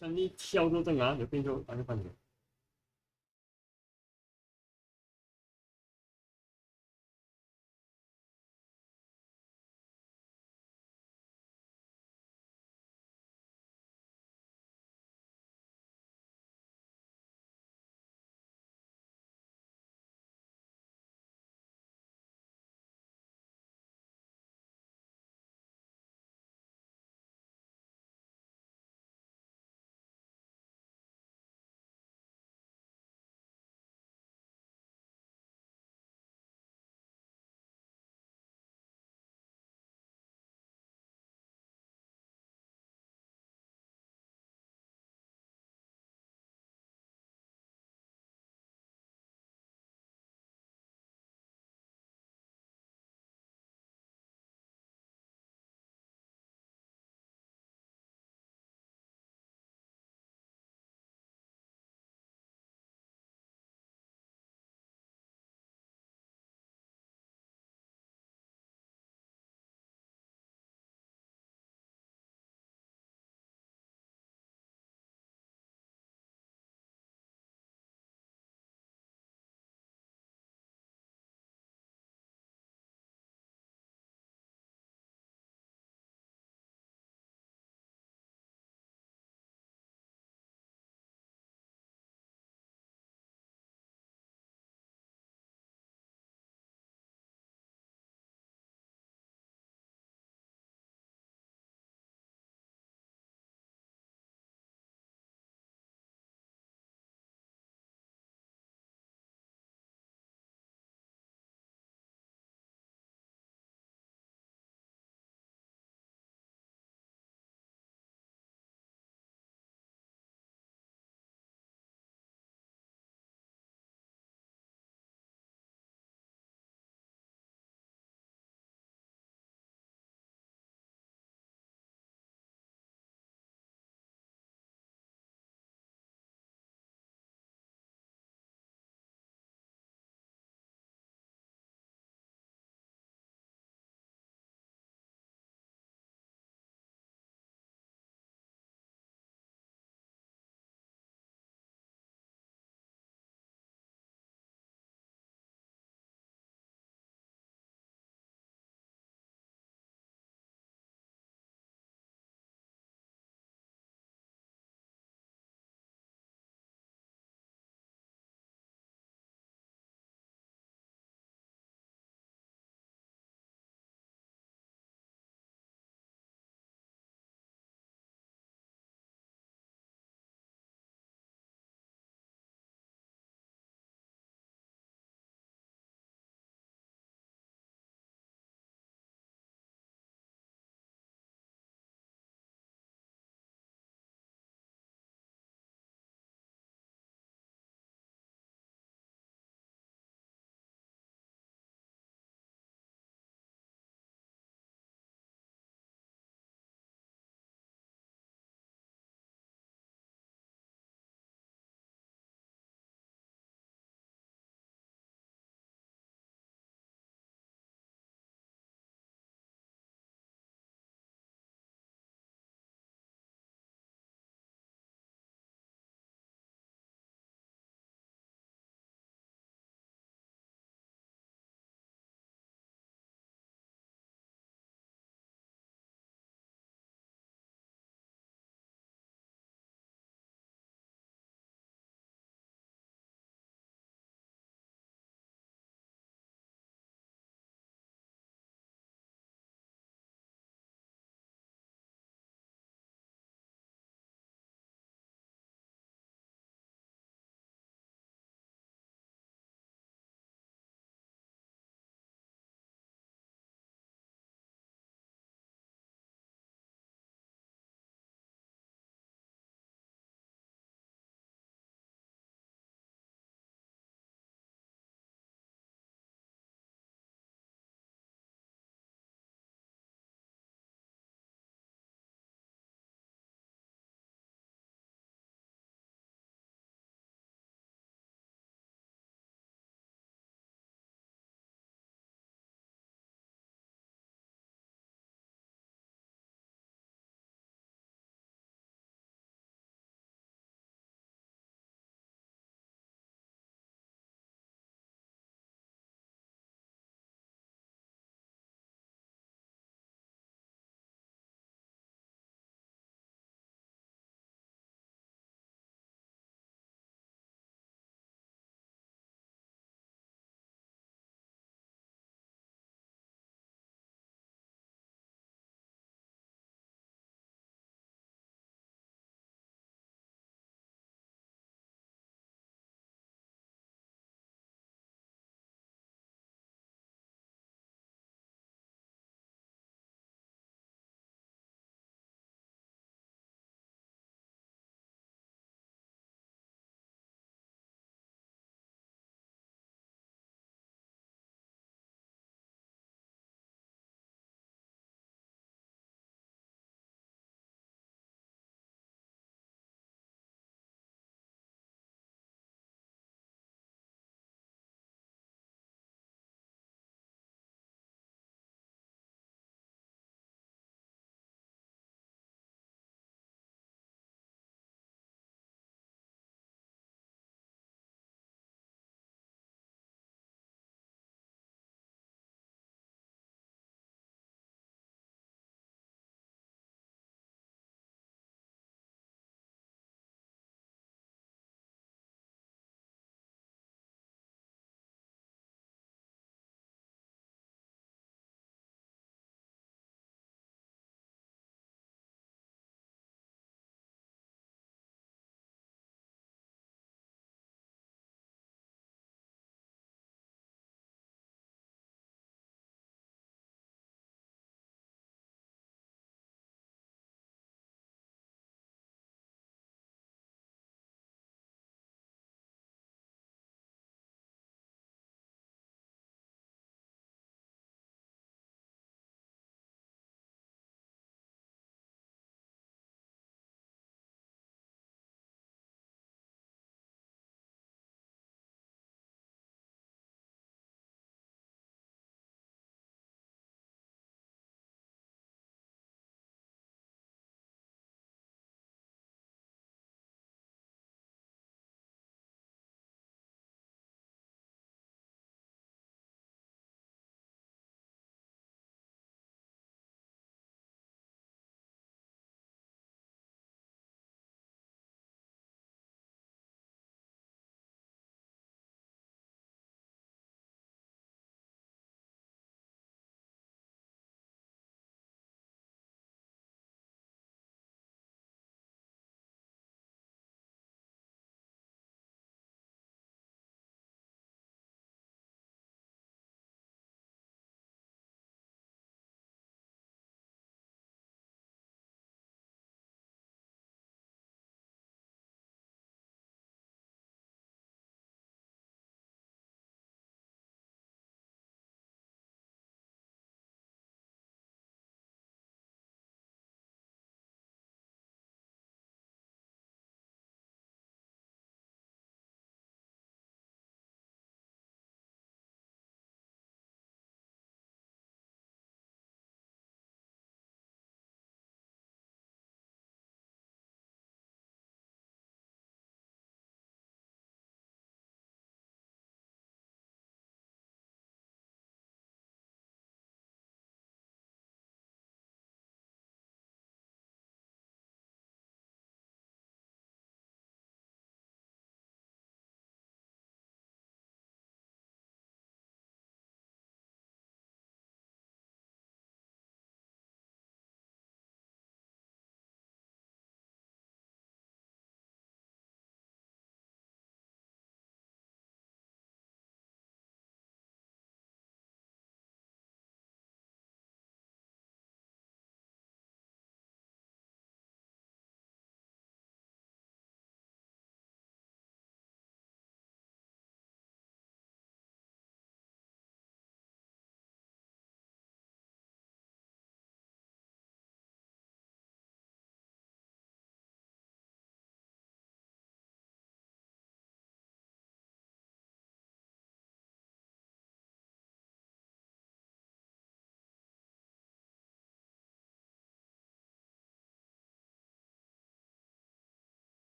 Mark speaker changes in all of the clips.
Speaker 1: 像你跳到正眼就變咗打一分嘅。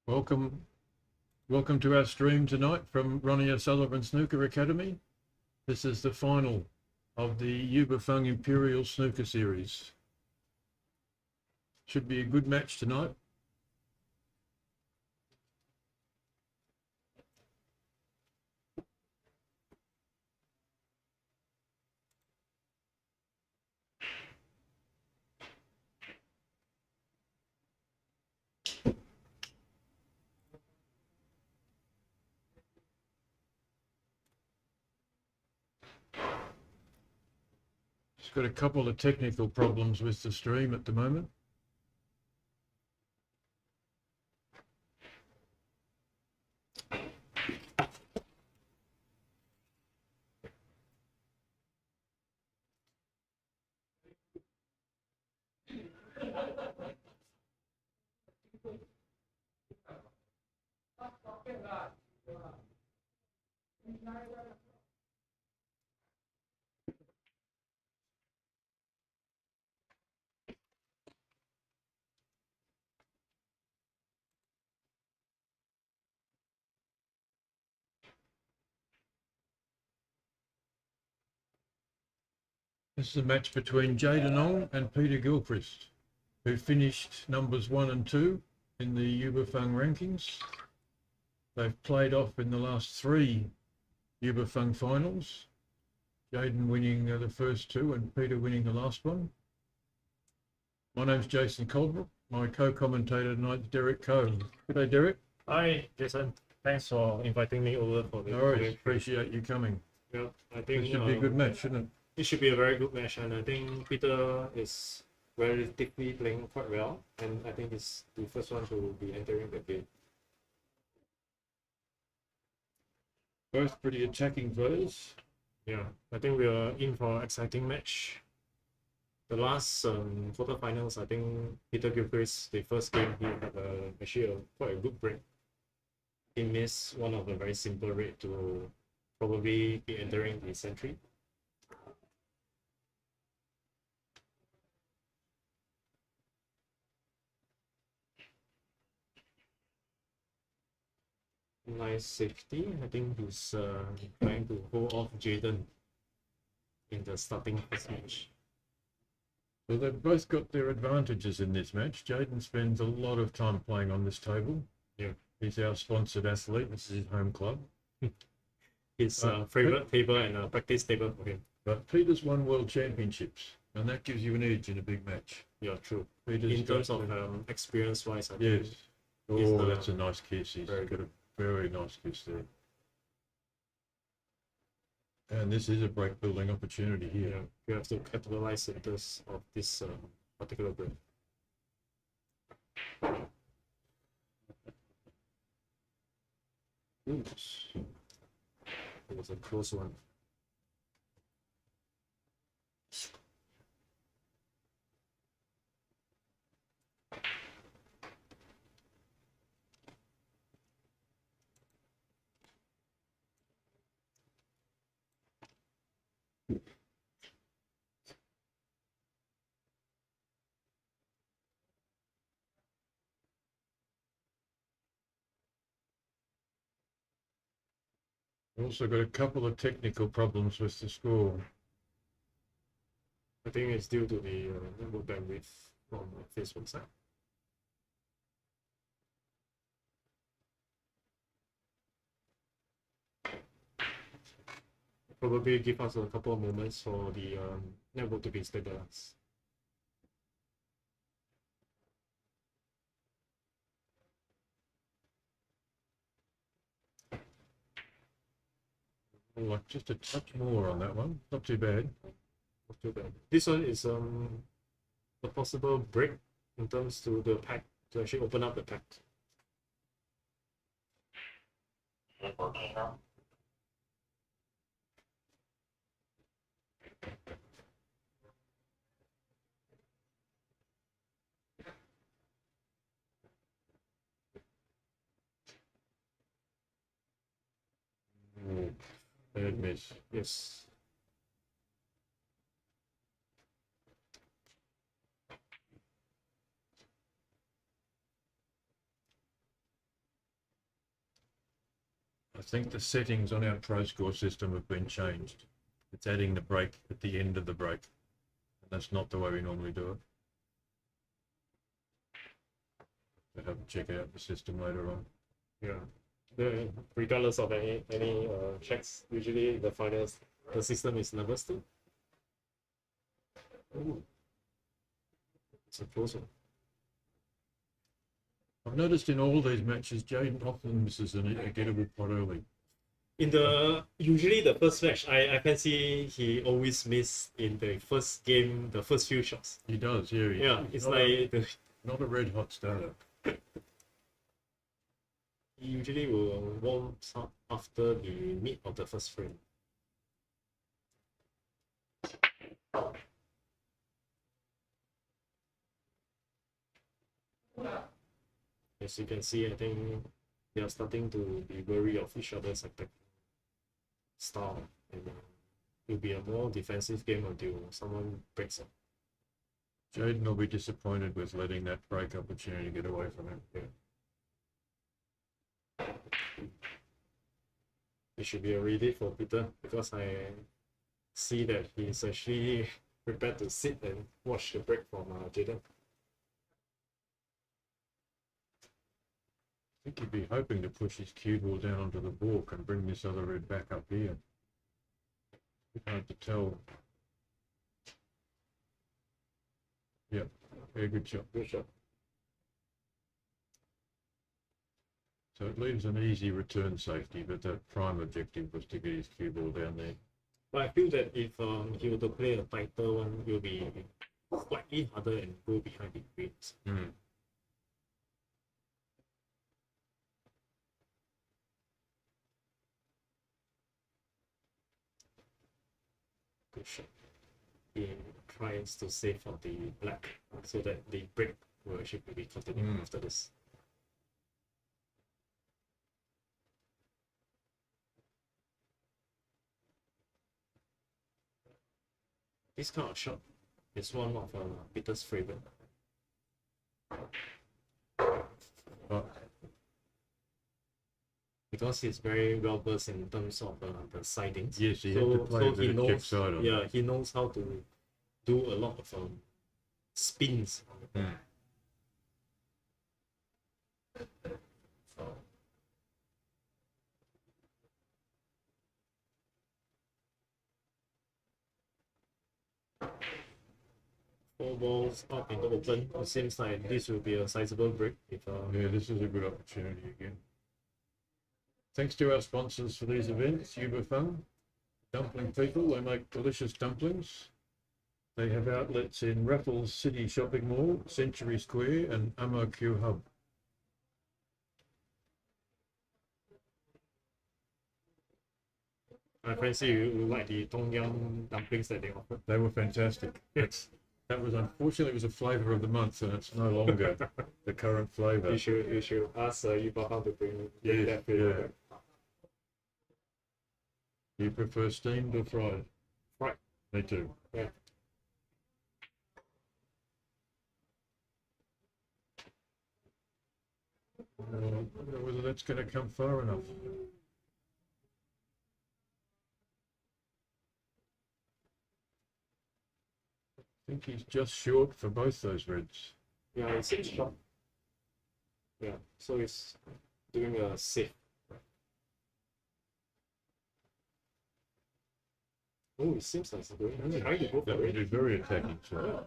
Speaker 2: Welcome to our stream tonight from Ronnie O'Sullivan Snooker Academy. This is the final of the Fang Imperial Snooker Series. Should be a good match tonight. Just got a couple of technical problems with the stream at the moment. This is a match between Jaden Ong and Peter Gilchrist, who finished numbers 1 and 2 in the Fang rankings. They've played off in the last 3 Fang finals. Jaden winning the first 2 and Peter winning the last one. My name's Jason Colbrook. My co-commentator tonight is Derek Coe. G'day, Derek.
Speaker 1: Hi, Jason. Thanks for inviting me over for the.
Speaker 2: No worries. Appreciate you coming.
Speaker 1: Yeah, I think
Speaker 2: This should be a good match, shouldn't it?
Speaker 1: It should be a very good match, and I think Peter is relatively playing quite well, and I think he's the first one to be entering the game.
Speaker 2: Both pretty attacking players.
Speaker 1: Yeah, I think we are in for an exciting match. The last quarterfinals, I think Peter Gilchrist, the first game, he had actually quite a good break. He missed one of the very simple rate to probably be entering the century. Nice safety. I think he's trying to hold off Jaden in the starting first match.
Speaker 2: Well, they've both got their advantages in this match. Jaden spends a lot of time playing on this table.
Speaker 1: Yeah.
Speaker 2: He's our sponsored athlete. This is his home club.
Speaker 1: His favorite table and practice table for him.
Speaker 2: But Peter's won world championships, and that gives you an edge in a big match.
Speaker 1: Yeah, true.
Speaker 2: Peter's
Speaker 1: in terms of experience-wise, I think.
Speaker 2: Yes. Oh, that's a nice kiss. He's got a very nice kiss there. And this is a break building opportunity here.
Speaker 1: Yeah, you have to capitalize on this of this particular break. Oops. It was a close one.
Speaker 2: We've also got a couple of technical problems with the score.
Speaker 1: I think it's due to the network bandwidth from Facebook side. Probably give us a couple of moments for the network to be stabilized.
Speaker 2: Like just a touch more on that one. Not too bad.
Speaker 1: Not too bad. This one is a possible break in terms to the pack to actually open up the pack.
Speaker 2: Bad miss.
Speaker 1: Yes.
Speaker 2: I think the settings on our Pro Score system have been changed. It's adding the break at the end of the break. And that's not the way we normally do it. So have a check out the system later on.
Speaker 1: Yeah. Regardless of any checks, usually the finals, the system is nervous too. Ooh. It's a close one.
Speaker 2: I've noticed in all these matches, Jaden often misses a gettable pot early.
Speaker 1: In the usually the first match, I can see he always miss in the first game, the first few shots.
Speaker 2: He does, yeah.
Speaker 1: Yeah, it's like
Speaker 2: not a red hot starter.
Speaker 1: he usually will warm up after the mid of the first frame. As you can see, I think they are starting to be wary of each other's attack style, and it will be a more defensive game until someone breaks up.
Speaker 2: Jaden will be disappointed with letting that break opportunity get away from him.
Speaker 1: Yeah. It should be a relief for Peter, because I see that he's actually prepared to sit and watch the break from Jaden.
Speaker 2: I think he'd be hoping to push his cue ball down onto the balk and bring this other red back up here. It's hard to tell. Yeah, very good shot.
Speaker 1: Good shot.
Speaker 2: So it leaves an easy return safety, but the prime objective was to get his cue ball down there.
Speaker 1: But I feel that if he were to play a tighter one, it will be slightly harder and go behind the greens. Good shot. He tries to save on the black so that the break will actually be continuing after this. This kind of shot is one of Peter's favorite. Because he's very well versed in terms of the sidings.
Speaker 2: Yes, he had to play a bit of check side on
Speaker 1: Yeah, he knows how to do a lot of spins on the ball. Four balls up in the open. It seems like this will be a sizable break. If
Speaker 2: yeah, this is a good opportunity again. Thanks to our sponsors for these events, Fang, Dumpling People. They make delicious dumplings. They have outlets in Raffles City Shopping Mall, Century Square and MOQ Hub.
Speaker 1: my friends say you like the Tom Yum dumplings that they offer.
Speaker 2: They were fantastic. That was unfortunately it was a flavour of the month, and it's no longer the current flavour.
Speaker 1: You should ask Yubahang to bring that flavour back.
Speaker 2: You prefer steamed or fried?
Speaker 1: Fried.
Speaker 2: Me too.
Speaker 1: Yeah.
Speaker 2: I don't know whether that's going to come far enough. I think he's just short for both those reds.
Speaker 1: Yeah, it seems short. Yeah, so he's doing a safe. Oh, it seems like he's trying to go
Speaker 2: That
Speaker 1: for
Speaker 2: would be
Speaker 1: it.
Speaker 2: very attacking. So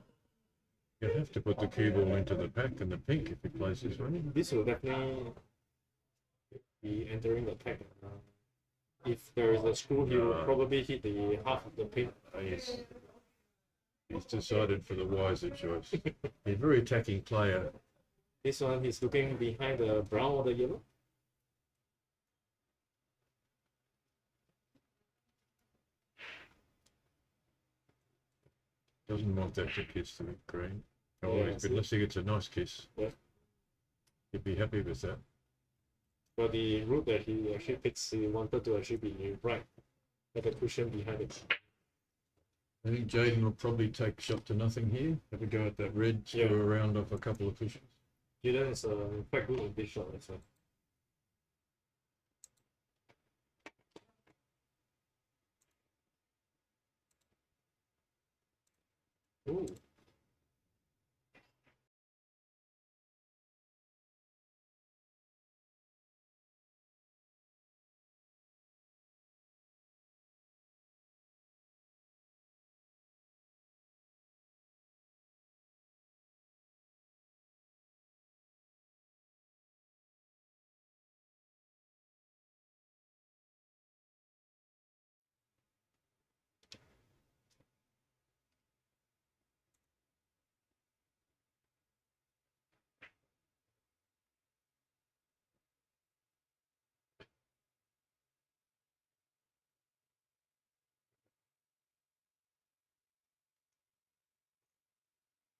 Speaker 2: you have to put the cue ball into the pack and the pink if he plays this one.
Speaker 1: This will definitely be entering the pack. If there is a screw, he will probably hit the half of the pin.
Speaker 2: Yes. He's decided for the wiser choice. He's a very attacking player.
Speaker 1: This one, he's looking behind the brown or the yellow.
Speaker 2: Doesn't want that to kiss the green. Oh,
Speaker 1: Yeah,
Speaker 2: but unless he gets a nice kiss,
Speaker 1: Yeah.
Speaker 2: he'd be happy with that.
Speaker 1: But the route that he actually picks, he wanted to actually be right at the cushion behind it.
Speaker 2: I think Jaden will probably take shot to nothing here. Have a go at that red,
Speaker 1: Yeah.
Speaker 2: screw around off a couple of cushions.
Speaker 1: Jaden is quite good in this shot as well. Ooh.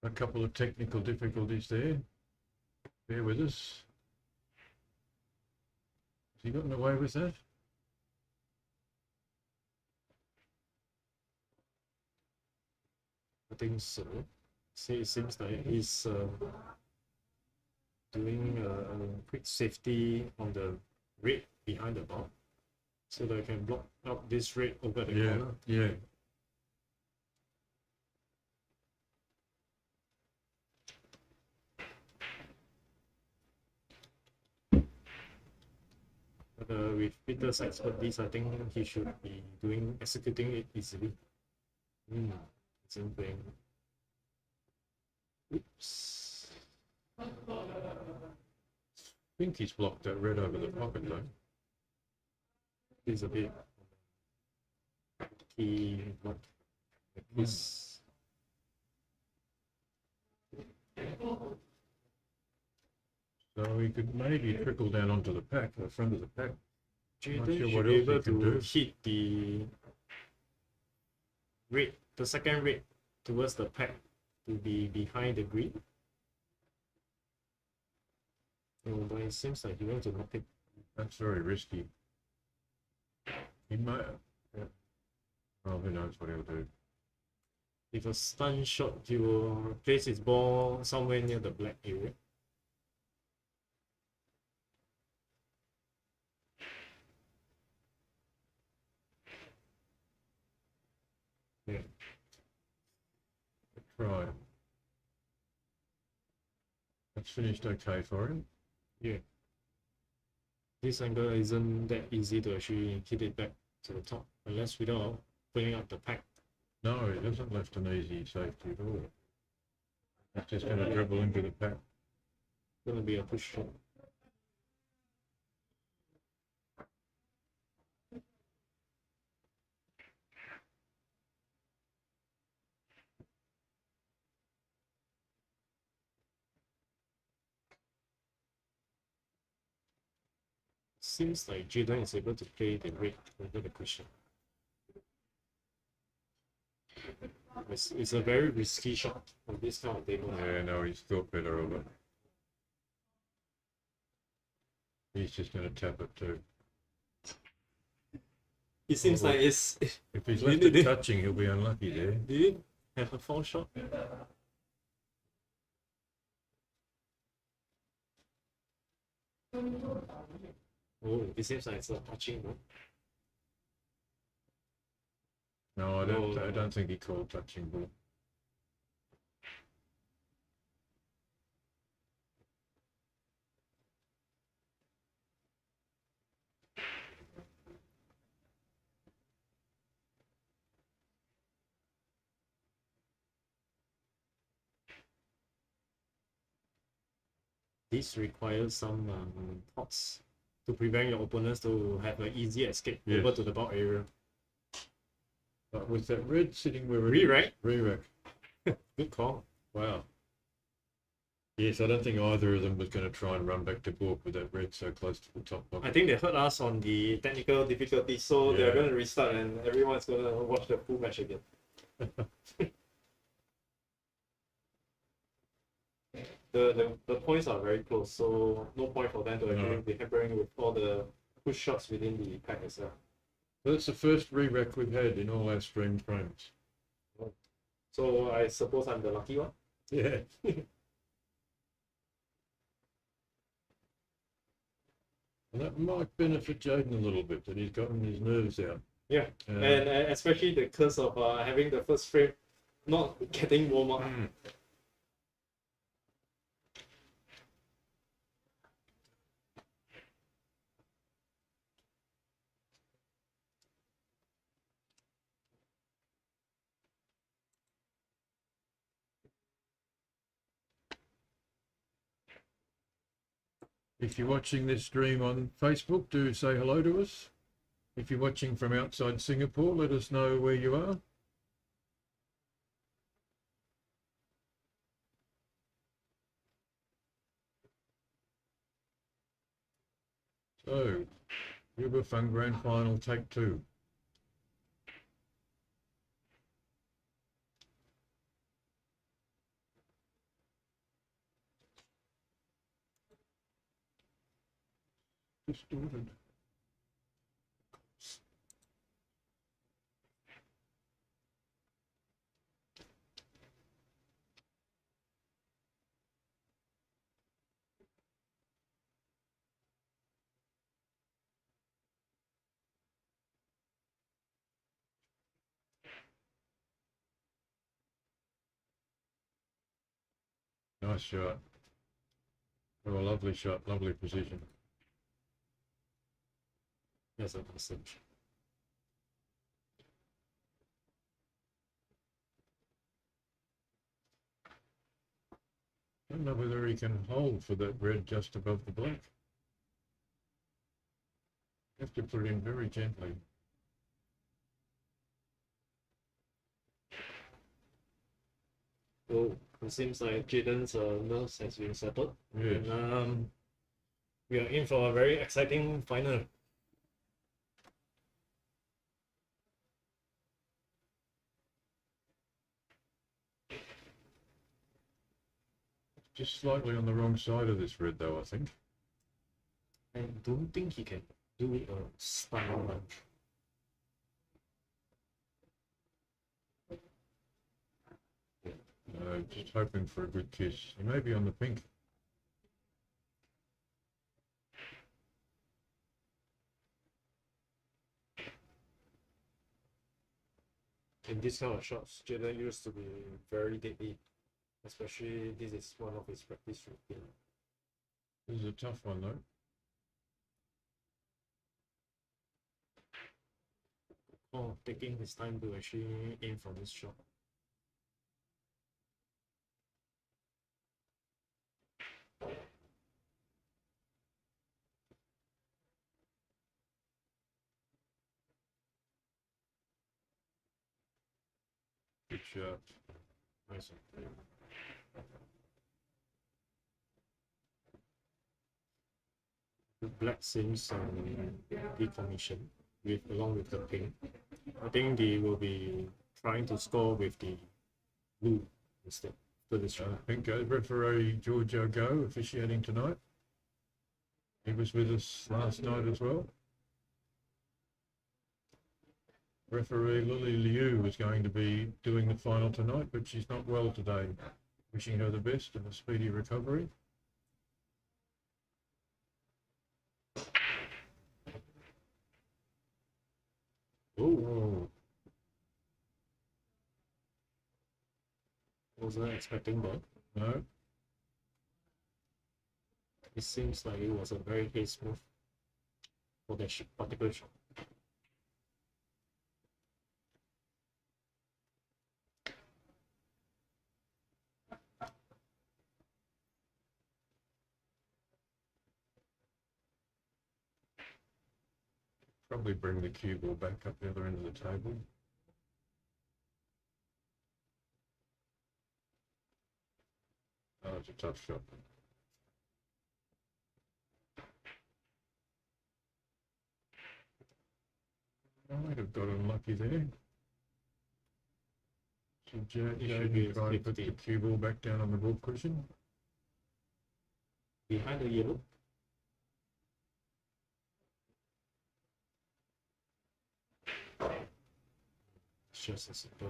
Speaker 2: A couple of technical difficulties there. Bear with us. Has he gotten away with that?
Speaker 1: I think so. See, it seems like he's doing a quick safety on the red behind the bar, so that I can block out this red over the
Speaker 2: Yeah,
Speaker 1: corner.
Speaker 2: yeah.
Speaker 1: But with Peter's expertise, I think he should be executing it easily. Same thing. Oops.
Speaker 2: I think he's blocked that red over the pocket though.
Speaker 1: He's a bit key block like this.
Speaker 2: So he could maybe trickle down onto the pack, the front of the pack.
Speaker 1: Jaden
Speaker 2: sure
Speaker 1: should
Speaker 2: what
Speaker 1: be
Speaker 2: else he
Speaker 1: able
Speaker 2: can
Speaker 1: to
Speaker 2: do.
Speaker 1: hit the red, the second red towards the pack to be behind the green. Oh, but it seems like he wants to knock it.
Speaker 2: That's very risky. He might. Yeah. Oh, who knows what he'll do.
Speaker 1: With a stun shot, he will place his ball somewhere near the black area. Yeah.
Speaker 2: Try. That's finished okay for him.
Speaker 1: Yeah. This angle isn't that easy to actually hit it back to the top, unless without putting up the pack.
Speaker 2: No, he hasn't left an easy safety at all. It's just going to dribble into the pack.
Speaker 1: Gonna be a push shot. Seems like Jaden is able to play the red over the cushion. It's a very risky shot on this kind of table.
Speaker 2: Yeah, no, he's thought better of it. He's just going to tap it too.
Speaker 1: It seems
Speaker 2: Oh,
Speaker 1: like it's.
Speaker 2: If he's left it touching, he'll be unlucky there.
Speaker 1: Did it have a foul shot? Oh, it seems like it's a touching one.
Speaker 2: No, I don't think he called touching ball.
Speaker 1: This requires some thoughts to prevent your opponents to have an easy escape over
Speaker 2: Yes.
Speaker 1: to the bulk area.
Speaker 2: But with that red sitting where it
Speaker 1: Re-rack?
Speaker 2: is, re-rack.
Speaker 1: Good call.
Speaker 2: Wow. Yes, I don't think either of them was going to try and run back to balk with that red so close to the top pocket.
Speaker 1: I think they heard us on the technical difficulty, so they're
Speaker 2: Yeah.
Speaker 1: going to restart and everyone's going to watch the full match again. The points are very close, so no point for them to actually
Speaker 2: No.
Speaker 1: be hampering with all the push shots within the pack as well.
Speaker 2: So that's the first re-rack we've had in all our streamed frames.
Speaker 1: So I suppose I'm the lucky one.
Speaker 2: Yeah. And that might benefit Jaden a little bit, that he's gotten his nerves out.
Speaker 1: Yeah, and especially the curse of having the first frame not getting warm up.
Speaker 2: If you're watching this stream on Facebook, do say hello to us. If you're watching from outside Singapore, let us know where you are. So, Uber Fang Grand Final Take 2. Distorted. Nice shot. Oh, a lovely shot, lovely position.
Speaker 1: Yes, a message.
Speaker 2: I don't know whether he can hold for that red just above the black. You have to put it in very gently.
Speaker 1: Oh, it seems like Jaden's nerves has been settled.
Speaker 2: Yes.
Speaker 1: And we are in for a very exciting final.
Speaker 2: Just slightly on the wrong side of this red, though, I think.
Speaker 1: I don't think he can do a style lunge.
Speaker 2: Just hoping for a good kiss. He may be on the pink.
Speaker 1: In this kind of shots, Jaden used to be very deadly. Especially this is one of his practice routine.
Speaker 2: This is a tough one, though.
Speaker 1: Oh, taking his time to actually aim for this shot.
Speaker 2: Good shot.
Speaker 1: Nice one. The black seems decommission along with the pink. I think they will be trying to score with the blue instead for this shot.
Speaker 2: Pink referee Giorgio Go officiating tonight. He was with us last night as well. Referee Lily Liu is going to be doing the final tonight, but she's not well today. Wishing her the best and a speedy recovery.
Speaker 1: Oh, wasn't expecting that.
Speaker 2: No.
Speaker 1: It seems like it was a very haste move for that particular shot.
Speaker 2: Probably bring the cue ball back up the other end of the table. Oh, it's a tough shot. Might have got unlucky there. So Jaden try to put the cue ball back down on the ball cushion.
Speaker 1: Behind the yellow. Just a simple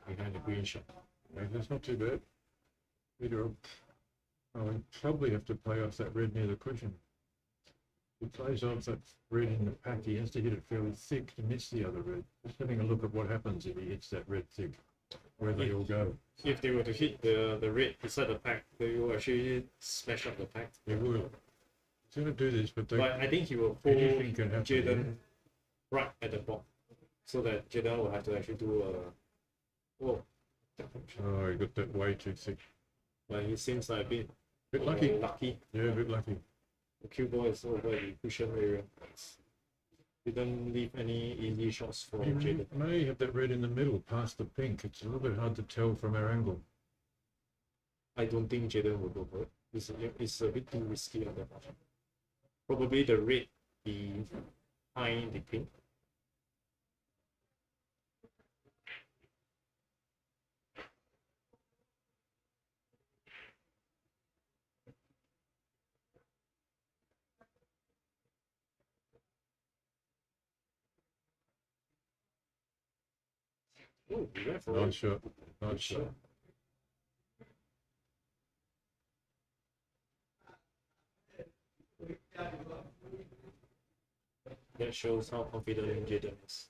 Speaker 1: behind the green shot.
Speaker 2: Okay, that's not too bad. I'll probably have to play off that red near the cushion. If he plays off that red in the pack, he has to hit it fairly thick to miss the other red. Just having a look at what happens if he hits that red thick. where they all go.
Speaker 1: If they were to hit the red beside the pack, they will actually smash up the pack.
Speaker 2: They will. He's going to do this, but
Speaker 1: I think he will hold
Speaker 2: anything can happen.
Speaker 1: Jaden right at the bottom, so that Jaden will have to actually do a. Oh,
Speaker 2: Oh, he got that way too thick.
Speaker 1: but he seems like a bit
Speaker 2: Lucky.
Speaker 1: lucky.
Speaker 2: Yeah, a bit lucky.
Speaker 1: The cue ball is over the cushion area. Didn't leave any easy shots for
Speaker 2: He
Speaker 1: Jaden.
Speaker 2: may have that red in the middle, past the pink. It's a little bit hard to tell from our angle.
Speaker 1: I don't think Jaden will go for it. It's a bit too risky on that option. Probably the red behind the pink. Oh, he went for
Speaker 2: Nice
Speaker 1: it.
Speaker 2: shot. Nice shot.
Speaker 1: That shows how confident Jaden is.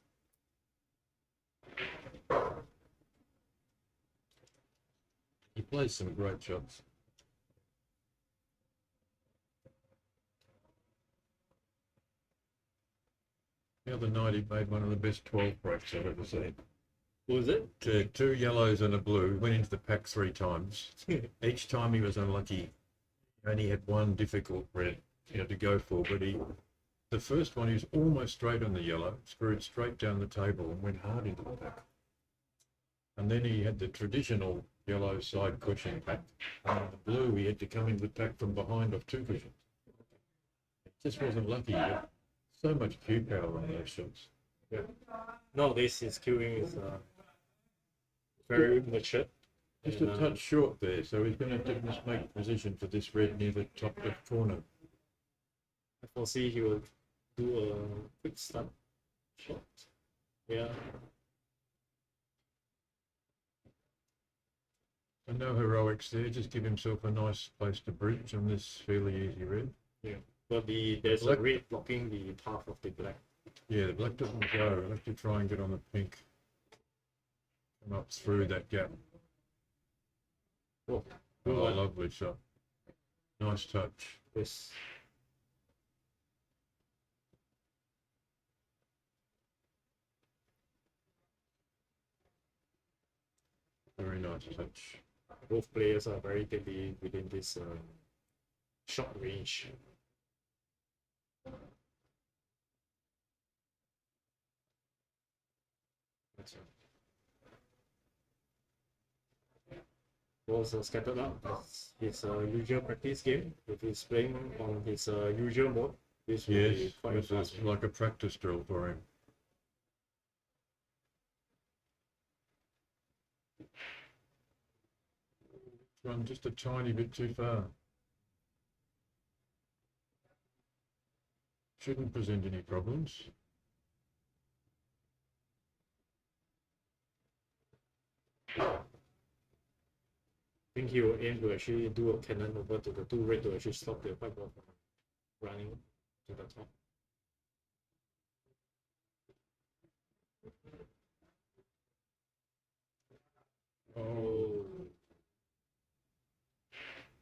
Speaker 2: He plays some great shots. The other night he made one of the best 12 breaks I've ever seen.
Speaker 1: What was it?
Speaker 2: Two yellows and a blue, went into the pack 3 times. Each time he was unlucky. He only had one difficult red to go for, but the first one he was almost straight on the yellow, screwed straight down the table and went hard into the pack. And then he had the traditional yellow side cushion pack. And the blue he had to come into the pack from behind off 2 cushions. It just wasn't lucky. But so much cue power on those shots.
Speaker 1: Yeah. Nowadays his cueing is very mature.
Speaker 2: Just a touch short there, so he's going to just make position for this red near the top left corner.
Speaker 1: I foresee he will do a quick start shot. Yeah.
Speaker 2: And no heroics there, just give himself a nice place to bridge on this fairly easy red.
Speaker 1: Yeah. But there's
Speaker 2: Black.
Speaker 1: a red blocking the path of the black.
Speaker 2: Yeah, the black doesn't go. I'll have to try and get on the pink. Come up through that gap.
Speaker 1: Oh,
Speaker 2: Oh, lovely shot. Nice touch.
Speaker 1: yes.
Speaker 2: Very nice touch.
Speaker 1: Both players are very deadly within this short range. That's right. Balls are scattered out. That's his usual practice game. If he's playing on his usual mode, this will
Speaker 2: Yes,
Speaker 1: be quite
Speaker 2: this is
Speaker 1: fast.
Speaker 2: like a practice drill for him. Run just a tiny bit too far. Shouldn't present any problems.
Speaker 1: I think he will aim to actually do a cannon over to the 2 red to actually stop the white ball from running to the top.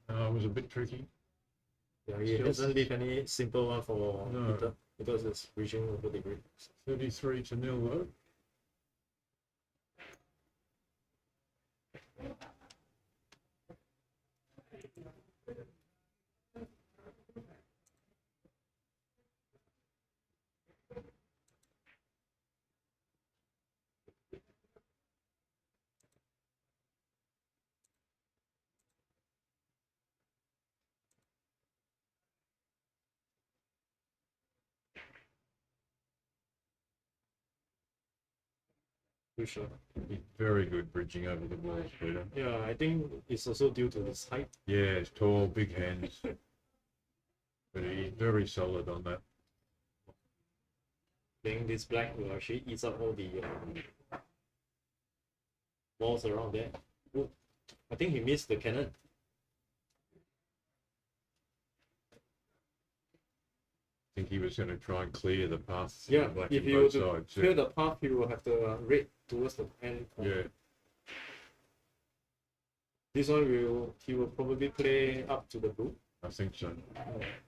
Speaker 2: Oh, it was a bit tricky.
Speaker 1: Yeah, he
Speaker 2: Still-
Speaker 1: doesn't leave any simple one for
Speaker 2: No.
Speaker 1: Peter because it's reaching over the grid.
Speaker 2: 33-0 though.
Speaker 1: Good shot.
Speaker 2: Very good bridging over the walls, Peter.
Speaker 1: Yeah, I think it's also due to his height.
Speaker 2: Yeah, it's tall, big hands. But he's very solid on that.
Speaker 1: Playing this black will actually eats up all the balls around there. Oh, I think he missed the cannon.
Speaker 2: I think he was going to try and clear the path.
Speaker 1: Yeah,
Speaker 2: black
Speaker 1: if
Speaker 2: on
Speaker 1: he were
Speaker 2: both
Speaker 1: to
Speaker 2: sides.
Speaker 1: clear the path, he will have the red towards the end.
Speaker 2: Yeah.
Speaker 1: This one he will probably play up to the blue.
Speaker 2: I think so.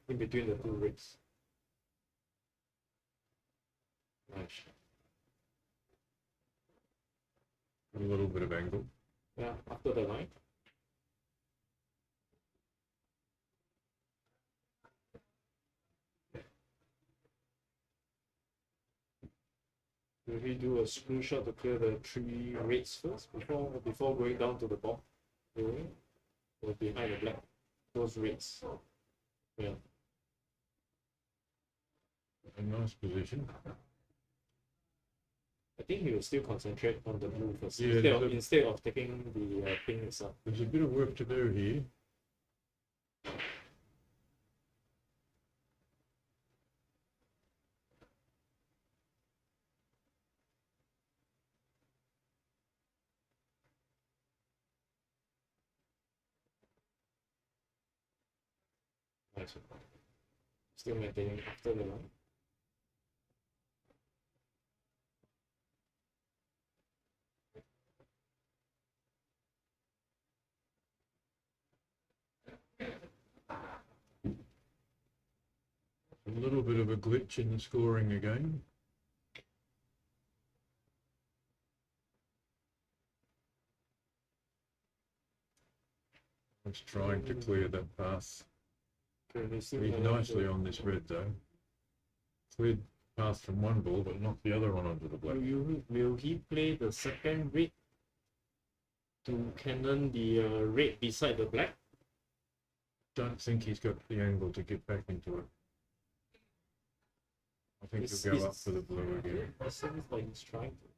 Speaker 1: In between the two reds. Nice.
Speaker 2: A little bit of angle.
Speaker 1: Yeah, after the line. Will he do a screenshot to clear the 3 reds first before going down to the ball? Or behind the black? Those reds. Yeah.
Speaker 2: A nice position.
Speaker 1: I think he will still concentrate on the blue first,
Speaker 2: Yeah,
Speaker 1: instead of taking the pink itself.
Speaker 2: There's a bit of work to do here.
Speaker 1: Nice. Still maintaining after the line.
Speaker 2: A little bit of a glitch in the scoring again. I was trying to clear that path. He's nicely on this red though. Cleared path from one ball, but not the other one onto the black.
Speaker 1: Will he play the second red to cannon the red beside the black?
Speaker 2: Don't think he's got the angle to get back into it. I think he'll go up for the blue again.
Speaker 1: It seems like he's trying to.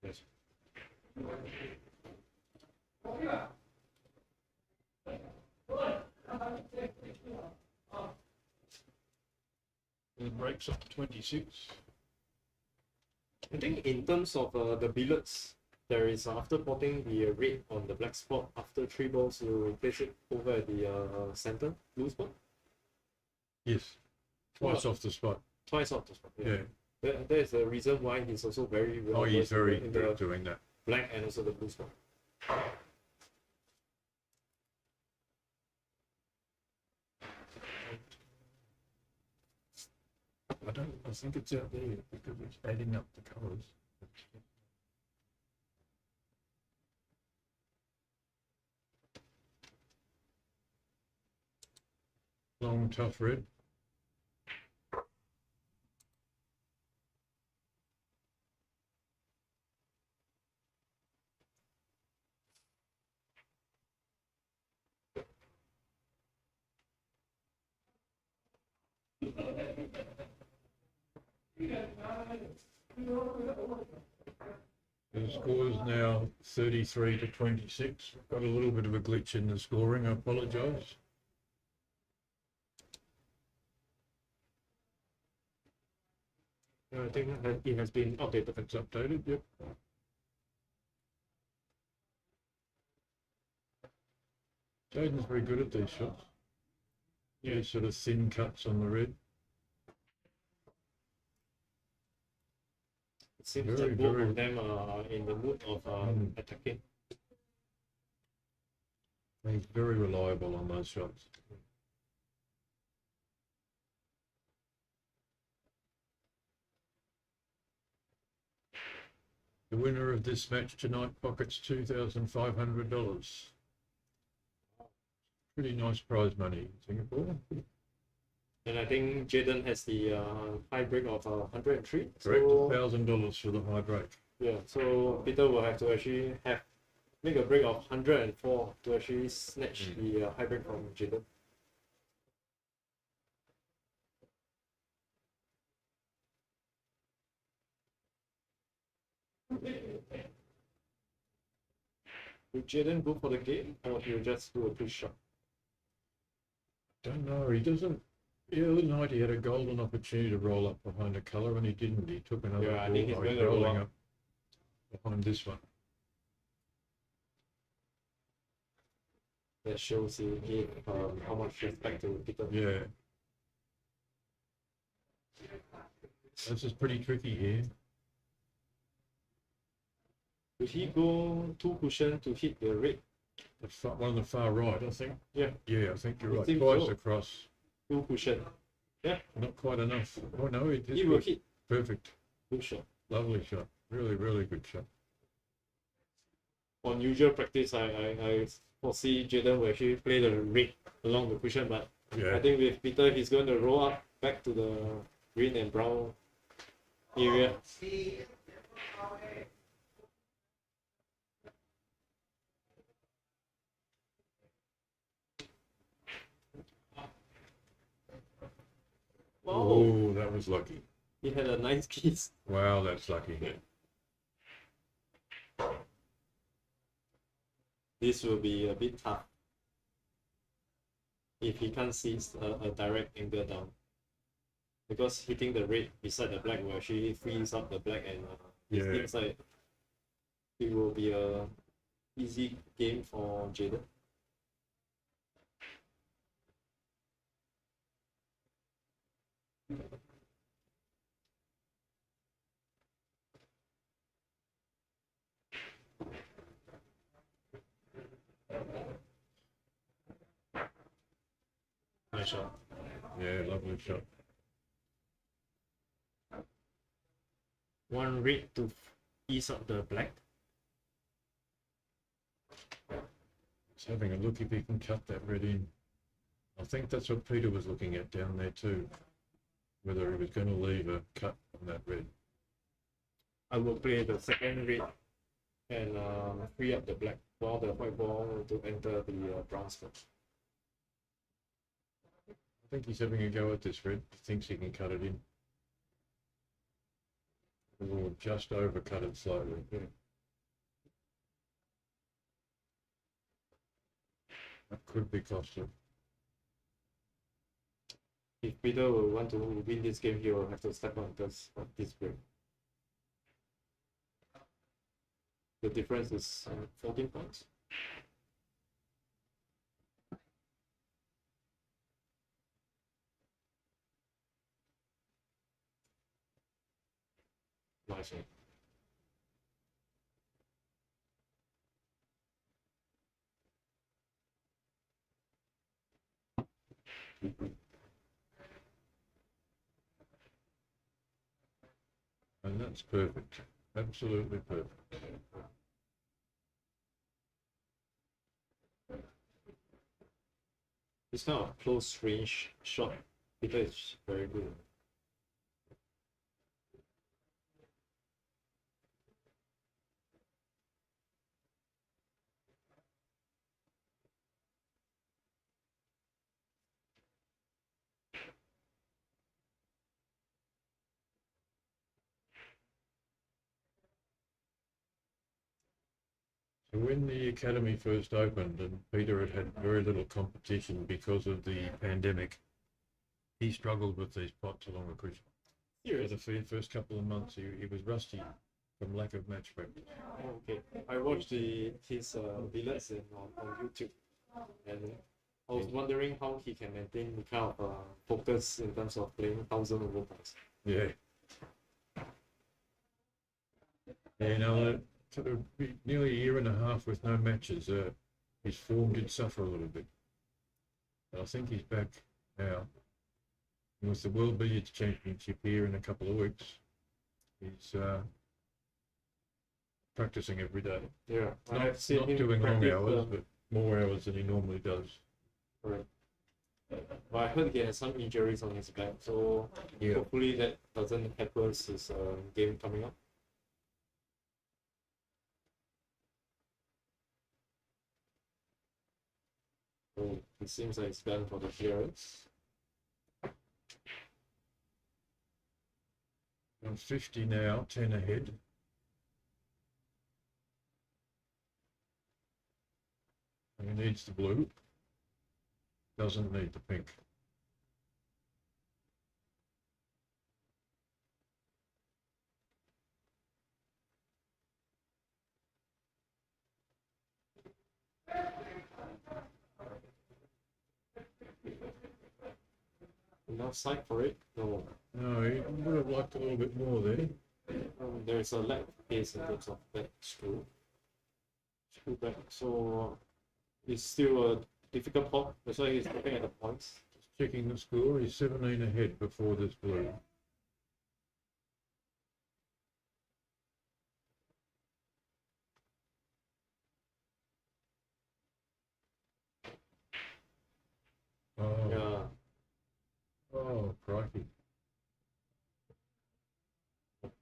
Speaker 1: Yes.
Speaker 2: It breaks up to 26.
Speaker 1: I think in terms of the billets, there is after potting the red on the black spot, after 3 balls, you place it over at the center, blue spot?
Speaker 2: Yes. Twice off the spot.
Speaker 1: Twice off the spot.
Speaker 2: Yeah.
Speaker 1: That is the reason why he's also very well
Speaker 2: He's very
Speaker 1: in
Speaker 2: good
Speaker 1: the
Speaker 2: at doing that.
Speaker 1: black and also the blue spot.
Speaker 2: I think it's out there because it's adding up the colours. Long, tough red. The score is now 33 to 26. Got a little bit of a glitch in the scoring. I apologise.
Speaker 1: I think it has been updated.
Speaker 2: It's updated, yep. Jaden's very good at these shots. Yeah, these sort of thin cuts on the red.
Speaker 1: It seems like both of them are in the mood of attacking.
Speaker 2: He's very reliable on those shots. The winner of this match tonight pockets $2,500. Pretty nice prize money in Singapore.
Speaker 1: And I think Jaden has the high break of 103.
Speaker 2: Correct,
Speaker 1: So,
Speaker 2: $1,000 for the high break.
Speaker 1: yeah, so Peter will have to actually make a break of 104 to actually snatch the high break from Jaden. Will Jaden go for the game or he'll just do a push shot?
Speaker 2: Don't know, he doesn't Yeah, the other night he had a golden opportunity to roll up behind a colour and he didn't. He took another
Speaker 1: Yeah, I
Speaker 2: ball.
Speaker 1: think he's
Speaker 2: Oh,
Speaker 1: going
Speaker 2: he's
Speaker 1: to roll
Speaker 2: rolling
Speaker 1: up.
Speaker 2: up behind this one.
Speaker 1: That shows he how much respect to Peter.
Speaker 2: Yeah. This is pretty tricky here.
Speaker 1: Did he go 2 cushion to hit the red?
Speaker 2: One on the far right, I think.
Speaker 1: Yeah.
Speaker 2: Yeah, I think you're
Speaker 1: I
Speaker 2: right.
Speaker 1: think
Speaker 2: Twice
Speaker 1: so.
Speaker 2: across.
Speaker 1: 2 cushion. Yeah.
Speaker 2: Not quite enough. Oh no, it
Speaker 1: He
Speaker 2: is
Speaker 1: will
Speaker 2: good.
Speaker 1: hit.
Speaker 2: Perfect.
Speaker 1: Good shot.
Speaker 2: Lovely shot. Really, really good shot.
Speaker 1: On usual practice, I foresee Jaden will actually play the red along the cushion, but
Speaker 2: Yeah.
Speaker 1: I think with Peter, he's going to roll up back to the green and brown area. Wow,
Speaker 2: Oh, that was lucky.
Speaker 1: he had a nice kiss.
Speaker 2: Wow, that's lucky.
Speaker 1: This will be a bit tough if he can't see a direct angle down. Because hitting the red beside the black will actually freeze up the black and
Speaker 2: Yeah.
Speaker 1: inside. It will be a easy game for Jaden. Nice shot.
Speaker 2: Yeah, lovely shot.
Speaker 1: One red to ease up the black.
Speaker 2: He's having a look if he can cut that red in. I think that's what Peter was looking at down there too. Whether he was going to leave a cut on that red.
Speaker 1: I will play the second red and free up the black while the white ball to enter the brown spot.
Speaker 2: I think he's having a go at this red. He thinks he can cut it in. Or just overcut it slowly.
Speaker 1: Yeah.
Speaker 2: That could be costly.
Speaker 1: If Peter will want to win this game, he will have to step on this break. The difference is 14 points. Nice one.
Speaker 2: And that's perfect. Absolutely perfect.
Speaker 1: This kind of close range shot, Peter is very good.
Speaker 2: So when the academy first opened and Peter had very little competition because of the pandemic, he struggled with these pots along the cushion. For
Speaker 1: Serious?
Speaker 2: the first couple of months, he was rusty from lack of match practice.
Speaker 1: Oh, okay. I watched his billets on YouTube, and I was wondering how he can maintain the kind of focus in terms of playing 1,000 over points.
Speaker 2: Yeah. Yeah, you know, nearly a year and a half with no matches, his form did suffer a little bit. But I think he's back now. And with the World Billiards Championship here in a couple of weeks, he's practicing every day.
Speaker 1: Yeah, I
Speaker 2: Not,
Speaker 1: have seen
Speaker 2: not
Speaker 1: him
Speaker 2: doing long
Speaker 1: practice,
Speaker 2: hours, but more hours than he normally does.
Speaker 1: Correct. But I heard he has some injuries on his back, so
Speaker 2: Yeah.
Speaker 1: hopefully that doesn't happen his game coming up. So it seems like it's done for the clearance.
Speaker 2: On 50 now, 10 ahead. And he needs the blue. Doesn't need the pink.
Speaker 1: enough side for it? No.
Speaker 2: No, he would have liked a little bit more there.
Speaker 1: There is a lack of pace in terms of that screw back. So it's still a difficult pot. That's why he's looking at the points.
Speaker 2: Just checking the score, he's 17 ahead before this blue. Oh,
Speaker 1: Yeah.
Speaker 2: oh, crikey.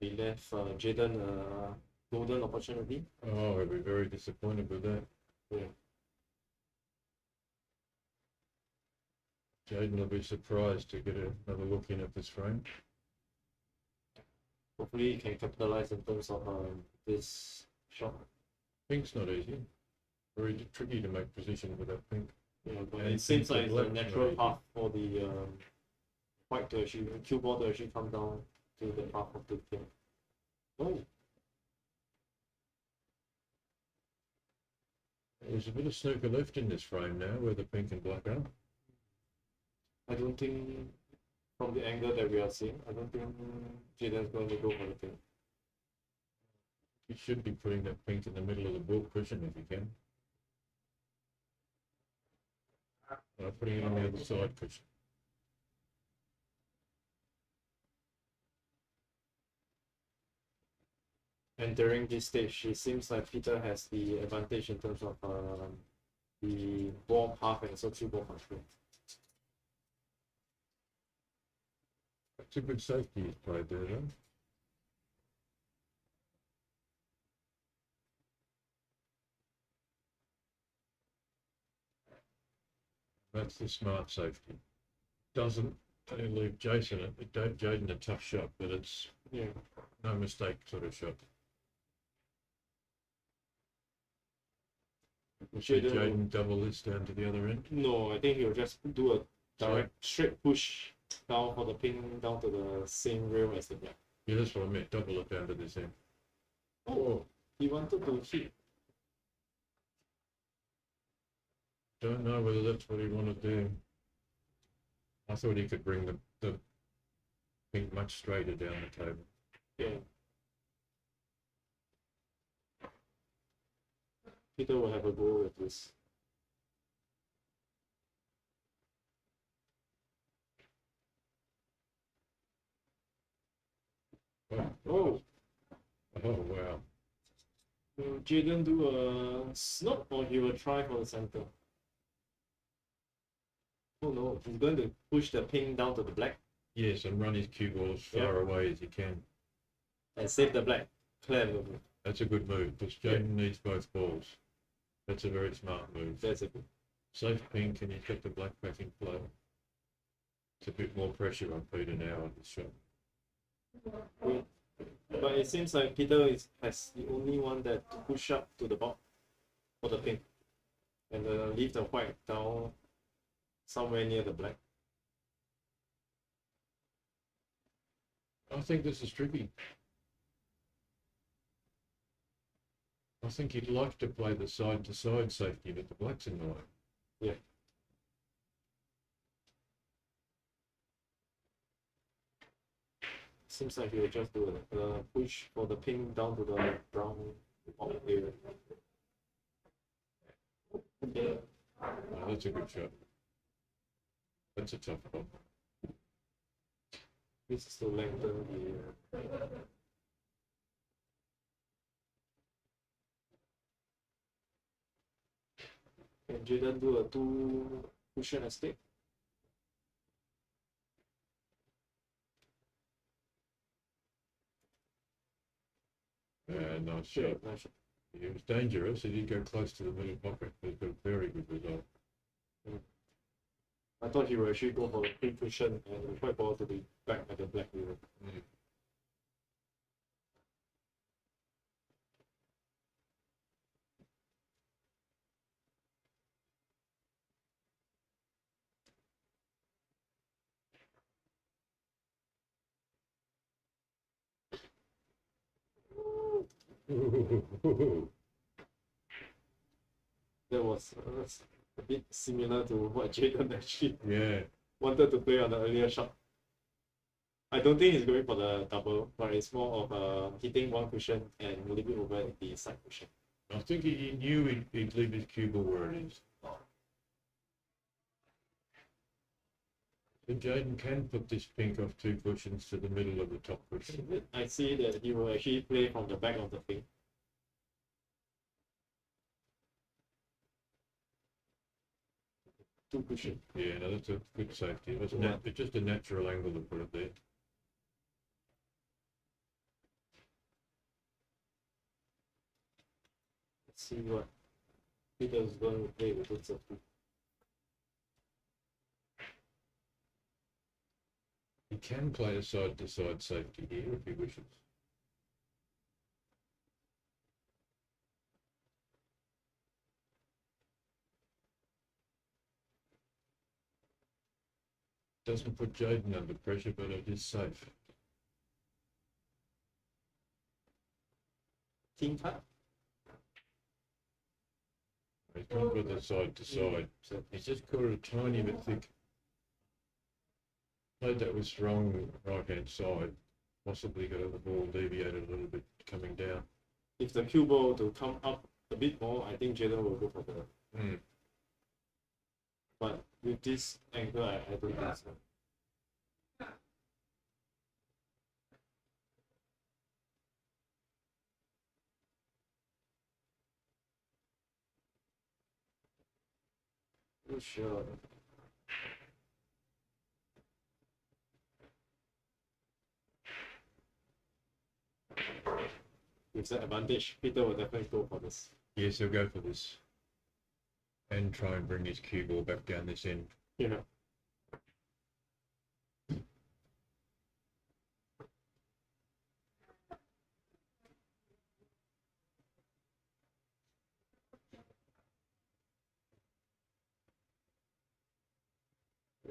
Speaker 1: We left Jaden a golden opportunity.
Speaker 2: Oh, I'd be very disappointed with that.
Speaker 1: Yeah.
Speaker 2: Jaden will be surprised to get another look in at this frame.
Speaker 1: Hopefully he can capitalize in terms of this shot.
Speaker 2: Pink's not easy. Very tricky to make position with that pink.
Speaker 1: Yeah, but
Speaker 2: And
Speaker 1: it seems
Speaker 2: the
Speaker 1: like it's a
Speaker 2: black's
Speaker 1: natural
Speaker 2: not
Speaker 1: path for the white to actually cue ball to actually come down to the path of the pink. Oh,
Speaker 2: There's a bit of snooker left in this frame now where the pink and black are.
Speaker 1: I don't think from the angle that we are seeing, I don't think Jaden's going to go for the pink.
Speaker 2: You should be putting that pink in the middle of the ball cushion if you can. Putting it on the other side cushion.
Speaker 1: And during this stage, it seems like Peter has the advantage in terms of the ball path and also cue ball control.
Speaker 2: That's a good safety he's played there though. That's the smart safety. Doesn't leave Jaden a tough shot, but it's
Speaker 1: Yeah.
Speaker 2: no mistake sort of shot. Should Jaden double this down to the other end?
Speaker 1: No, I think he'll just do a direct straight push down for the pink down to the same rail as the black.
Speaker 2: Yeah, that's what I meant. Double it down to this end.
Speaker 1: Oh, he wanted to hit.
Speaker 2: Don't know whether that's what he wanted to do. I thought he could bring the pink much straighter down the table.
Speaker 1: Yeah. Peter will have a go with this. Oh,
Speaker 2: Oh wow.
Speaker 1: will Jaden do a snop or he will try for the center? Oh no, he's going to push the pink down to the black
Speaker 2: Yes, and run his cue ball as far away as he can.
Speaker 1: and save the black. Clever movement.
Speaker 2: That's a good move because Jaden needs both balls. That's a very smart move.
Speaker 1: That's a good.
Speaker 2: Safe pink and he's got the black back in play. It's a bit more pressure on Peter now on this shot.
Speaker 1: But it seems like Peter has the only one that to push up to the bottom for the pink and leave the white down somewhere near the black.
Speaker 2: I think this is tricky. I think he'd like to play the side-to-side safety, but the black's in the way.
Speaker 1: Yeah. Seems like he will just do a push for the pink down to the brown area. Yeah.
Speaker 2: Oh, that's a good shot. That's a tough one.
Speaker 1: This is to lengthen the. Can Jaden do a two cushion escape?
Speaker 2: Nice shot.
Speaker 1: Nice shot.
Speaker 2: He was dangerous. He did go close to the middle pocket, but he's got a very good result.
Speaker 1: I thought he would actually go for the pink cushion and the white ball to be back at the black mirror. That was a bit similar to what Jaden actually.
Speaker 2: Yeah,
Speaker 1: wanted to play on the earlier shot. I don't think he's going for the double, but it's more of hitting one cushion and leave it over the side cushion.
Speaker 2: I think he knew he'd leave his cue ball where it is. So Jaden can put this pink off 2 cushions to the middle of the top cushion.
Speaker 1: I see that he will actually play from the back of the pink. Two cushion.
Speaker 2: Yeah, no, that's a good safety. It's just a natural angle to put it there.
Speaker 1: Let's see what Peter's going to play with it.
Speaker 2: He can play a side-to-side safety here if he wishes. Doesn't put Jaden under pressure, but it is safe.
Speaker 1: Team card.
Speaker 2: He's gone for the side-to-side. So he's just got it a tiny bit thick. Played that with strong right-hand side. Possibly got the ball deviated a little bit coming down.
Speaker 1: If the cue ball to come up a bit more, I think Jaden will go for the. But with this angle, I don't think so. Oh, sure. With that advantage, Peter will definitely go for this.
Speaker 2: Yes, he'll go for this. And try and bring his cue ball back down this end.
Speaker 1: Yeah.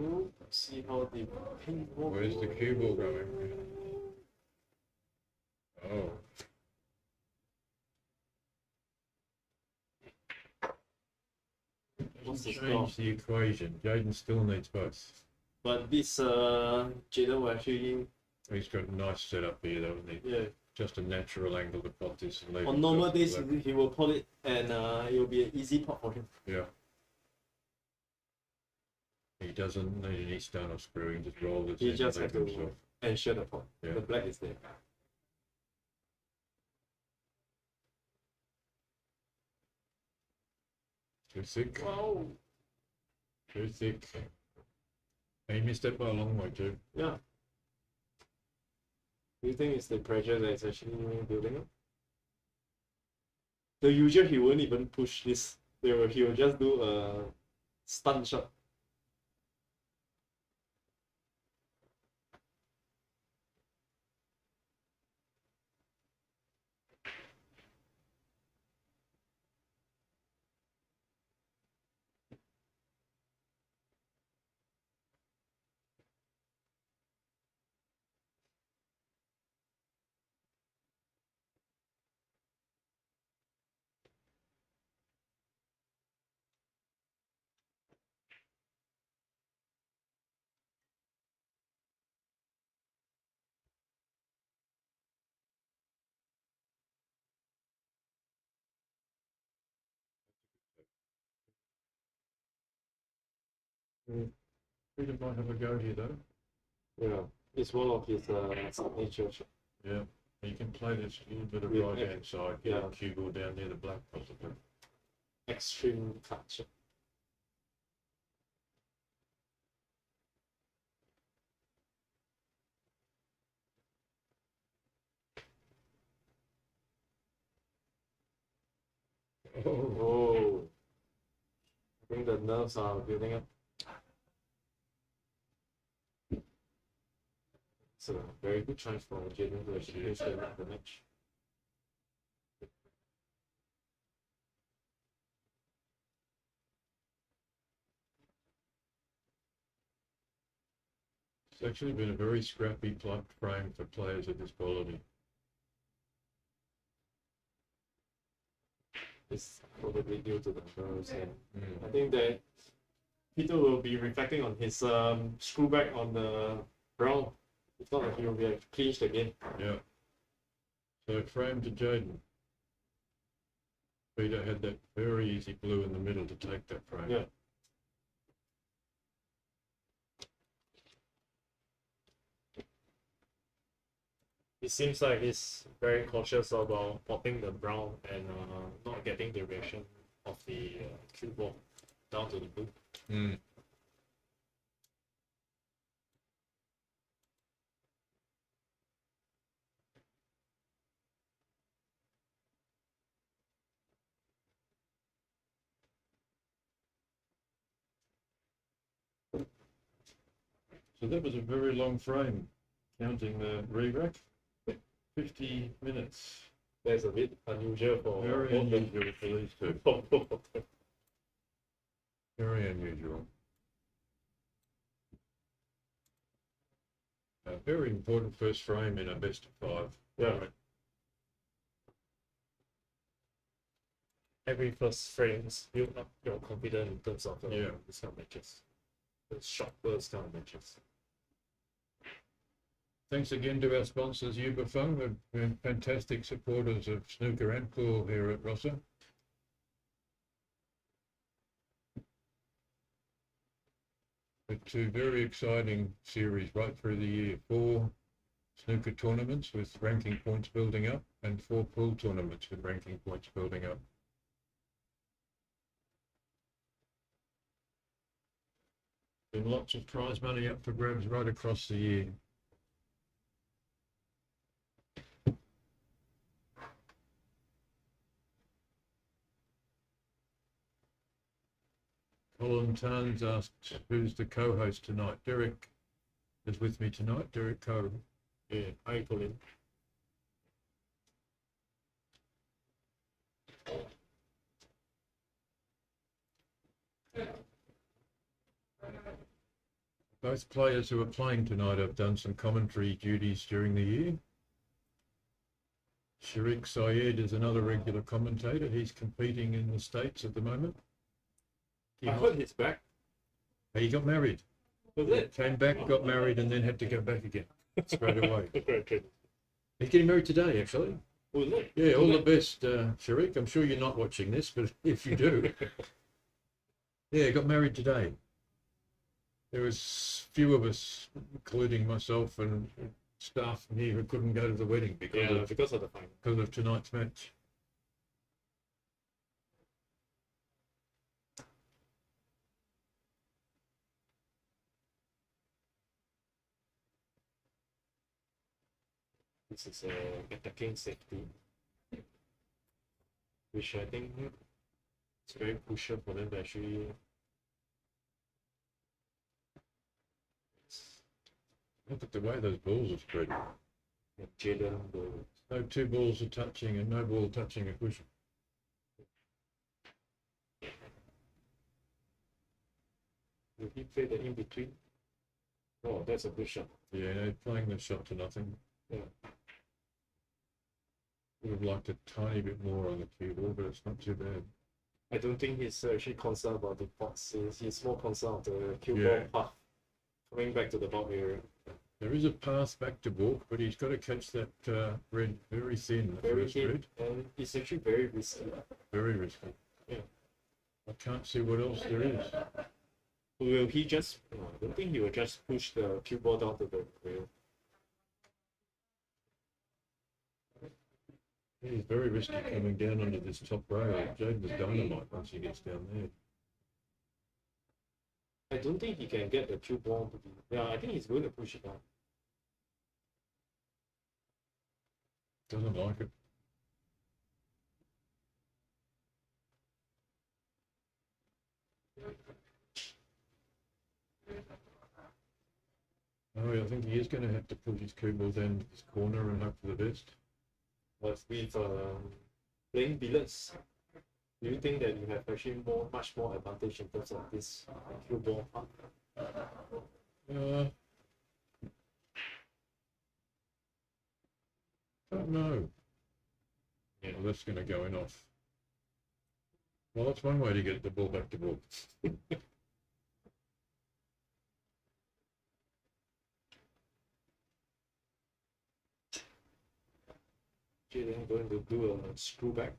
Speaker 1: Ooh, let's see how the pink ball.
Speaker 2: Where's the cue ball going? Oh. Change the equation. Jaden still needs both.
Speaker 1: But this Jaden will actually.
Speaker 2: He's got a nice setup here, though, hasn't he?
Speaker 1: Yeah.
Speaker 2: Just a natural angle to pot this and leave.
Speaker 1: On normal days, he will pot it, and it will be an easy pot for him.
Speaker 2: Yeah. He doesn't need any stun or screwing, just roll it.
Speaker 1: He just has to ensure the pot.
Speaker 2: Yeah.
Speaker 1: The black is there.
Speaker 2: Too thick.
Speaker 1: Wow.
Speaker 2: Too thick. He missed that by a long way too.
Speaker 1: Yeah. Do you think it's the pressure that is actually building up? The usual he won't even push this. He will just do a stun shot.
Speaker 2: Peter might have a go here though.
Speaker 1: Yeah, it's one of his signature shots.
Speaker 2: Yeah. You can play this a little bit of
Speaker 1: With
Speaker 2: right hand side, get
Speaker 1: yeah.
Speaker 2: a cue ball down near the black possibly.
Speaker 1: Extreme cut shot. Oh, I think the nerves are building up. It's a very good chance for Jaden to actually finish the match.
Speaker 2: It's actually been a very scrappy plugged frame for players of this quality.
Speaker 1: It's probably due to the nerves, and I think that Peter will be reflecting on his screw back on the brown. If not, he will be clinched again.
Speaker 2: Yeah. So frame to Jaden. Peter had that very easy blue in the middle to take that frame.
Speaker 1: Yeah. It seems like he's very cautious about popping the brown and not getting the reaction of the cue ball down to the blue.
Speaker 2: Mm. So that was a very long frame, counting the re-rack. 50 minutes.
Speaker 1: That's a bit unusual for
Speaker 2: Very
Speaker 1: both them.
Speaker 2: unusual for these two.
Speaker 1: For both of them.
Speaker 2: Very unusual. A very important first frame in a best of 5.
Speaker 1: Yeah.
Speaker 2: Right.
Speaker 1: Every first frames build up your confidence in terms of
Speaker 2: Yeah.
Speaker 1: this kind of matches. The short burst kind of matches.
Speaker 2: Thanks again to our sponsors, Fang. They've been fantastic supporters of snooker and pool here at Rossa. With 2 very exciting series right through the year. 4 snooker tournaments with ranking points building up and 4 pool tournaments with ranking points building up. Been lots of prize money up for grabs right across the year. Colin Tarns asked who's the co-host tonight. Derek is with me tonight, Derek Coe.
Speaker 1: Yeah, hi Colin.
Speaker 2: Both players who are playing tonight have done some commentary duties during the year. Sharik Syed is another regular commentator. He's competing in the States at the moment.
Speaker 1: I heard he's back.
Speaker 2: He got married.
Speaker 1: Was it?
Speaker 2: Came back, got married, and then had to go back again straight away.
Speaker 1: Okay.
Speaker 2: He's getting married today, actually.
Speaker 1: Was it?
Speaker 2: Yeah, all the best, Sharik. I'm sure you're not watching this, but if you do. Yeah, got married today. There was few of us, including myself and staff here, who couldn't go to the wedding because
Speaker 1: of the final.
Speaker 2: because of tonight's match.
Speaker 1: This is attacking safety, which I think it's very crucial for them to actually.
Speaker 2: Look at the way those balls are spread.
Speaker 1: Jaden will.
Speaker 2: No 2 balls are touching and no ball touching a cushion.
Speaker 1: Will he play the in between? Oh, that's a good shot.
Speaker 2: Yeah, playing the shot to nothing.
Speaker 1: Yeah.
Speaker 2: Would have liked a tiny bit more on the cue ball, but it's not too bad.
Speaker 1: I don't think he's actually concerned about the box. He's more concerned of the cue
Speaker 2: Yeah.
Speaker 1: ball path coming back to the ball area.
Speaker 2: There is a path back to balk, but he's got to catch that red very thin, the
Speaker 1: Very
Speaker 2: first
Speaker 1: hit,
Speaker 2: red.
Speaker 1: and it's actually very risky.
Speaker 2: Very risky.
Speaker 1: Yeah.
Speaker 2: I can't see what else there is.
Speaker 1: Will he just? No, I don't think he will just push the cue ball down to the rail.
Speaker 2: He's very risky coming down onto this top rail. Jaden's dynamite once he gets down there.
Speaker 1: I don't think he can get the cue ball to be. Yeah, I think he's going to push it down.
Speaker 2: Doesn't like it. Oh, I think he is going to have to push his cue ball down to this corner and hope for the best.
Speaker 1: But with playing billiards, do you think that you have actually much more advantage in terms of this cue ball part?
Speaker 2: Don't know. Yeah, well, that's going to go in off. Well, that's one way to get the ball back to ball.
Speaker 1: Jaden going to do a screw back.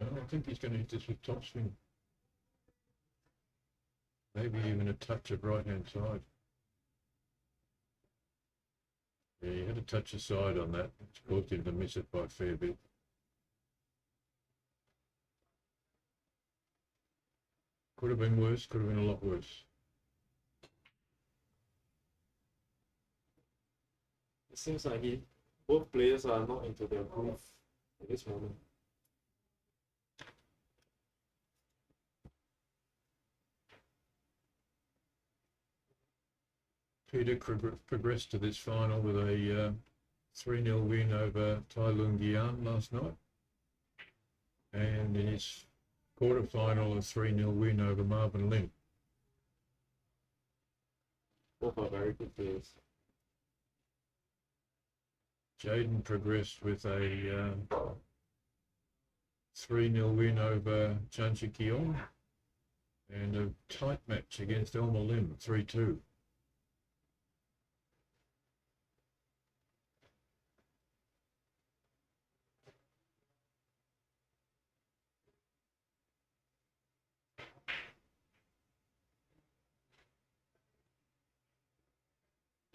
Speaker 2: I don't think he's going to hit this with topspin. Maybe even a touch of right hand side. Yeah, he had a touch of side on that, which caused him to miss it by a fair bit. Could have been worse, could have been a lot worse.
Speaker 1: It seems like both players are not into their groove at this moment.
Speaker 2: Peter progressed to this final with a 3-0 win over Tai Lung Gian last night. And in his quarter-final, a 3-0 win over Marvin Lim.
Speaker 1: Both are very good players.
Speaker 2: Jaden progressed with a 3-0 win over Chan Chi Kiong and a tight match against Elmer Lim, 3-2.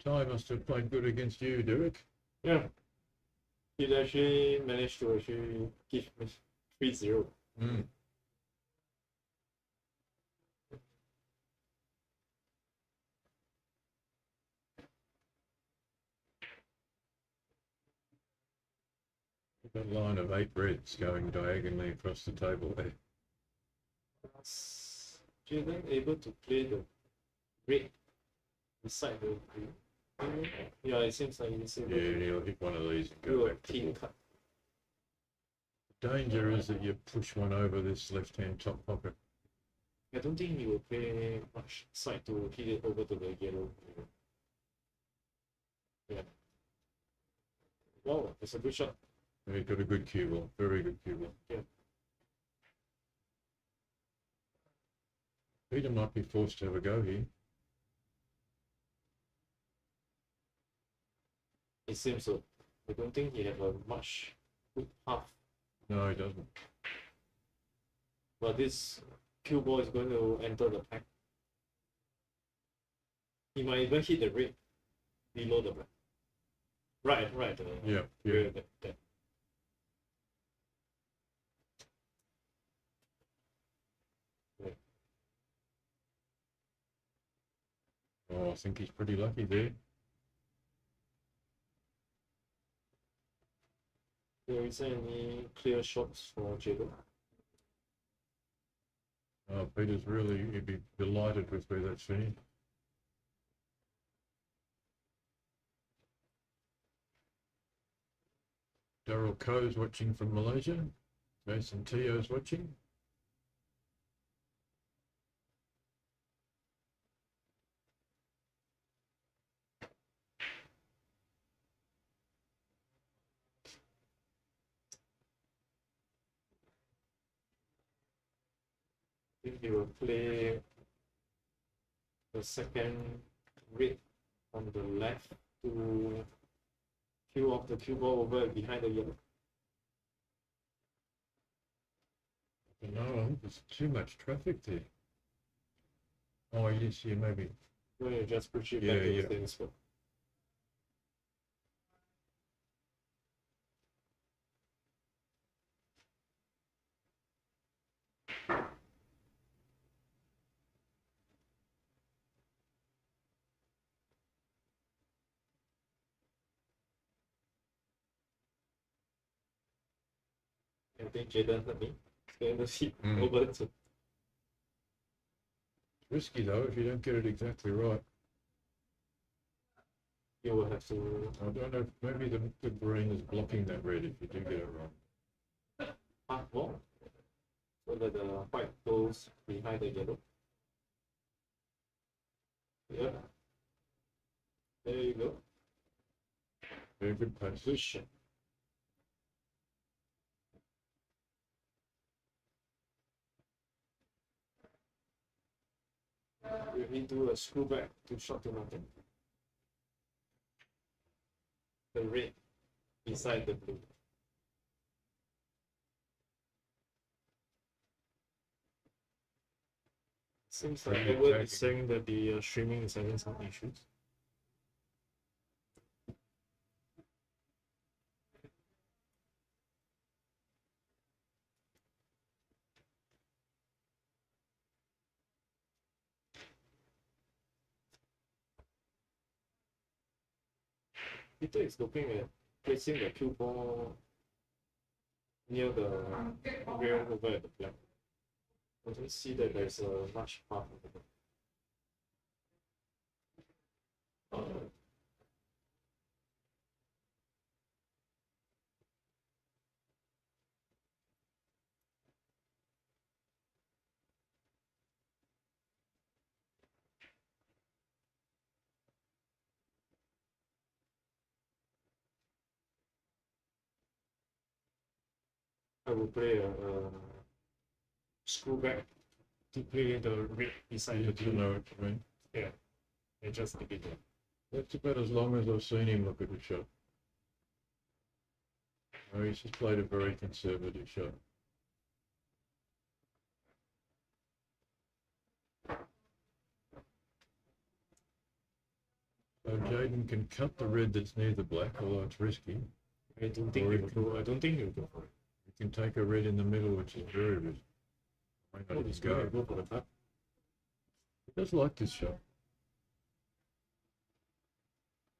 Speaker 2: Ty must have played good against you, Derek.
Speaker 1: Yeah. He actually managed to give me 3-0.
Speaker 2: Mm. That line of 8 reds going diagonally across the table there.
Speaker 1: Was Jaden able to play the red beside the green? Yeah, it seems like he's able
Speaker 2: Yeah,
Speaker 1: to
Speaker 2: he'll hit one of these and
Speaker 1: do
Speaker 2: go
Speaker 1: a
Speaker 2: back to
Speaker 1: clean
Speaker 2: the
Speaker 1: cut.
Speaker 2: danger is that you push one over this left-hand top pocket.
Speaker 1: I don't think he will play much side to hit it over to the yellow. Yeah. Wow, it's a good shot.
Speaker 2: He's got a good cue ball, very good cue ball.
Speaker 1: Yeah.
Speaker 2: Peter might be forced to have a go here.
Speaker 1: It seems so. I don't think he have a much good half.
Speaker 2: No, he doesn't.
Speaker 1: But this cue ball is going to enter the pack. He might even hit the red below the black. Right.
Speaker 2: Yeah.
Speaker 1: That.
Speaker 2: Oh, I think he's pretty lucky there.
Speaker 1: Is there any clear shots for Jaden?
Speaker 2: Oh, Peter's really, he'd be delighted with where that's finished. Daryl Coe's watching from Malaysia. Jason Tio's watching.
Speaker 1: I think he will play the second red on the left to cue off the cue ball over behind the yellow.
Speaker 2: No, I think there's too much traffic there. Oh, yes, yeah, maybe.
Speaker 1: No, you just push it
Speaker 2: Yeah,
Speaker 1: back to
Speaker 2: yeah.
Speaker 1: the staying spot. I think Jaden heard me. He's going to hit over to.
Speaker 2: Risky though if you don't get it exactly right.
Speaker 1: You will have to
Speaker 2: I don't know, maybe the green is blocking that red if you do get it wrong.
Speaker 1: half ball so that the white goes behind the yellow. Yeah. There you go.
Speaker 2: Very good pace.
Speaker 1: Good shot. Will he do a screw back to shot to nothing? The red beside the blue. Seems like
Speaker 2: Pretty
Speaker 1: Edward is
Speaker 2: attacking.
Speaker 1: saying that the streaming is having some issues. Peter is looking at placing the cue ball near the rail over at the black. I don't see that there's a much path over there. I will play a screw back to play the red beside
Speaker 2: Yeah,
Speaker 1: the
Speaker 2: to
Speaker 1: blue.
Speaker 2: know what you mean.
Speaker 1: Yeah, and just keep it there.
Speaker 2: That's about as long as I've seen him look at a shot. No, he's just played a very conservative shot. So Jaden can cut the red that's near the black, although it's risky.
Speaker 1: I don't think
Speaker 2: Or
Speaker 1: he'll go. I don't think he'll go for it.
Speaker 2: He can take a red in the middle, which is very risky. Might not
Speaker 1: Oh,
Speaker 2: even
Speaker 1: he's going to
Speaker 2: go.
Speaker 1: go for the cut.
Speaker 2: He does like this shot.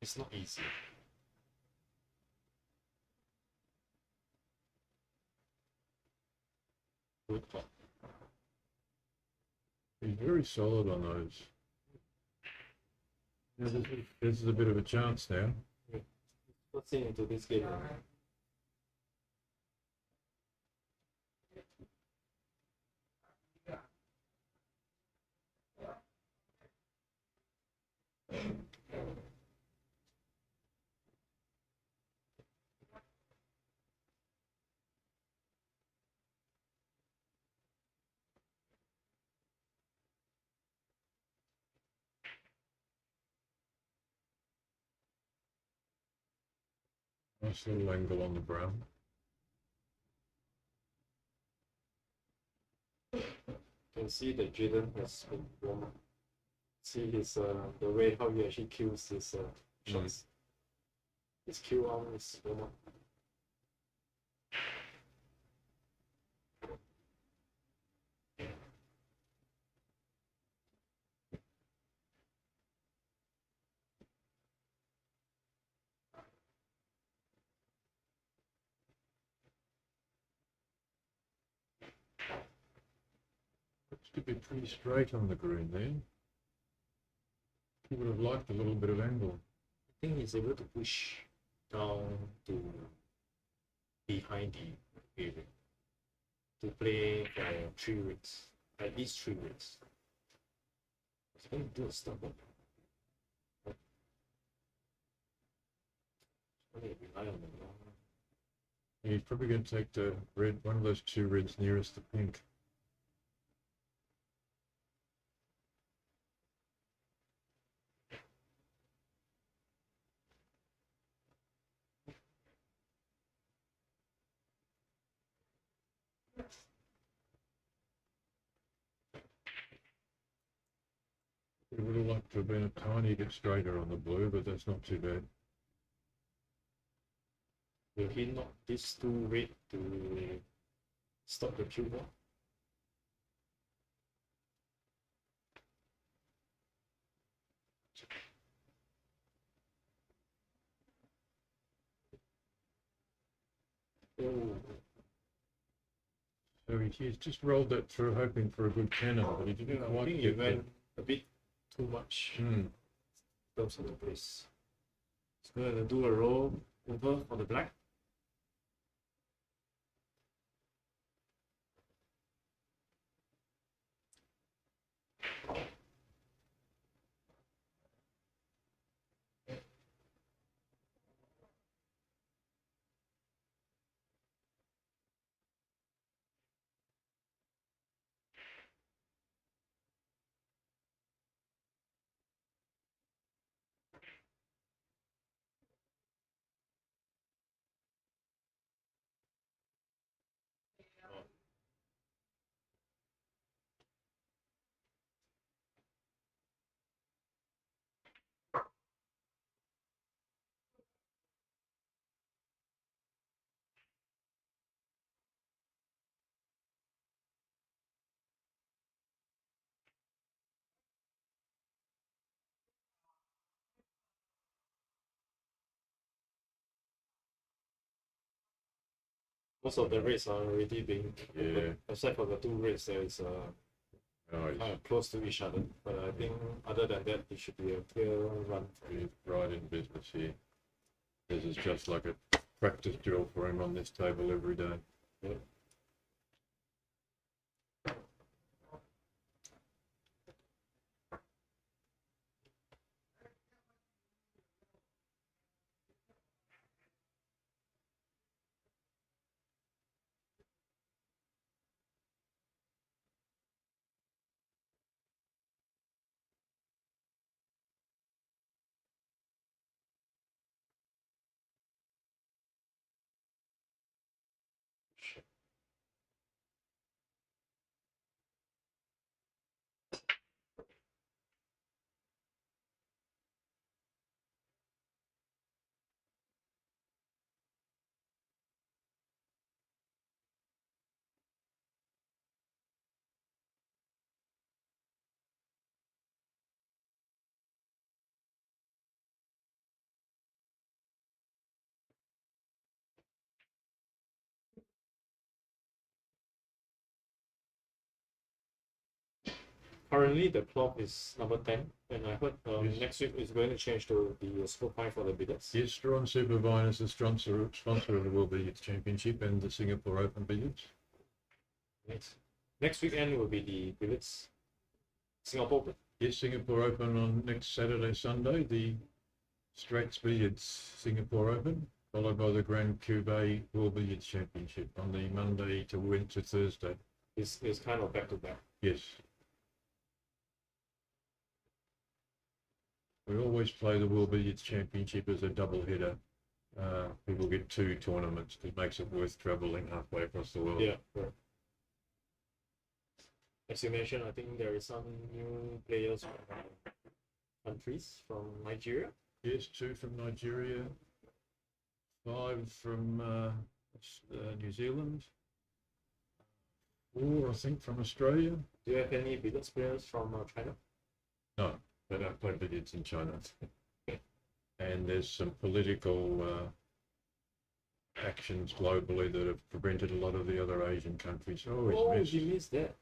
Speaker 1: It's not easy. Good call.
Speaker 2: He's very solid on those. Yeah, this is a bit of a chance now.
Speaker 1: Let's see into this game.
Speaker 2: Nice little angle on the brown.
Speaker 1: You can see that Jaden has been warm up. See his the way how he actually kills his shots. His kill arm is warm up.
Speaker 2: Looks to be pretty straight on the green there. He would have liked a little bit of angle.
Speaker 1: I think he's able to push down to behind the area to play for 3 weeks, at least 3 weeks. He's going to do a stop up. Rely on the long.
Speaker 2: He's probably going to take the red, one of those 2 reds nearest the pink. He would have liked to have been a tiny bit straighter on the blue, but that's not too bad.
Speaker 1: Will he knock these 2 red to stop the cue ball? Oh,
Speaker 2: So he's just rolled that through, hoping for a good cannon, but he didn't
Speaker 1: I
Speaker 2: quite
Speaker 1: think he
Speaker 2: get
Speaker 1: went a bit too much
Speaker 2: there.
Speaker 1: in terms of the place. He's going to do a roll over for the black. Most of the rates are already being open, except for the two rates that is kind of close to each other. But I think other than that, it should be a clear run for
Speaker 2: He's right in business here. This is just like a practice drill for him on this table every day.
Speaker 1: Yeah. Currently, the clock is number 10, and I heard
Speaker 2: Yes.
Speaker 1: next week is going to change to the score 5 for the bidders.
Speaker 2: Yes, Strawn Supervine is the sponsor of the World Billiards Championship and the Singapore Open Billiards.
Speaker 1: Next weekend will be the bidders Singapore Open.
Speaker 2: Yes, Singapore Open on next Saturday, Sunday, the Straits Billiards Singapore Open, followed by the Grand Cuvée World Billiards Championship on the Monday to Thursday.
Speaker 1: It's kind of back to back.
Speaker 2: Yes. We always play the World Billiards Championship as a double header. People get two tournaments. It makes it worth travelling halfway across the world.
Speaker 1: Yeah, right. As you mentioned, I think there is some new players from countries from Nigeria.
Speaker 2: Yes, 2 from Nigeria, 5 from New Zealand, 4, I think, from Australia.
Speaker 1: Do you have any biggest players from China?
Speaker 2: No, they don't play billiards in China. And there's some political actions globally that have prevented a lot of the other Asian countries.
Speaker 1: Oh, you missed that.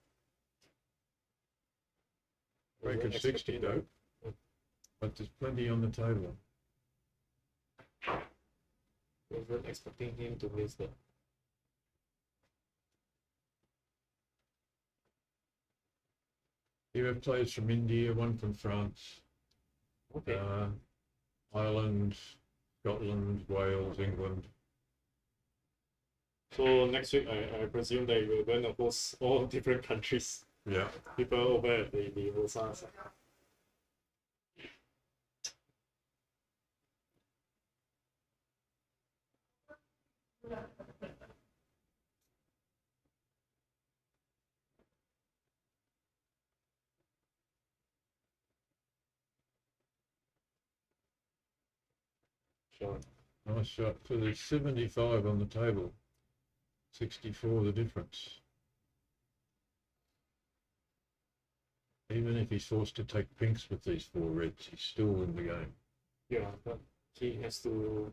Speaker 2: Break of 60 though, but there's plenty on the table.
Speaker 1: Wasn't expecting him to miss that.
Speaker 2: You have players from India, 1 from France,
Speaker 1: Okay.
Speaker 2: Ireland, Scotland, Wales, England.
Speaker 1: So next week, I presume that you're going to host all different countries.
Speaker 2: Yeah.
Speaker 1: People over at the Rosas. Sure.
Speaker 2: Nice shot. So there's 75 on the table, 64 the difference. Even if he's forced to take pinks with these 4 reds, he's still in the game.
Speaker 1: Yeah, but he has to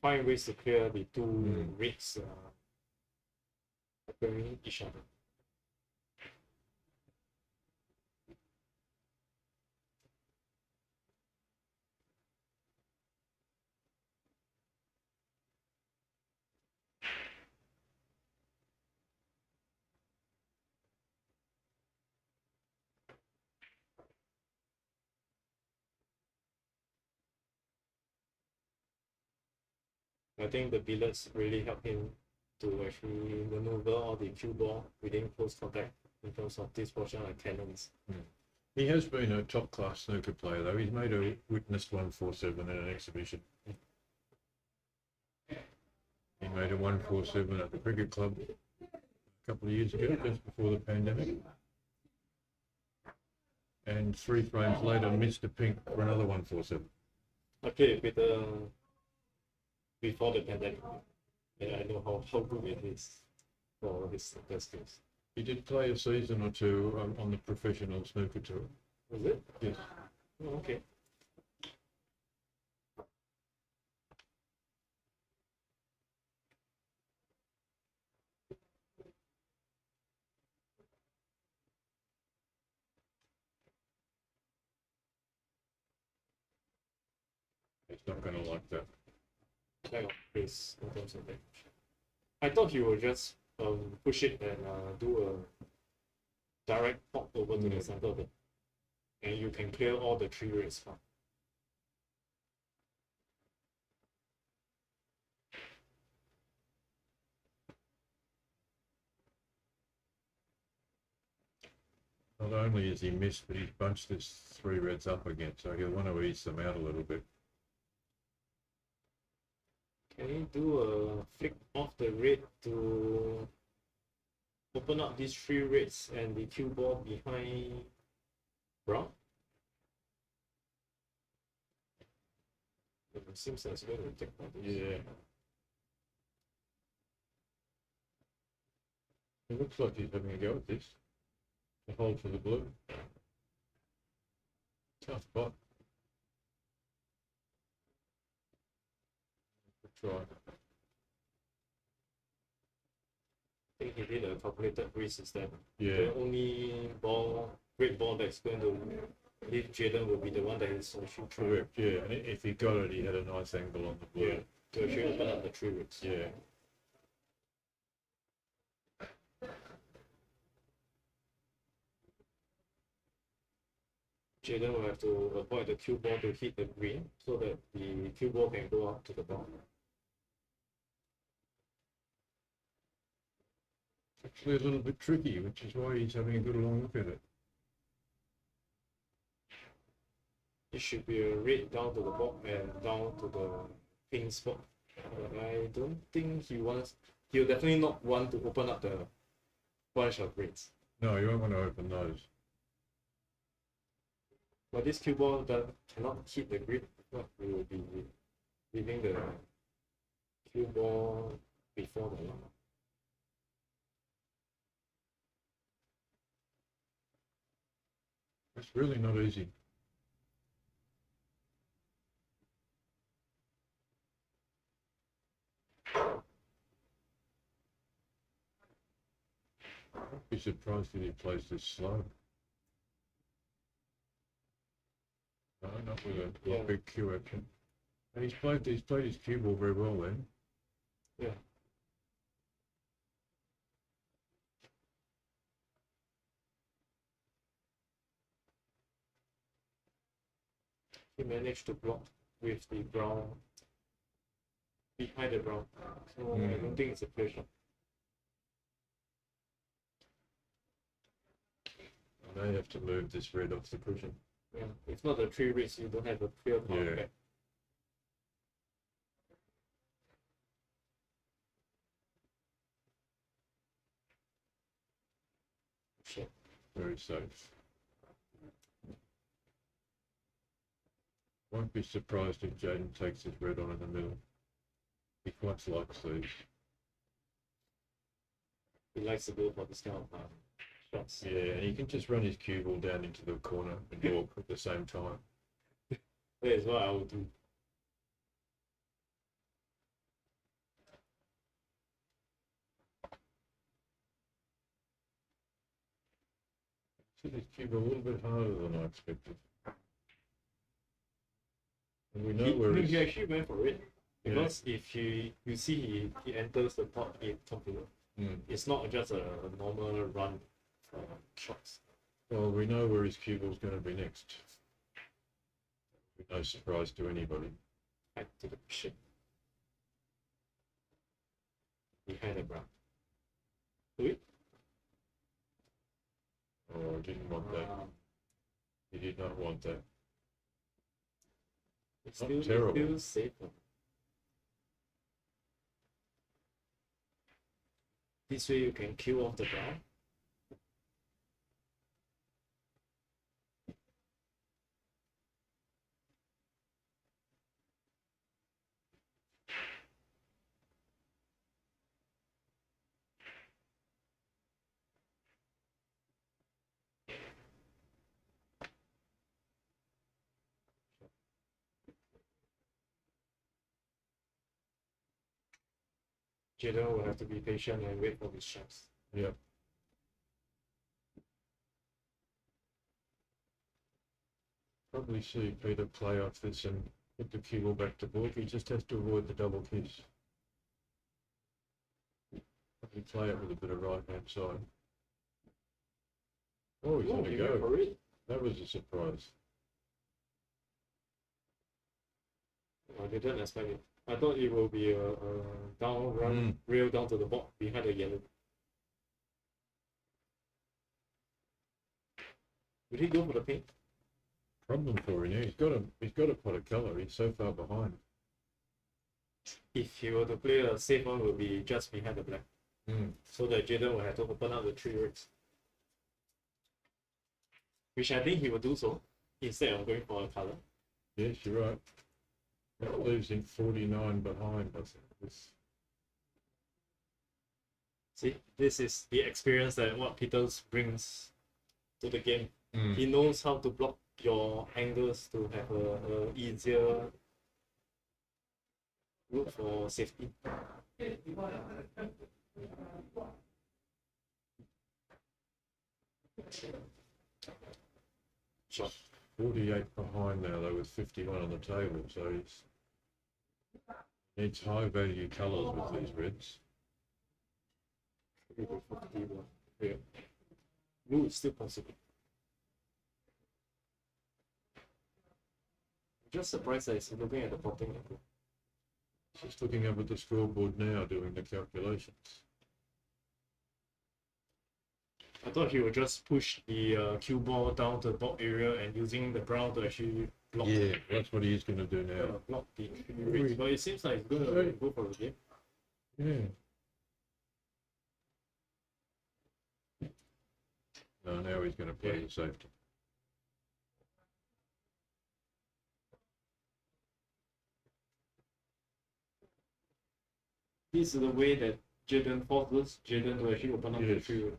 Speaker 1: find ways to clear the 2 reds comparing each other. I think the billiards really help him to actually maneuver all the cue ball within close contact in terms of this portion like cannons.
Speaker 2: He has been a top-class snooker player, though. He's made a witnessed 147 in an exhibition. He made a 147 at the Cricket Club a couple of years ago, just before the pandemic. And 3 frames later, missed a pink for another 147.
Speaker 1: Okay, with before the pandemic, yeah, I know how good it is for his skills.
Speaker 2: He did play a season or 2 on the professional snooker tour.
Speaker 1: Was it?
Speaker 2: Yes.
Speaker 1: Oh, okay.
Speaker 2: He's not going to like that.
Speaker 1: Lack of pace in terms of damage. I thought he would just push it and do a direct pop over to the center of it. And you can clear all the 3 raids fast.
Speaker 2: Not only has he missed, but he's bunched his 3 reds up again, so he'll want to ease them out a little bit.
Speaker 1: Can he do a flick off the red to open up these 3 reds and the cue ball behind brown? It seems like it's going to take part.
Speaker 2: Yeah. It looks like he's having a go at this. To hold for the blue. Tough spot. Good try.
Speaker 1: I think he did a calculated risk instead.
Speaker 2: Yeah.
Speaker 1: The only great ball that's going to leave Jaden will be the one that is actually through.
Speaker 2: Correct, yeah. And if he got it, he had a nice angle on the blue.
Speaker 1: Yeah, to actually open up the 3 reds.
Speaker 2: Yeah.
Speaker 1: Jaden will have to avoid the cue ball to hit the green so that the cue ball can go up to the ball.
Speaker 2: Actually a little bit tricky, which is why he's having a good long look at it.
Speaker 1: It should be a red down to the ball and down to the pink spot. I don't think he'll definitely not want to open up the bunch of reds.
Speaker 2: No, you won't want to open those.
Speaker 1: But this cue ball cannot hit the grid, if not we will be leaving the cue ball before the line.
Speaker 2: It's really not easy. I'd be surprised if he plays this slow. No, not with a big cue action. And he's played his cue ball very well then.
Speaker 1: Yeah. He managed to block with the brown behind the brown. So I don't think it's a clear shot.
Speaker 2: And they have to move this red off the cushion.
Speaker 1: Yeah. If not the 3 reds, you don't have a clear power
Speaker 2: Yeah.
Speaker 1: back. Shit.
Speaker 2: Very safe. Won't be surprised if Jaden takes his red on in the middle. He quite likes these.
Speaker 1: He likes to go for this kind of shots.
Speaker 2: Yeah, and he can just run his cue ball down into the corner and walk at the same time.
Speaker 1: That is what I would do.
Speaker 2: So this cue ball a little bit harder than I expected. And we know where
Speaker 1: He actually went for it.
Speaker 2: Yeah.
Speaker 1: Because if you see he enters the top 8 computer, it's not just a normal run for shots.
Speaker 2: Well, we know where his cue ball's going to be next. No surprise to anybody.
Speaker 1: Back to the ship. Behind the ground. Do it?
Speaker 2: Oh, I didn't want that. He did not want that.
Speaker 1: It's
Speaker 2: Not
Speaker 1: still,
Speaker 2: terrible.
Speaker 1: It feels safer. This way you can kill off the ground. Jaden will have to be patient and wait for his chance.
Speaker 2: Yep. Probably see Peter play off this and Put the cue ball back to book. He just has to avoid the double kiss. He play it with a bit of right hand side. Oh, he's going to go.
Speaker 1: For it.
Speaker 2: That was a surprise.
Speaker 1: I didn't expect it. I thought it will be a down run, rail down to the board behind the yellow. Will he go for the pink?
Speaker 2: Problem for him. He's got a pot of colour. He's so far behind.
Speaker 1: If he were to play a safe one, will be just behind the black. So that Jaden will have to open up the 3 reds. Which I think he will do so, instead of going for a colour.
Speaker 2: Yes, you're right. That leaves him 49 behind.
Speaker 1: See, this is the experience that what Peters brings to the game.
Speaker 2: Mm.
Speaker 1: He knows how to block your angles to have a easier route for safety. Shot.
Speaker 2: 48 behind now, though, with 51 on the table. So he needs high value colours with these reds.
Speaker 1: Yeah. Blue is still possible. Just surprised that he's looking at the potting level.
Speaker 2: Just looking up at the scoreboard now, doing the calculations.
Speaker 1: I thought he would just push the cue ball down to the board area and using the brown to actually block.
Speaker 2: Yeah, that's what he's going to do now.
Speaker 1: Block the reds. But it seems like he's going to go for the game.
Speaker 2: Yeah. No, now he's going to play the safety.
Speaker 1: This is the way that Jaden forces Jaden to actually open up the field.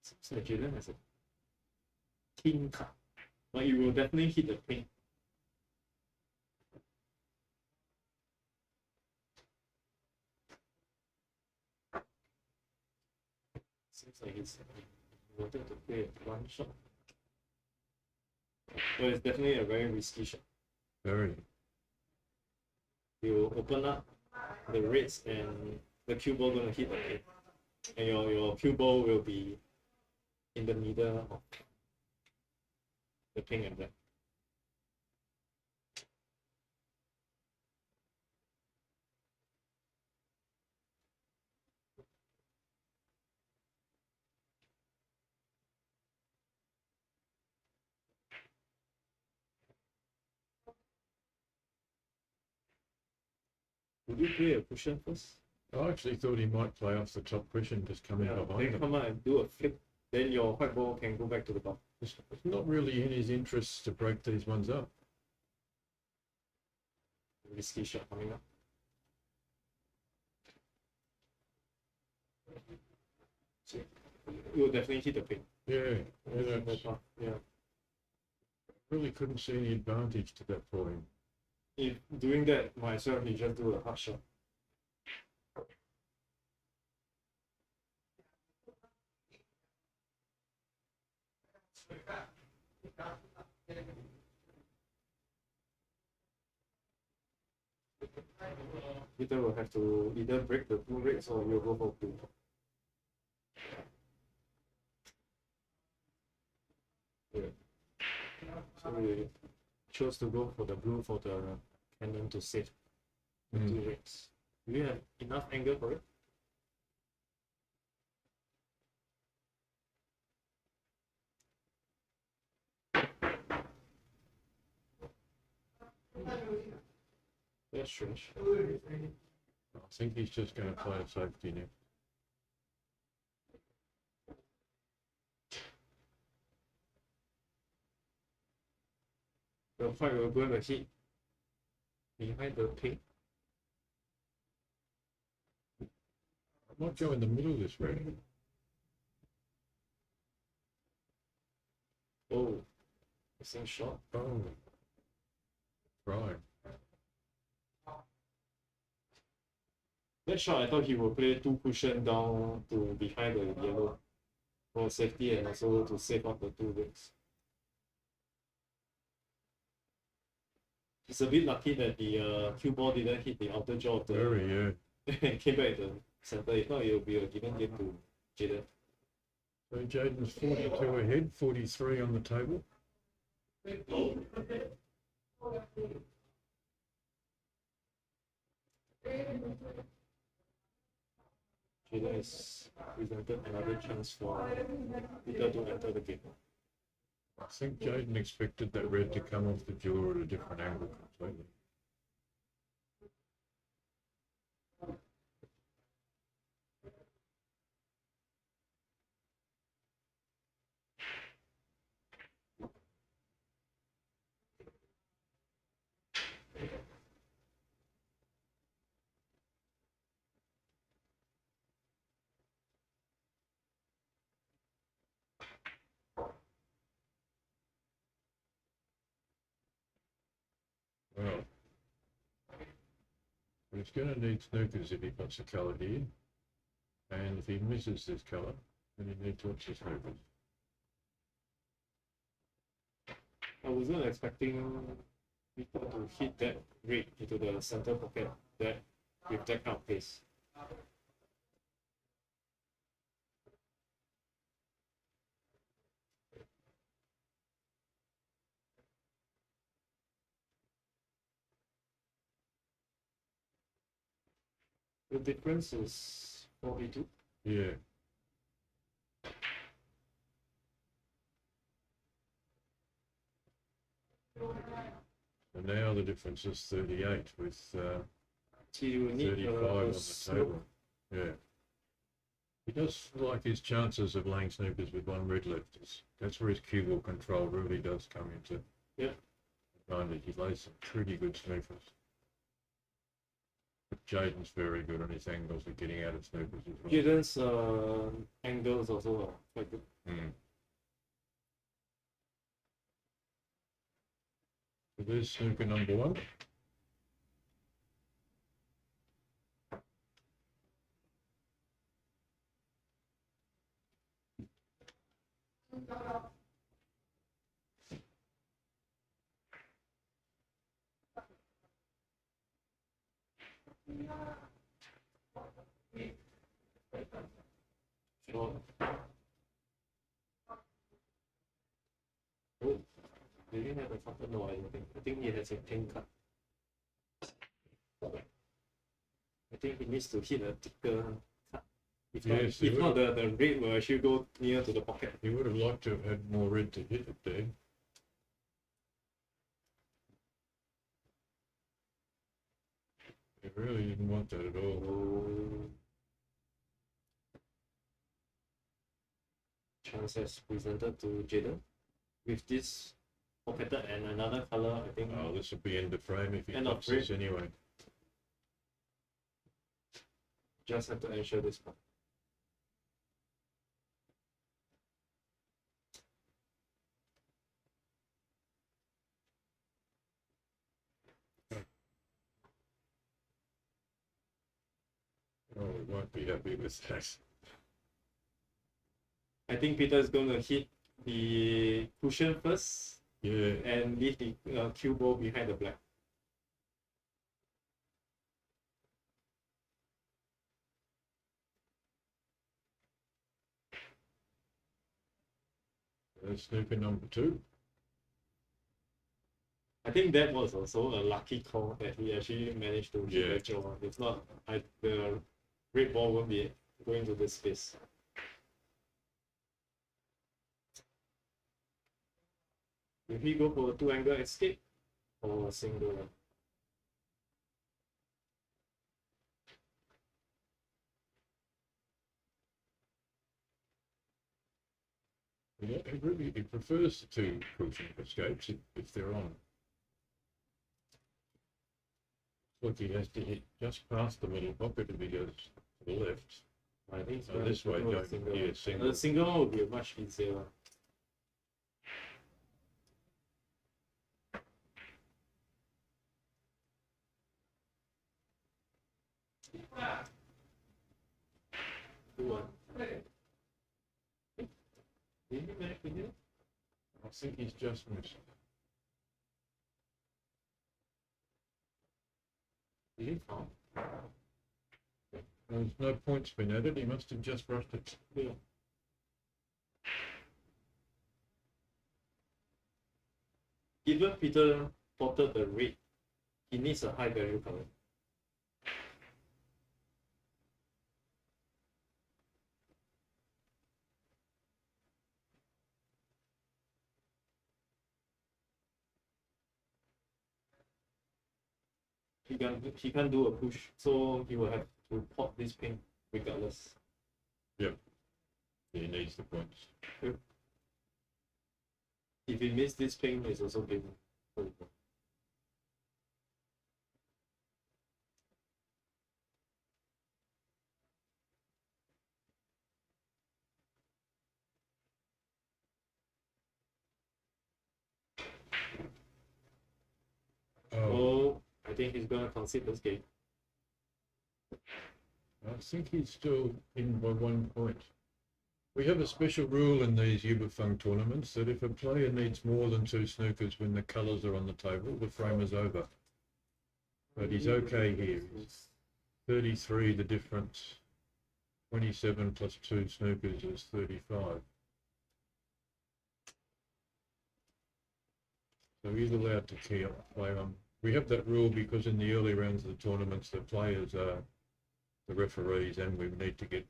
Speaker 1: Seems like Jaden has a king card, but it will definitely hit the pink. Seems like he wanted to play a one shot. But it's definitely a very risky shot.
Speaker 2: Very.
Speaker 1: You open up the reds and the cue ball gonna hit the pink. And your cue ball will be in the middle of the pink and black. Would you play a cushion first?
Speaker 2: I actually thought he might play off the top cushion, just come in behind
Speaker 1: Then
Speaker 2: him.
Speaker 1: come out and do a flip. Then your white ball can go back to the top.
Speaker 2: It's not really in his interests to break these ones up.
Speaker 1: Risky shot coming up. So you will definitely hit the pink.
Speaker 2: Yeah. Really couldn't see any advantage to that for him.
Speaker 1: If doing that, might as well he just do a hard shot. Peter will have to either break the 2 reds or you'll go for 2. Yeah. So we chose to go for the blue for the cannon to save the 2 reds. Do you have enough angle for it? That's strange.
Speaker 2: I think he's just going to play a safety now.
Speaker 1: The white will go to hit behind the pink.
Speaker 2: I might go in the middle of this round.
Speaker 1: Oh, missing shot.
Speaker 2: Oh. Right.
Speaker 1: That shot, I thought he would play 2 cushion down to behind the yellow for safety and also to save up the 2 reds. It's a bit lucky that the cue ball didn't hit the outer jaw of the.
Speaker 2: Very, yeah.
Speaker 1: and came back to the center. If not, it would be a given game to Jaden.
Speaker 2: So Jaden's 42 ahead, 43 on the table.
Speaker 1: Jaden is presented another chance for Peter to enter the game.
Speaker 2: I think Jaden expected that red to come off the jaw at a different angle completely. Well, he's going to need snookers if he puts a colour here. And if he misses this colour, then he needs to watch the snookers.
Speaker 1: I wasn't expecting Peter to hit that red into the center pocket that with that kind of pace. The difference is 42.
Speaker 2: Yeah. And now the difference is 38 with
Speaker 1: So you need
Speaker 2: 35 on the table. Yeah. He does like his chances of laying snookers with one red left. That's where his cue ball control really does come into advantage. He lays some pretty good snookers. But Jaden's very good on his angles of getting out of snookers as well.
Speaker 1: Jaden's angles also are quite good.
Speaker 2: So there's snooker number one.
Speaker 1: Sure. Oh, do you have a photo? No, I don't think. I think he has a pink card. I think he needs to hit a thicker card. If not,
Speaker 2: Yes,
Speaker 1: if not the red will actually go near to the pocket.
Speaker 2: He would have liked to have had more red to hit it there. He really didn't want that at all.
Speaker 1: Oh. Chance has presented to Jaden with this pocketed and another color. I think.
Speaker 2: Oh, this will be end of frame if he
Speaker 1: End of
Speaker 2: pops this anyway.
Speaker 1: Just have to ensure this part.
Speaker 2: Oh, we won't be happy with that.
Speaker 1: I think Peter is going to hit the cushion first
Speaker 2: Yeah.
Speaker 1: and leave the cue ball behind the black.
Speaker 2: There's snooker number two.
Speaker 1: I think that was also a lucky call that he actually managed to hit
Speaker 2: Yeah.
Speaker 1: the jaw. If not, the red ball won't be going to this space. Will he go for a two-angle escape or a single one?
Speaker 2: Yeah, he prefers the two cushion escapes if they're on. Look, he has to hit just past the middle pocket if he goes to the left.
Speaker 1: I think it's
Speaker 2: Oh,
Speaker 1: going
Speaker 2: this
Speaker 1: to
Speaker 2: way,
Speaker 1: go
Speaker 2: don't-
Speaker 1: single.
Speaker 2: yeah, single.
Speaker 1: The single one would be much easier. Good one. Did he manage to hit it?
Speaker 2: I think he's just missed.
Speaker 1: Did he foul?
Speaker 2: There's no points been added. He must have just rushed it.
Speaker 1: Yeah. Even Peter plotted the rate, he needs a high value color. He can't do a push, so he will have to pot this ping regardless.
Speaker 2: Yep. He needs the points.
Speaker 1: Yep. If he misses this ping, it's also game over. Oh, I think he's gonna concede this game.
Speaker 2: I think he's still in by 1 point. We have a special rule in these Fang tournaments that if a player needs more than 2 snookers when the colours are on the table, the frame is over. But he's okay here. 33 the difference. 27 plus 2 snookers is 35. So he's allowed to play on. We have that rule because in the early rounds of the tournaments, the players are the referees, and we need to get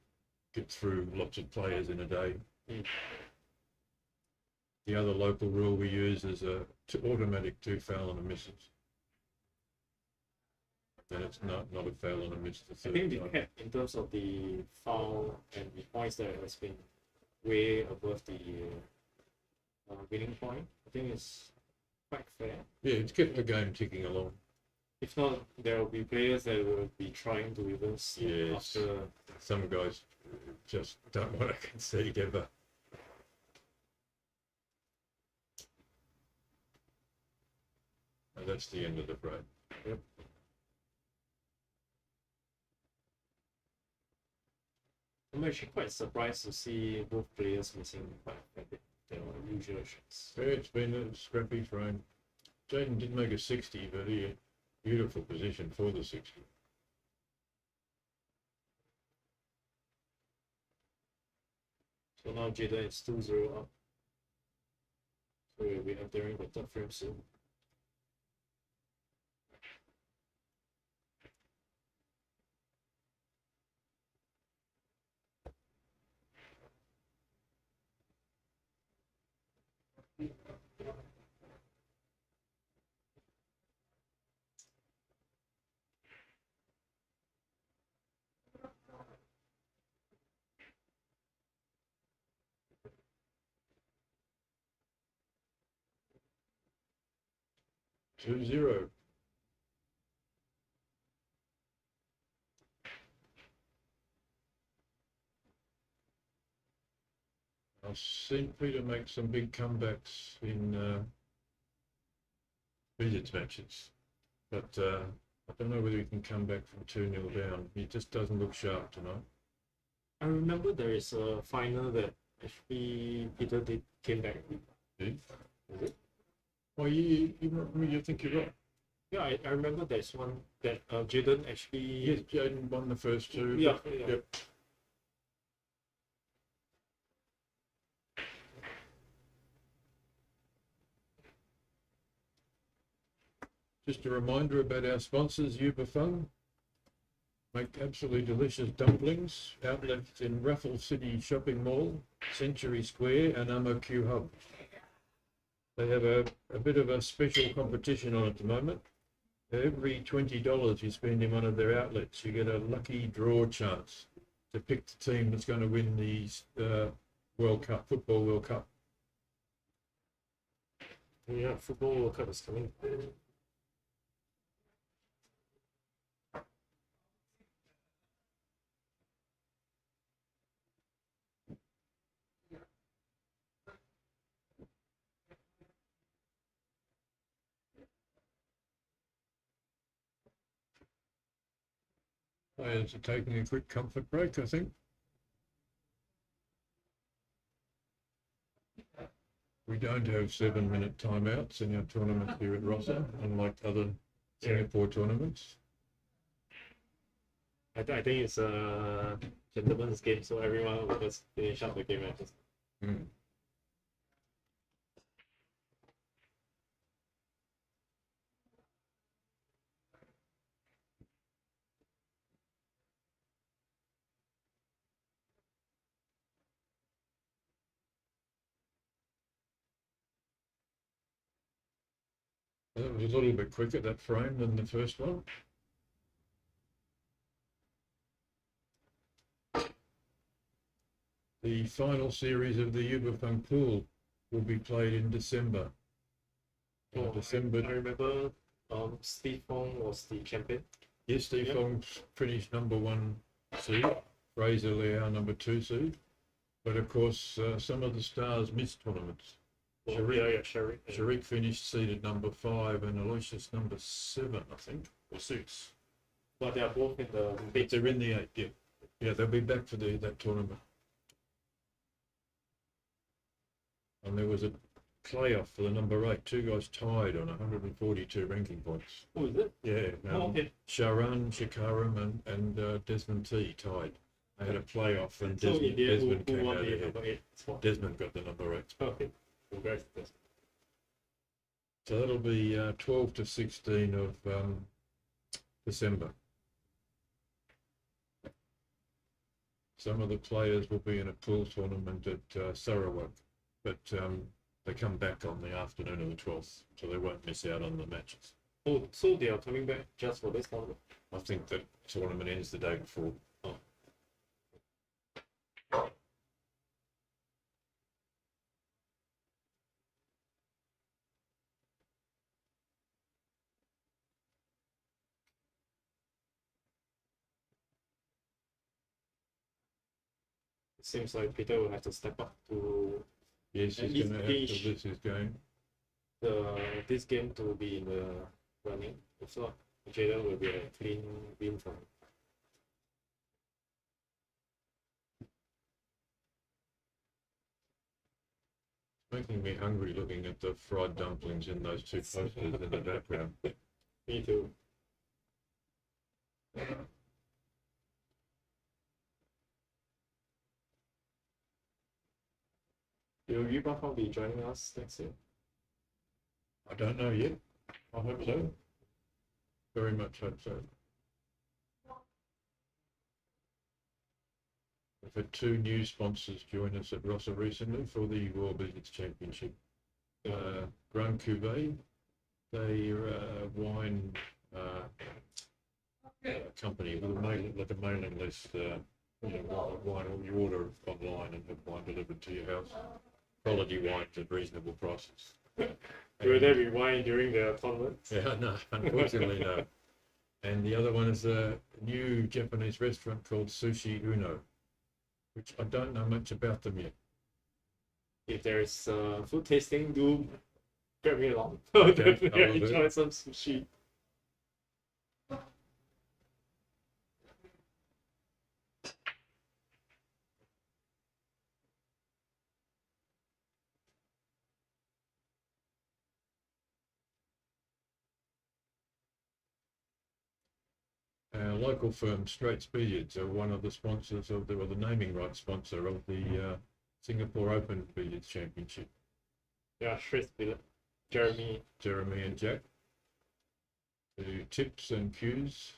Speaker 2: through lots of players in a day. The other local rule we use is a automatic 2 foul and a misses. Then it's not a foul and a miss the
Speaker 1: I
Speaker 2: third
Speaker 1: think the
Speaker 2: time.
Speaker 1: cap in terms of the foul and the points that has been way above the winning point. I think it's quite fair.
Speaker 2: Yeah, it's kept the game ticking along.
Speaker 1: If not, there will be players that will be trying to even see
Speaker 2: Yes.
Speaker 1: after.
Speaker 2: Some guys just don't want to concede ever. And that's the end of the frame.
Speaker 1: Yep. I'm actually quite surprised to see both players missing quite a bit their usual shots.
Speaker 2: Yeah, it's been a scrappy frame. Jaden did make a 60, but he had beautiful position for the 60.
Speaker 1: So now Jaden is 2-0 up. So we'll be entering the third frame soon.
Speaker 2: Two zero. I've seen Peter make some big comebacks in billiards matches, but I don't know whether he can come back from 2-0 down. He just doesn't look sharp tonight.
Speaker 1: I remember there is a final that actually Peter came back.
Speaker 2: Yeah.
Speaker 1: Is it?
Speaker 2: Well, you think you're right.
Speaker 1: Yeah, I remember there's one that Jaden actually.
Speaker 2: Yes, Jaden won the first 2.
Speaker 1: Yeah,
Speaker 2: but,
Speaker 1: yeah.
Speaker 2: Yep. Just a reminder about our sponsors, Fang. Make absolutely delicious dumplings. Outlets in Raffle City Shopping Mall, Century Square and Q Hub. They have a bit of a special competition on at the moment. Every $20 you spend in one of their outlets, you get a lucky draw chance to pick the team that's going to win the World Cup, Football World Cup.
Speaker 1: Yeah, Football World Cup is coming.
Speaker 2: Players are taking a quick comfort break, I think. We don't have 7-minute timeouts in our tournament here at Rossa, unlike other Singapore tournaments.
Speaker 1: I think it's a gentleman's game, so everyone will just finish up the game and just.
Speaker 2: Mm. That was a little bit quicker, that frame, than the first one. The final series of the Überfang pool will be played in December.
Speaker 1: Oh,
Speaker 2: December.
Speaker 1: I remember Steve Fang was the champion.
Speaker 2: Yes, Steve
Speaker 1: Yep.
Speaker 2: Fong finished number 1 seed, Fraser Liao number 2 seed. But of course, some of the stars missed tournaments.
Speaker 1: Oh,
Speaker 2: Sharik.
Speaker 1: yeah.
Speaker 2: Sharik finished seeded number 5 and Aloysius number 7, I think, or 6.
Speaker 1: But they are both in the
Speaker 2: But
Speaker 1: big.
Speaker 2: they're in the 8, yeah. Yeah, they'll be back for that tournament. And there was a playoff for the number 8. 2 guys tied on 142 ranking points.
Speaker 1: Oh, is it?
Speaker 2: Yeah.
Speaker 1: Oh, okay.
Speaker 2: Sharan, Shikaram and Desmond T tied. They had a playoff and
Speaker 1: So in the end,
Speaker 2: Desmond
Speaker 1: who
Speaker 2: came
Speaker 1: won
Speaker 2: out
Speaker 1: the
Speaker 2: ahead.
Speaker 1: number 8 spot?
Speaker 2: Desmond got the number 8 spot.
Speaker 1: Okay. Congrats, Desmond.
Speaker 2: So that'll be 12 to 16 of December. Some of the players will be in a pool tournament at Sarawak, but they come back on the afternoon of the 12th, so they won't miss out on the matches.
Speaker 1: Oh, so they are coming back just for this tournament?
Speaker 2: I think that tournament ends the day before.
Speaker 1: Oh. It seems like Peter will have to step up to
Speaker 2: Yes,
Speaker 1: At
Speaker 2: he's
Speaker 1: least
Speaker 2: going to have to
Speaker 1: gauge
Speaker 2: lose his game.
Speaker 1: this game to be in the running. If not, Jaden will be a clean win for him.
Speaker 2: Making me hungry looking at the fried dumplings in those 2 posters in the background.
Speaker 1: Me too. Will Yubafang be joining us next year?
Speaker 2: I don't know yet. I hope so. Very much hope so. We've had 2 new sponsors join us at Rossa recently for the World Business Championship. Grand Cuvée, they're a wine company with a mailing list. Wine you order online and have wine delivered to your house. Quality wines at reasonable prices.
Speaker 1: Will there be wine during the tournament?
Speaker 2: Yeah, no, unfortunately no. And the other one is a new Japanese restaurant called Sushi Uno, which I don't know much about them yet.
Speaker 1: If there is food tasting, do grab me along.
Speaker 2: Okay,
Speaker 1: Definitely
Speaker 2: I will do.
Speaker 1: enjoy some sushi.
Speaker 2: Our local firm, Straits Billiards, are one of the sponsors of the naming rights sponsor of the Singapore Open Billiards Championship.
Speaker 1: Yeah, straight billet. Jeremy.
Speaker 2: Jeremy and Jack. Do tips and cues.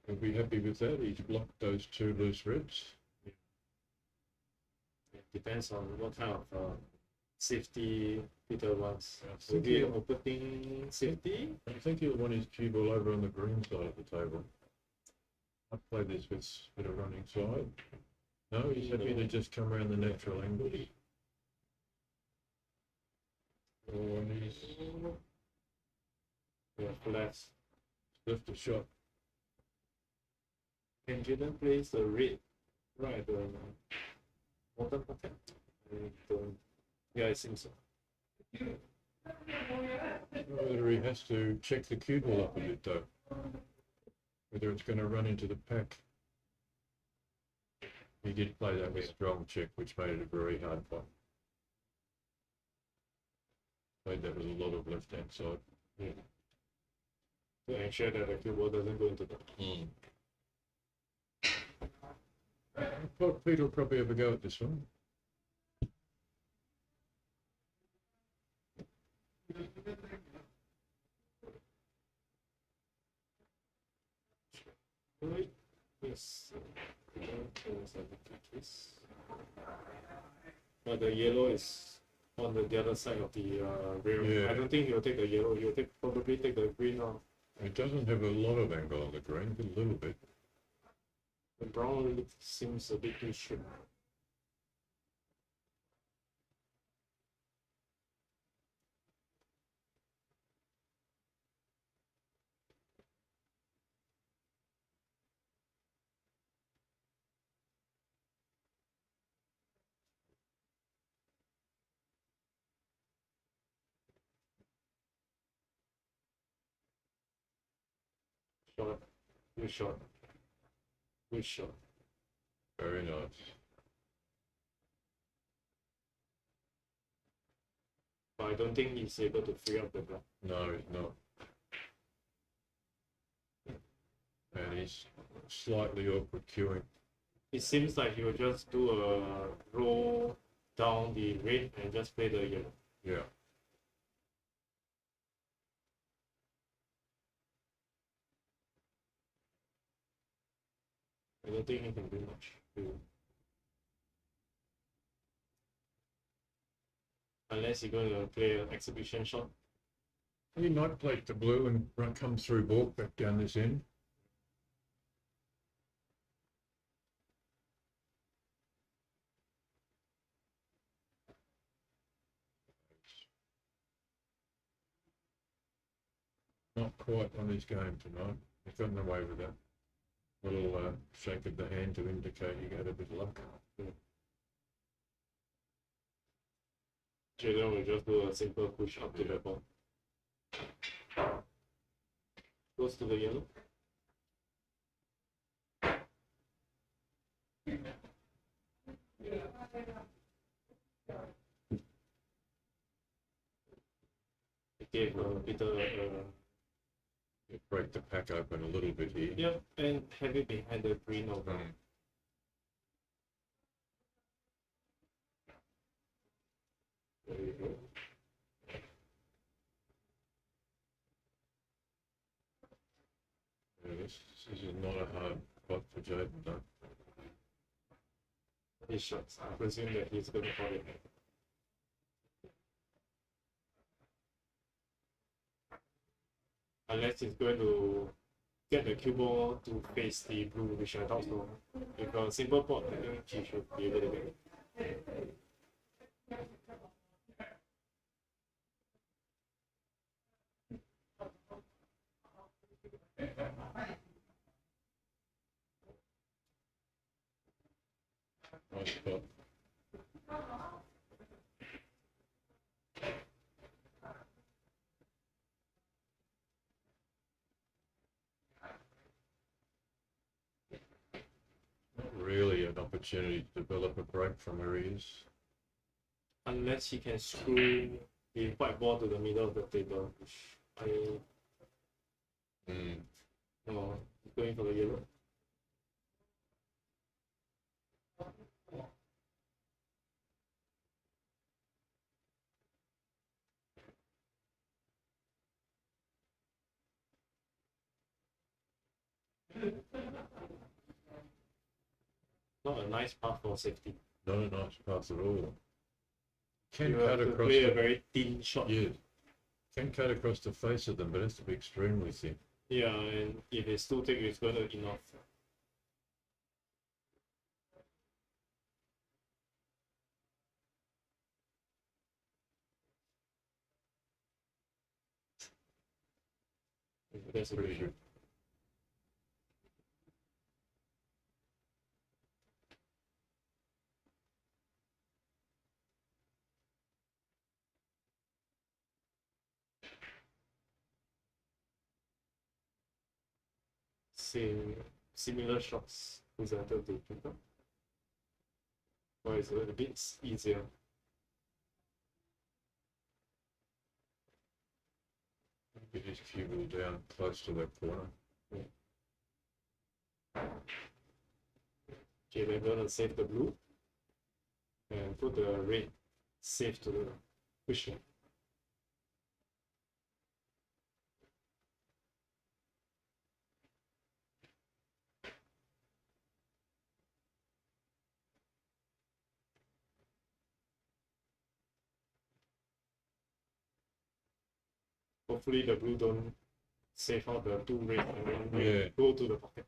Speaker 2: We'll be happy with that. He's blocked those 2 loose reds.
Speaker 1: It depends on what kind of safety Peter wants.
Speaker 2: I
Speaker 1: Will
Speaker 2: think
Speaker 1: be
Speaker 2: he'll-
Speaker 1: opening safety?
Speaker 2: I think he'll want his cue ball over on the green side of the table. I'd play this with a bit of running side. No, he's happy to just come around the natural angle. Or he's
Speaker 1: Yeah, left.
Speaker 2: left a shot.
Speaker 1: Can Jaden place the red right at the bottom pocket? Yeah, it seems so.
Speaker 2: Whether he has to check the cue ball up a bit though. Whether it's going to run into the pack. He did play that with strong check, which made it a very hard fight. Played that with a lot of left-hand side.
Speaker 1: Yeah. To ensure that the cue ball doesn't go into the.
Speaker 2: Peter will probably have a go at this one.
Speaker 1: Yes. But the yellow is on the other side of the rail.
Speaker 2: Yeah.
Speaker 1: I don't think he'll take the yellow. He'll probably take the green off.
Speaker 2: It doesn't have a lot of angle on the green, but a little bit.
Speaker 1: The brown seems a bit too straight. Short. Good shot. Good shot.
Speaker 2: Very nice.
Speaker 1: But I don't think he's able to free up the block.
Speaker 2: No, he's not. And he's slightly awkward queuing.
Speaker 1: It seems like he will just do a roll down the red and just play the yellow.
Speaker 2: Yeah.
Speaker 1: I don't think he can do much. Unless he's going to play an exhibition shot.
Speaker 2: He might play the blue and come through balk back down this end. Not quite on his game tonight. He's gotten away with that little shake of the hand to indicate he got a bit of luck.
Speaker 1: Jaden will just do a simple push up to the ball. Goes to the yellow. It gave a bit of
Speaker 2: Break the pack open a little bit here.
Speaker 1: yeah, and have it behind the green over. There you go.
Speaker 2: Yeah, this is not a hard spot for Jaden, though.
Speaker 1: His shots. I presume that he's going to call it. Unless he's going to get the cue ball to face the blue, which I doubt so. If a simple pot, I think he should be able to get it.
Speaker 2: Nice spot. Not really an opportunity to develop a break from where he is.
Speaker 1: Unless he can screw the white ball to the middle of the table, which I no, he's going for the yellow. Not a nice path for safety.
Speaker 2: Not a nice pass at all. Can
Speaker 1: You
Speaker 2: cut
Speaker 1: have to
Speaker 2: across
Speaker 1: play
Speaker 2: the,
Speaker 1: a very thin shot.
Speaker 2: yeah, can cut across the face of them, but it has to be extremely thin.
Speaker 1: Yeah, and if it's too thick, it's going to enough. That's a
Speaker 2: Pretty
Speaker 1: good
Speaker 2: good.
Speaker 1: similar shots presented to people. Well, it's a little bit easier.
Speaker 2: Get his cue ball down close to that corner.
Speaker 1: Okay, they're gonna save the blue and put the red safe to the cushion. Hopefully the blue don't save out the two red and then red go to the pocket.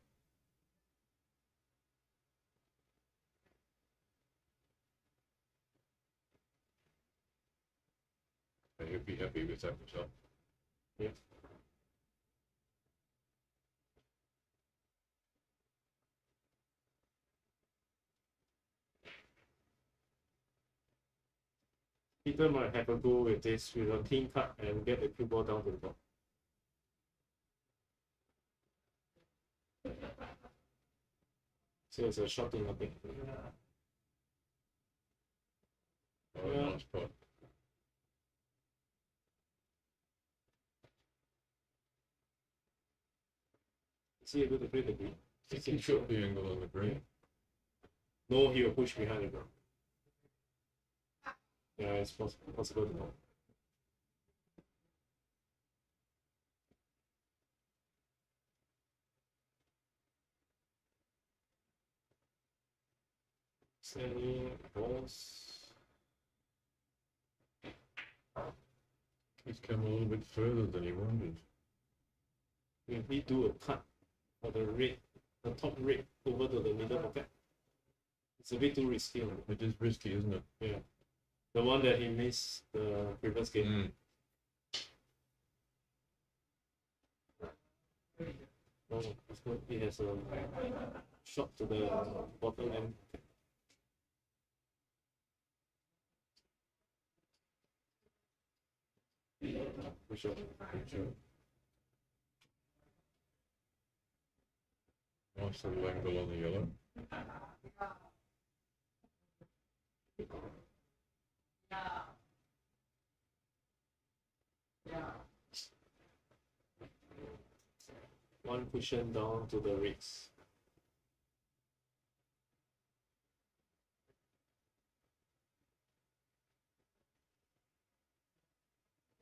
Speaker 2: He'll be happy with that result.
Speaker 1: Yeah. Peter might have a go with this with a clean cut and get the cue ball down to the top. So it's a shot to nothing.
Speaker 2: Oh,
Speaker 1: Yeah.
Speaker 2: nice pot.
Speaker 1: Is he able to play the green?
Speaker 2: I think he shot the angle on the green.
Speaker 1: No, he will push behind the ground. Yeah, it's possible to know. Any balls?
Speaker 2: He's come a little bit further than he wanted.
Speaker 1: Will he do a cut for the red, the top red over to the middle pocket? It's a bit too risky.
Speaker 2: It is risky, isn't it?
Speaker 1: Yeah. The one that he missed the previous game. Oh, he has a shot to the bottom end. For sure.
Speaker 2: Nice little angle on the yellow.
Speaker 1: One cushion down to the reds.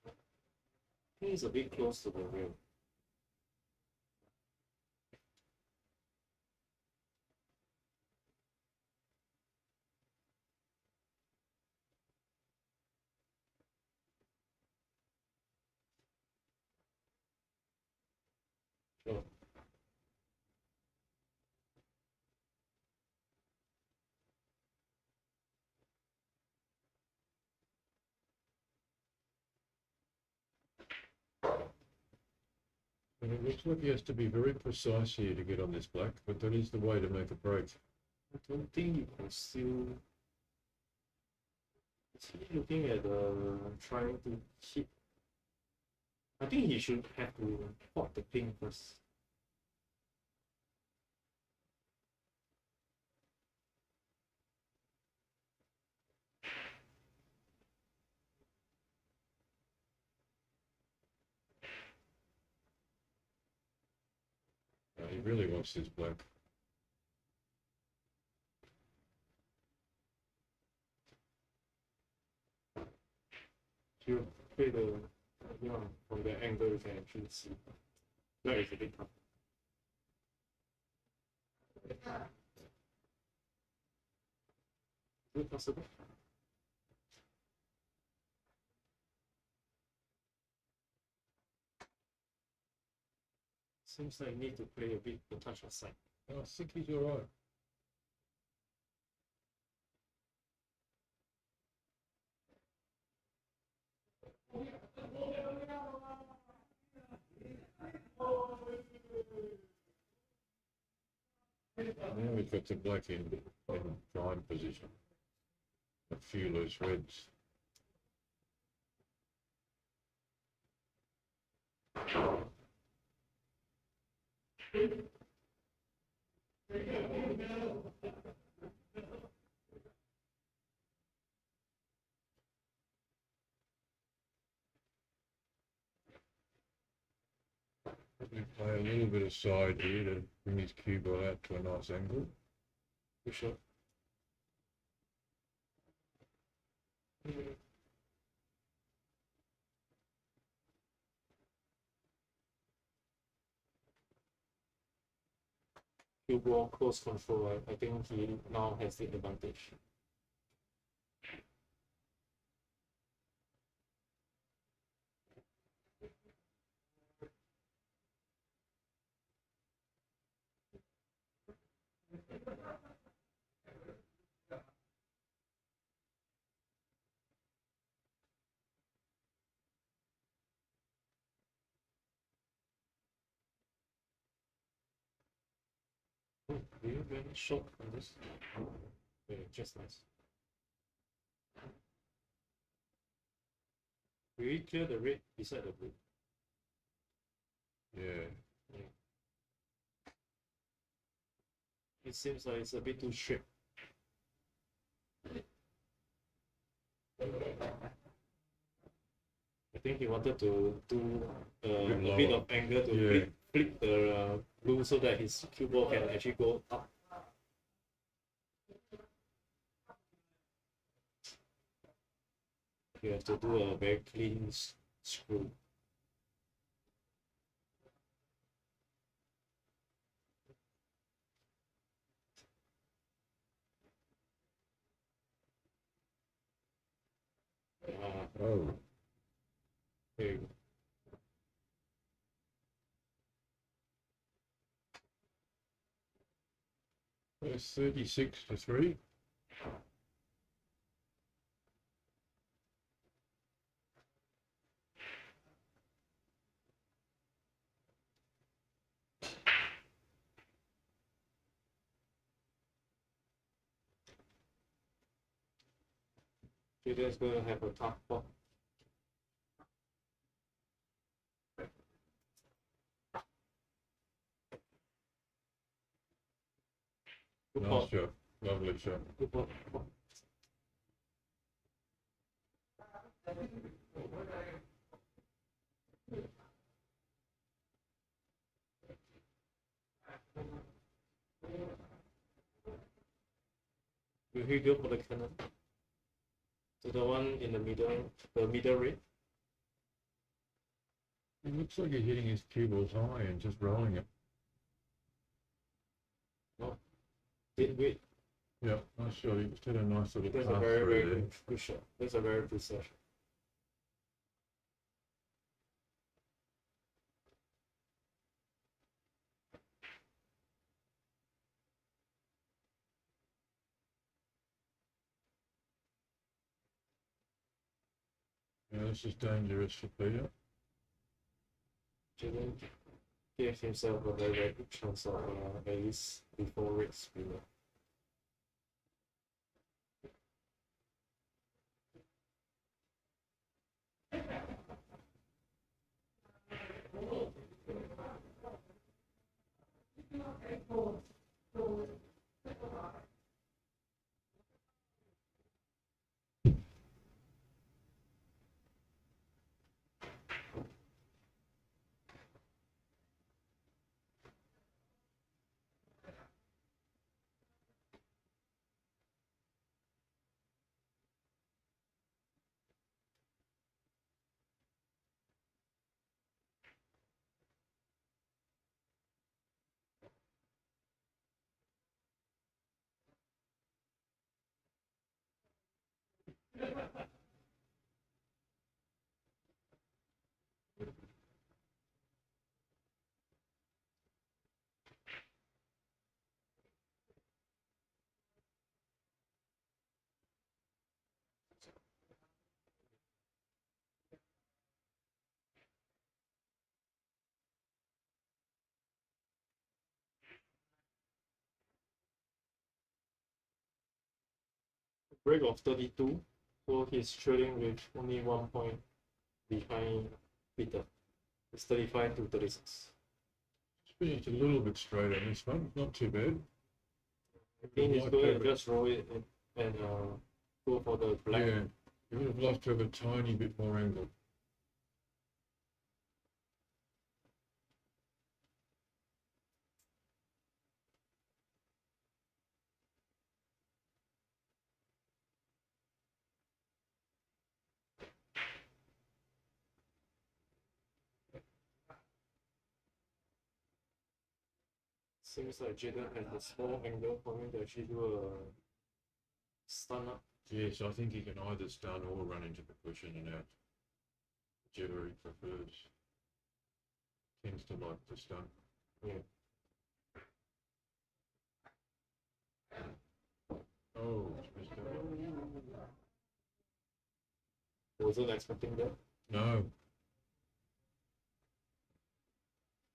Speaker 1: I think it's a bit close to the rim. Sure.
Speaker 2: And it looks like he has to be very precise here to get on this black, but that is the way to make a break.
Speaker 1: I don't think you can still. Is he looking at trying to hit? I think he should have to pot the pink first.
Speaker 2: He really wants this black.
Speaker 1: You play the, from the angle you can actually see. That is a bit tough. Is it possible? Seems like you need to play a bit the touch aside.
Speaker 2: I think he's all right. Now we've got the black in prime position. A few loose reds. play a little bit of side here to bring his cue ball out to a nice angle.
Speaker 1: For sure. Cue ball close control. I think he now has the advantage. Do you have any shot on this? Yeah, just nice. Will you clear the red beside the blue?
Speaker 2: Yeah.
Speaker 1: It seems like it's a bit too straight. I think he wanted to do a bit of angle to flip the blue so that his cue ball can actually go up. You have to do a very clean screw.
Speaker 2: Oh.
Speaker 1: There you go.
Speaker 2: That's 36-3.
Speaker 1: Julian's going to have a tough pot. Good
Speaker 2: Nice
Speaker 1: pot.
Speaker 2: shot. Lovely shot.
Speaker 1: Good pot. Will he go for the cannon? To the one in the middle red?
Speaker 2: It looks like he's hitting his cue balls high and just rolling it.
Speaker 1: No. Did wait.
Speaker 2: Yeah, nice shot. He just had a nice little
Speaker 1: That's
Speaker 2: pass
Speaker 1: a very,
Speaker 2: through
Speaker 1: very
Speaker 2: there.
Speaker 1: good shot. That's a very good shot.
Speaker 2: Yeah, this is dangerous for Peter.
Speaker 1: Julian gave himself a very, very good chance of at least before red spinner. Break of 32, so he's trailing with only 1 point behind Peter. It's 35 to 36.
Speaker 2: Finished a little bit straight on this one, not too bad.
Speaker 1: I think he's going to just roll it and go for the black.
Speaker 2: Yeah, you would have loved to have a tiny bit more angle.
Speaker 1: Seems like Jaden has a small angle for him to actually do a stun up.
Speaker 2: Yes, I think he can either stun or run into the cushion and out. Whichever he prefers. Tends to like to stun.
Speaker 1: Yeah.
Speaker 2: Oh, it's missed out.
Speaker 1: Wasn't expecting that.
Speaker 2: No.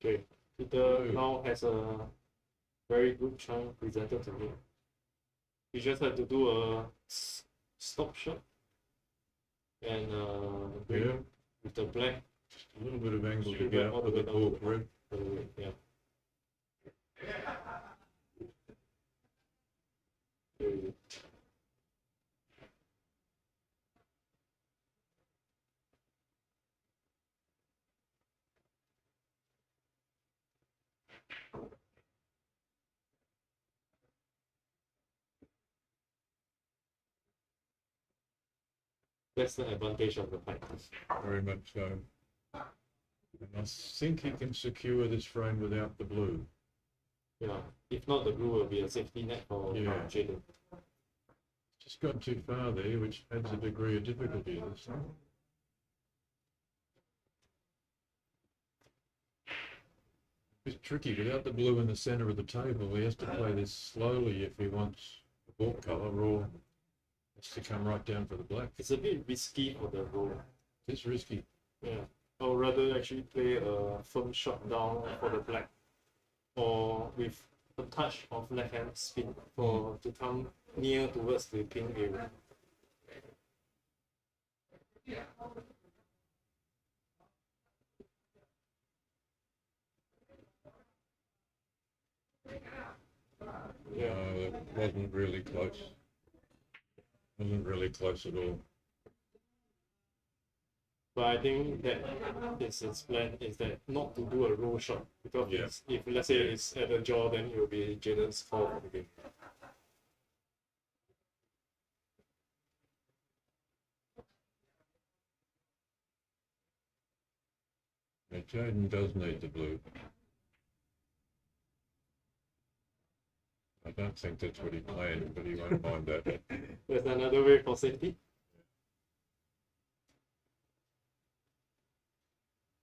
Speaker 1: Okay. Peter now has a very good chance presented to him. You just have to do a stop shot and bring
Speaker 2: Yeah.
Speaker 1: with the black.
Speaker 2: Just a little bit of angle to
Speaker 1: Shoot
Speaker 2: get
Speaker 1: back all
Speaker 2: out
Speaker 1: the
Speaker 2: for
Speaker 1: way
Speaker 2: the
Speaker 1: down
Speaker 2: pork rib.
Speaker 1: Yeah. There you go. That's the advantage of the height.
Speaker 2: Very much so. And I think he can secure this frame without the blue.
Speaker 1: Yeah. If not, the blue will be a safety net for
Speaker 2: Yeah.
Speaker 1: Jaden.
Speaker 2: Just got too far there, which adds a degree of difficulty to this thing. It's tricky. Without the blue in the centre of the table, he has to play this slowly if he wants the ball colour, or has to come right down for the black.
Speaker 1: It's a bit risky for the roll.
Speaker 2: It's risky.
Speaker 1: Yeah. I would rather actually play a firm shot down for the black, or with a touch of left hand spin for to come near towards the pink area. Yeah.
Speaker 2: It wasn't really close. Wasn't really close at all.
Speaker 1: But I think that his plan is that not to do a roll shot, because
Speaker 2: Yeah.
Speaker 1: if let's say it's at the jaw, then it will be Jaden's fault for the game.
Speaker 2: Yeah, Jaden does need the blue. I don't think that's what he planned, but he won't mind that.
Speaker 1: There's another way for safety.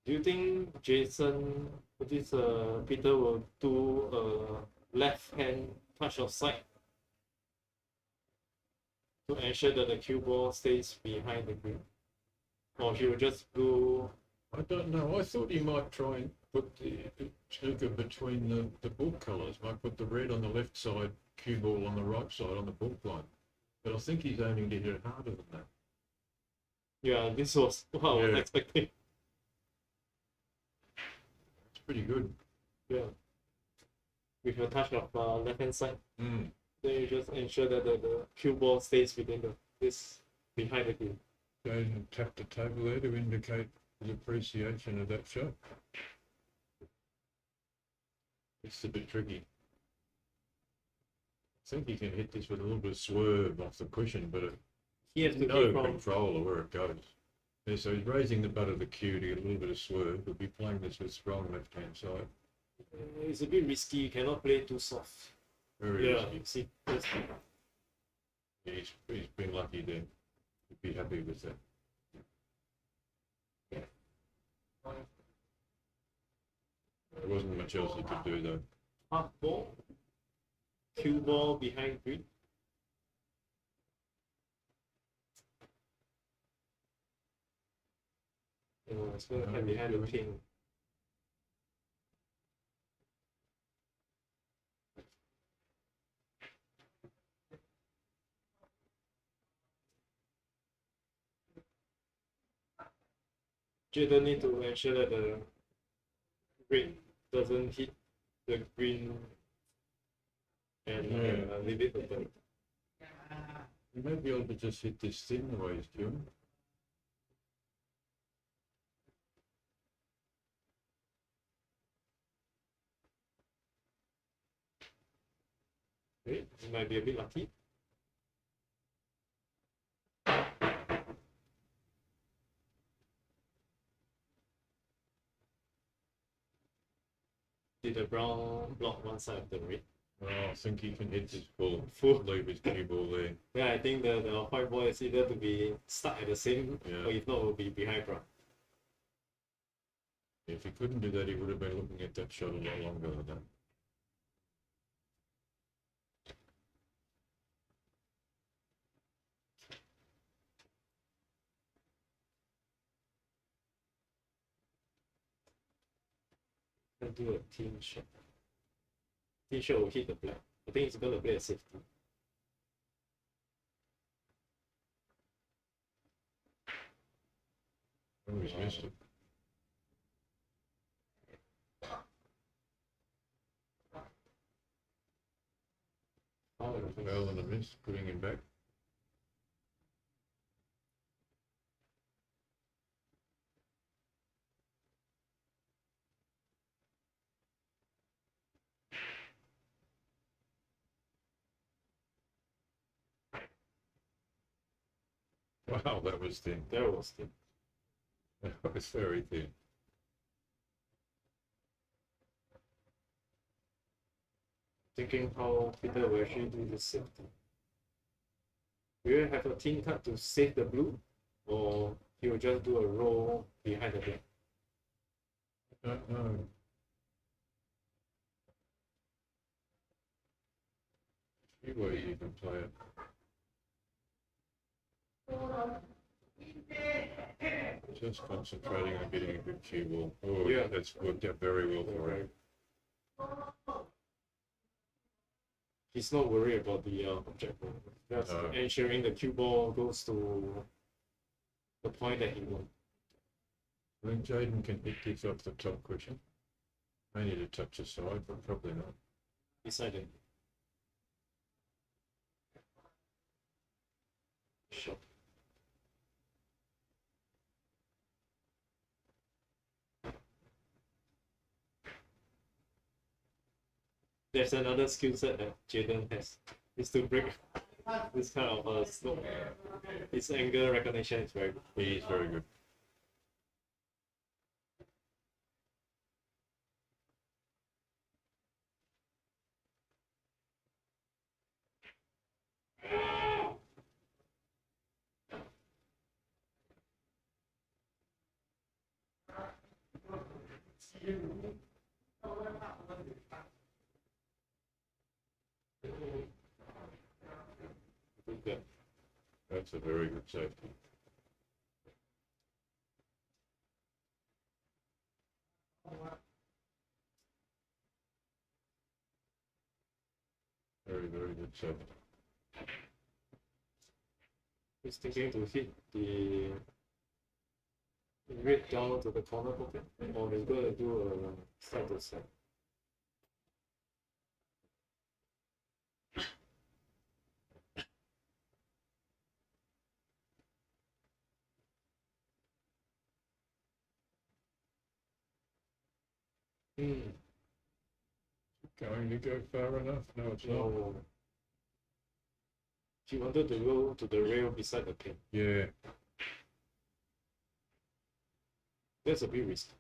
Speaker 1: Do you think Peter will do a left hand touch of sight to ensure that the cue ball stays behind the green? Or he will just do.
Speaker 2: I don't know. I thought he might try and put the snooker between the book colours. Might put the red on the left side, cue ball on the right side on the book line. But I think he's aiming to hit it harder than that.
Speaker 1: Yeah, this was what I was
Speaker 2: Yeah.
Speaker 1: expecting.
Speaker 2: It's pretty good.
Speaker 1: Yeah. With a touch of left hand side.
Speaker 2: Mm.
Speaker 1: Then you just ensure that the cue ball stays within this behind the green.
Speaker 2: Jaden tapped the table there to indicate his appreciation of that shot. It's a bit tricky. I think he can hit this with a little bit of swerve off the cushion, but
Speaker 1: He has to
Speaker 2: no
Speaker 1: keep from.
Speaker 2: control of where it goes. Yeah, so he's raising the butt of the cue to get a little bit of swerve. He'll be playing this with strong left-hand side.
Speaker 1: It's a bit risky. You cannot play too soft.
Speaker 2: Very
Speaker 1: Yeah,
Speaker 2: risky.
Speaker 1: see, just,
Speaker 2: He's been lucky there. He'd be happy with that. There wasn't much else he could do though.
Speaker 1: half ball, cue ball behind green. It's going to have behind the pin. Jaden need to ensure that the red doesn't hit the green and leave it open.
Speaker 2: He may be able to just hit this thin the way he's doing.
Speaker 1: Okay, he might be a bit lucky. Did the brown block one side of the red?
Speaker 2: Oh, I think he can hit his full
Speaker 1: Full.
Speaker 2: leave his cue ball there.
Speaker 1: Yeah, I think the white ball is either to be stuck at the same,
Speaker 2: Yeah.
Speaker 1: or if not, will be behind brown.
Speaker 2: If he couldn't do that, he would have been looking at that shot a lot longer than that.
Speaker 1: Can do a team shot. Team shot will hit the black. I think it's gonna play a safety.
Speaker 2: Oh, he's missed it.
Speaker 1: Oh,
Speaker 2: Well and a miss, putting him back. Wow, that was thin.
Speaker 1: there was the.
Speaker 2: That was very thin.
Speaker 1: Thinking how Peter will actually do this safety. Will you have a team card to save the blue, or he will just do a roll behind the black?
Speaker 2: I don't know. Few ways you can play it. Just concentrating on getting a good cue ball. Oh,
Speaker 1: Yeah.
Speaker 2: That's worked out very well for him.
Speaker 1: He's not worried about the object, just
Speaker 2: No.
Speaker 1: ensuring the cue ball goes to the point that he wants.
Speaker 2: I think Jaden can hit this off the top cushion. May need to touch the side, but probably not.
Speaker 1: Beside him. Shot. There's another skill set that Jaden has, is to break this kind of slope. His angle recognition is very good.
Speaker 2: He is very good.
Speaker 1: Good.
Speaker 2: That's a very good safety. Very, very good safety.
Speaker 1: He's thinking to hit the red down to the corner pocket, or he's gonna do a side to side.
Speaker 2: Going to go far enough? No, it's not.
Speaker 1: No. She wanted to go to the rail beside the pin.
Speaker 2: Yeah,
Speaker 1: That's a bit risky.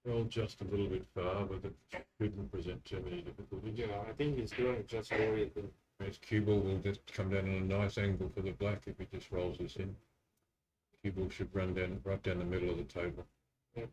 Speaker 2: well, just a little bit far, but it shouldn't present too many difficulties.
Speaker 1: Yeah, I think he's going to just roll it in.
Speaker 2: His cue ball will just come down on a nice angle for the black if he just rolls this in. Cue ball should run down right down the middle of the table.
Speaker 1: Yeah.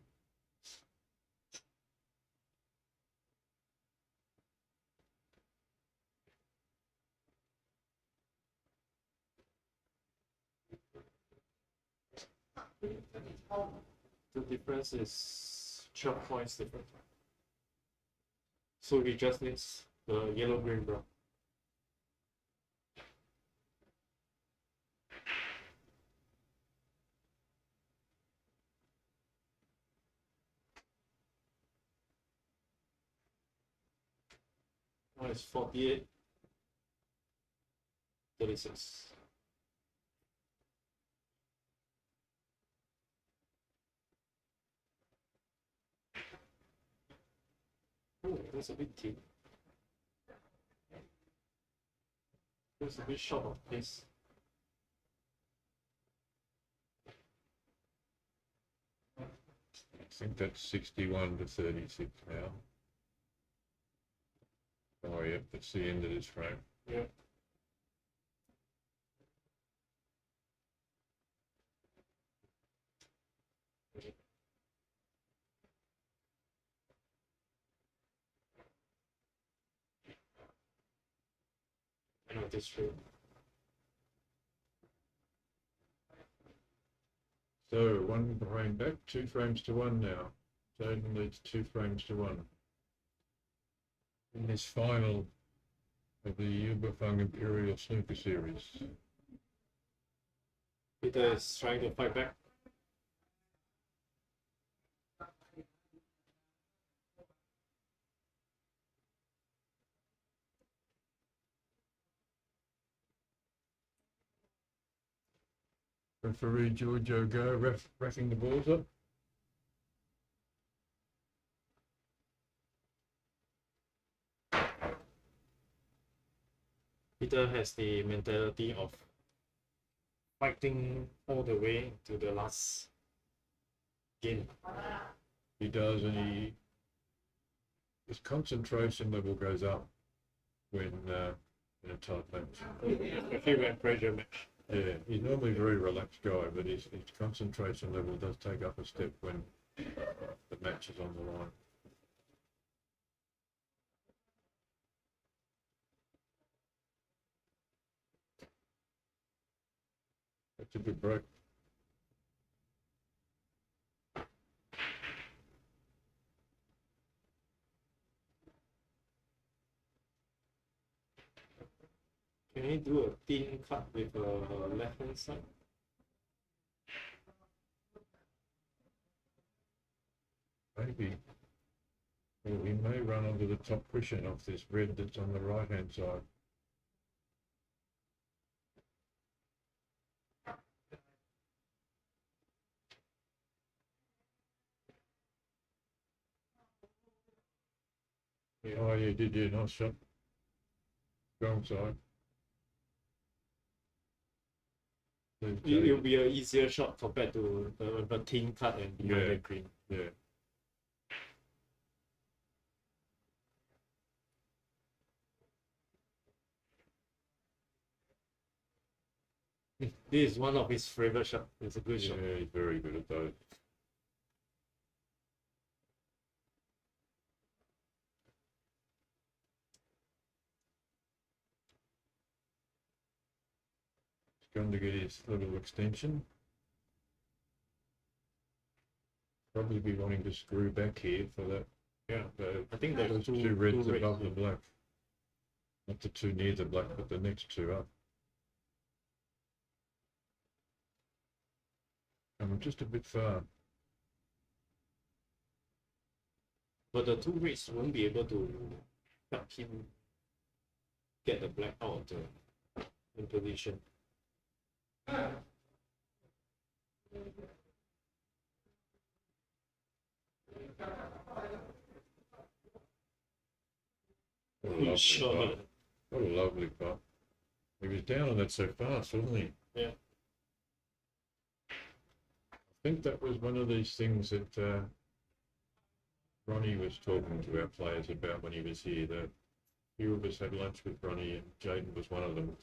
Speaker 1: The difference is 12 points different. So he just needs the yellow, green, brown. Now it's 48, 36. Oh, that's a big team. It's a bit short of pace.
Speaker 2: I think that's 61 to 36 now. Oh, yep, that's the end of this frame.
Speaker 1: Yeah. End of this frame.
Speaker 2: So 1 frame back, 2 frames to 1 now. Jaden leads 2 frames to 1. In this final of the Fang Imperial Snooker Series.
Speaker 1: Peter is trying to fight back.
Speaker 2: Referee Giorgio Go racking the balls up.
Speaker 1: Peter has the mentality of fighting all the way to the last game.
Speaker 2: He does, and his concentration level goes up when in a tight match.
Speaker 1: Especially when pressure match.
Speaker 2: Yeah, he's normally a very relaxed guy, but his concentration level does take up a step when the match is on the line. That's a good break.
Speaker 1: Can he do a thin cut with a left hand side?
Speaker 2: Maybe. Well, he may run onto the top cushion off this red that's on the right hand side.
Speaker 1: Yeah.
Speaker 2: Oh, yeah, did you? Nice shot. Strong side.
Speaker 1: It'll be an easier shot compared to the thin cut and behind the green.
Speaker 2: Yeah.
Speaker 1: This is one of his favorite shots. It's a good shot.
Speaker 2: Yeah, he's very good at those. He's going to get his little extension. Probably be wanting to screw back here for that.
Speaker 1: Yeah, I think there's
Speaker 2: Those
Speaker 1: two
Speaker 2: two reds
Speaker 1: reds
Speaker 2: above the
Speaker 1: here.
Speaker 2: black. Not the two near the black, but the next two up. And we're just a bit far.
Speaker 1: But the two reds won't be able to help him get the black out of the in position.
Speaker 2: What a lovely
Speaker 1: Sure.
Speaker 2: putt. What a lovely putt. He was down on that so fast, wasn't he?
Speaker 1: Yeah.
Speaker 2: I think that was one of these things that Ronnie was talking to our players about when he was here. That few of us had lunch with Ronnie, and Jaden was one of them.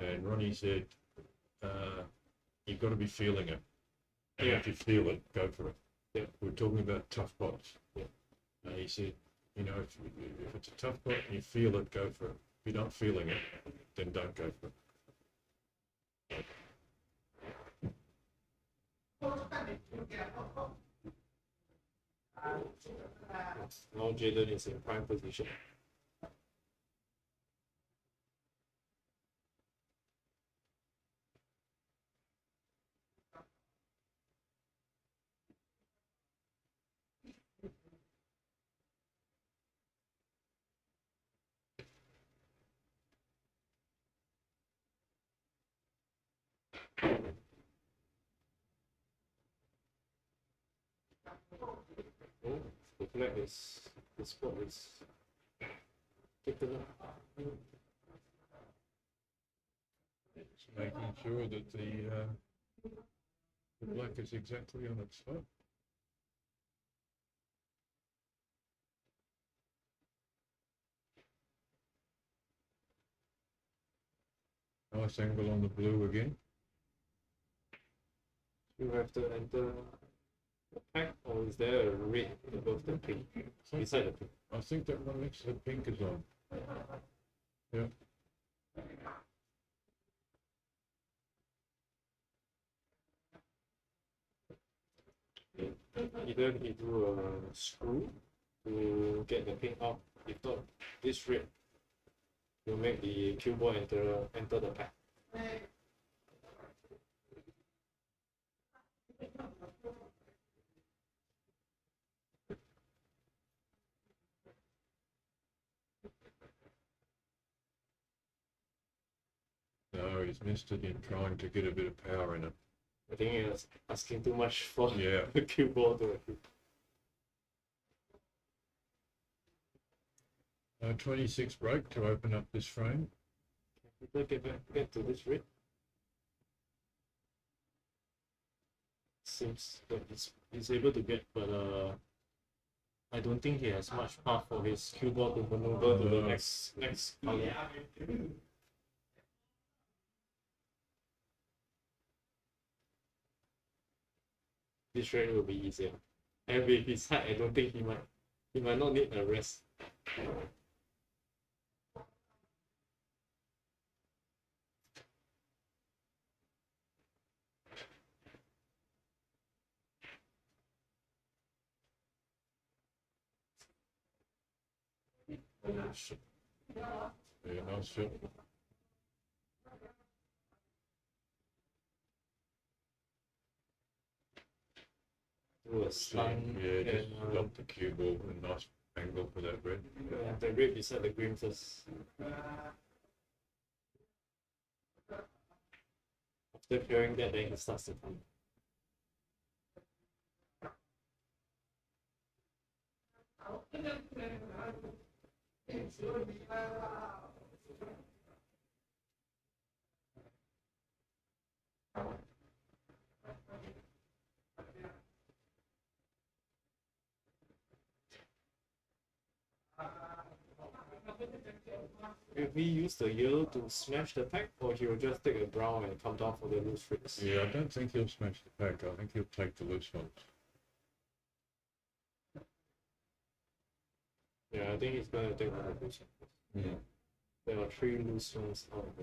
Speaker 2: And Ronnie said, you've got to be feeling it. And
Speaker 1: Yeah.
Speaker 2: if you feel it, go for it.
Speaker 1: Yeah.
Speaker 2: We're talking about tough pots.
Speaker 1: Yeah.
Speaker 2: And he said, you know, if it's a tough pot and you feel it, go for it. If you're not feeling it, then don't go for it.
Speaker 1: Now Jaden is in prime position. Oh, the flag is the spot is taken up.
Speaker 2: Just making sure that the black is exactly on its spot. Nice angle on the blue again.
Speaker 1: You have to enter the pack, or is there a red above the pink? Beside the pink.
Speaker 2: I think that one next to the pink is on. Yeah.
Speaker 1: Either he do a screw to get the pink out. If not, this red will make the cue ball enter the pack.
Speaker 2: No, he's missed it in trying to get a bit of power in it.
Speaker 1: I think he was asking too much for
Speaker 2: Yeah.
Speaker 1: the cue ball to
Speaker 2: 26 break to open up this frame.
Speaker 1: People get to this red. Seems that he's able to get, but I don't think he has much path for his cue ball to maneuver to the next color. This red will be easier. And with his height, I don't think he might not need a rest.
Speaker 2: Yeah, nice shot.
Speaker 1: Do a stun
Speaker 2: Yeah, just
Speaker 1: and
Speaker 2: dump the cue ball. A nice angle for that red.
Speaker 1: the red beside the green first. After clearing that, then he starts to come. Will he use the yellow to smash the pack, or he will just take a brown and come down for the loose reds?
Speaker 2: Yeah, I don't think he'll smash the pack. I think he'll take the loose ones.
Speaker 1: Yeah, I think he's gonna take one of the loose ones.
Speaker 2: Yeah.
Speaker 1: There are 3 loose ones out of the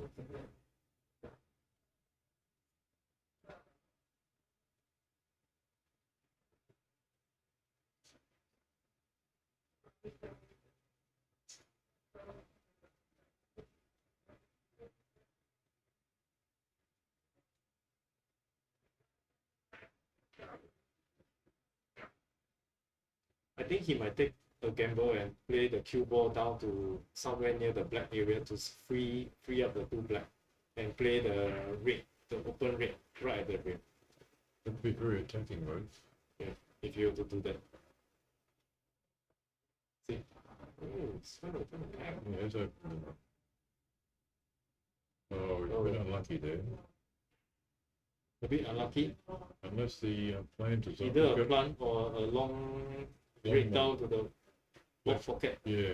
Speaker 1: I think he might take a gamble and play the cue ball down to somewhere near the black area to free up the 2 black and play the red, the open red right at the rim.
Speaker 2: It'd be very attacking move.
Speaker 1: Yeah, if you were to do that. See? Oh, it's kind of pack.
Speaker 2: Yeah, it's open. Oh, he's a bit unlucky there.
Speaker 1: A bit unlucky.
Speaker 2: Unless the plant is
Speaker 1: Either a plant or a long red down to the left pocket.
Speaker 2: Yeah.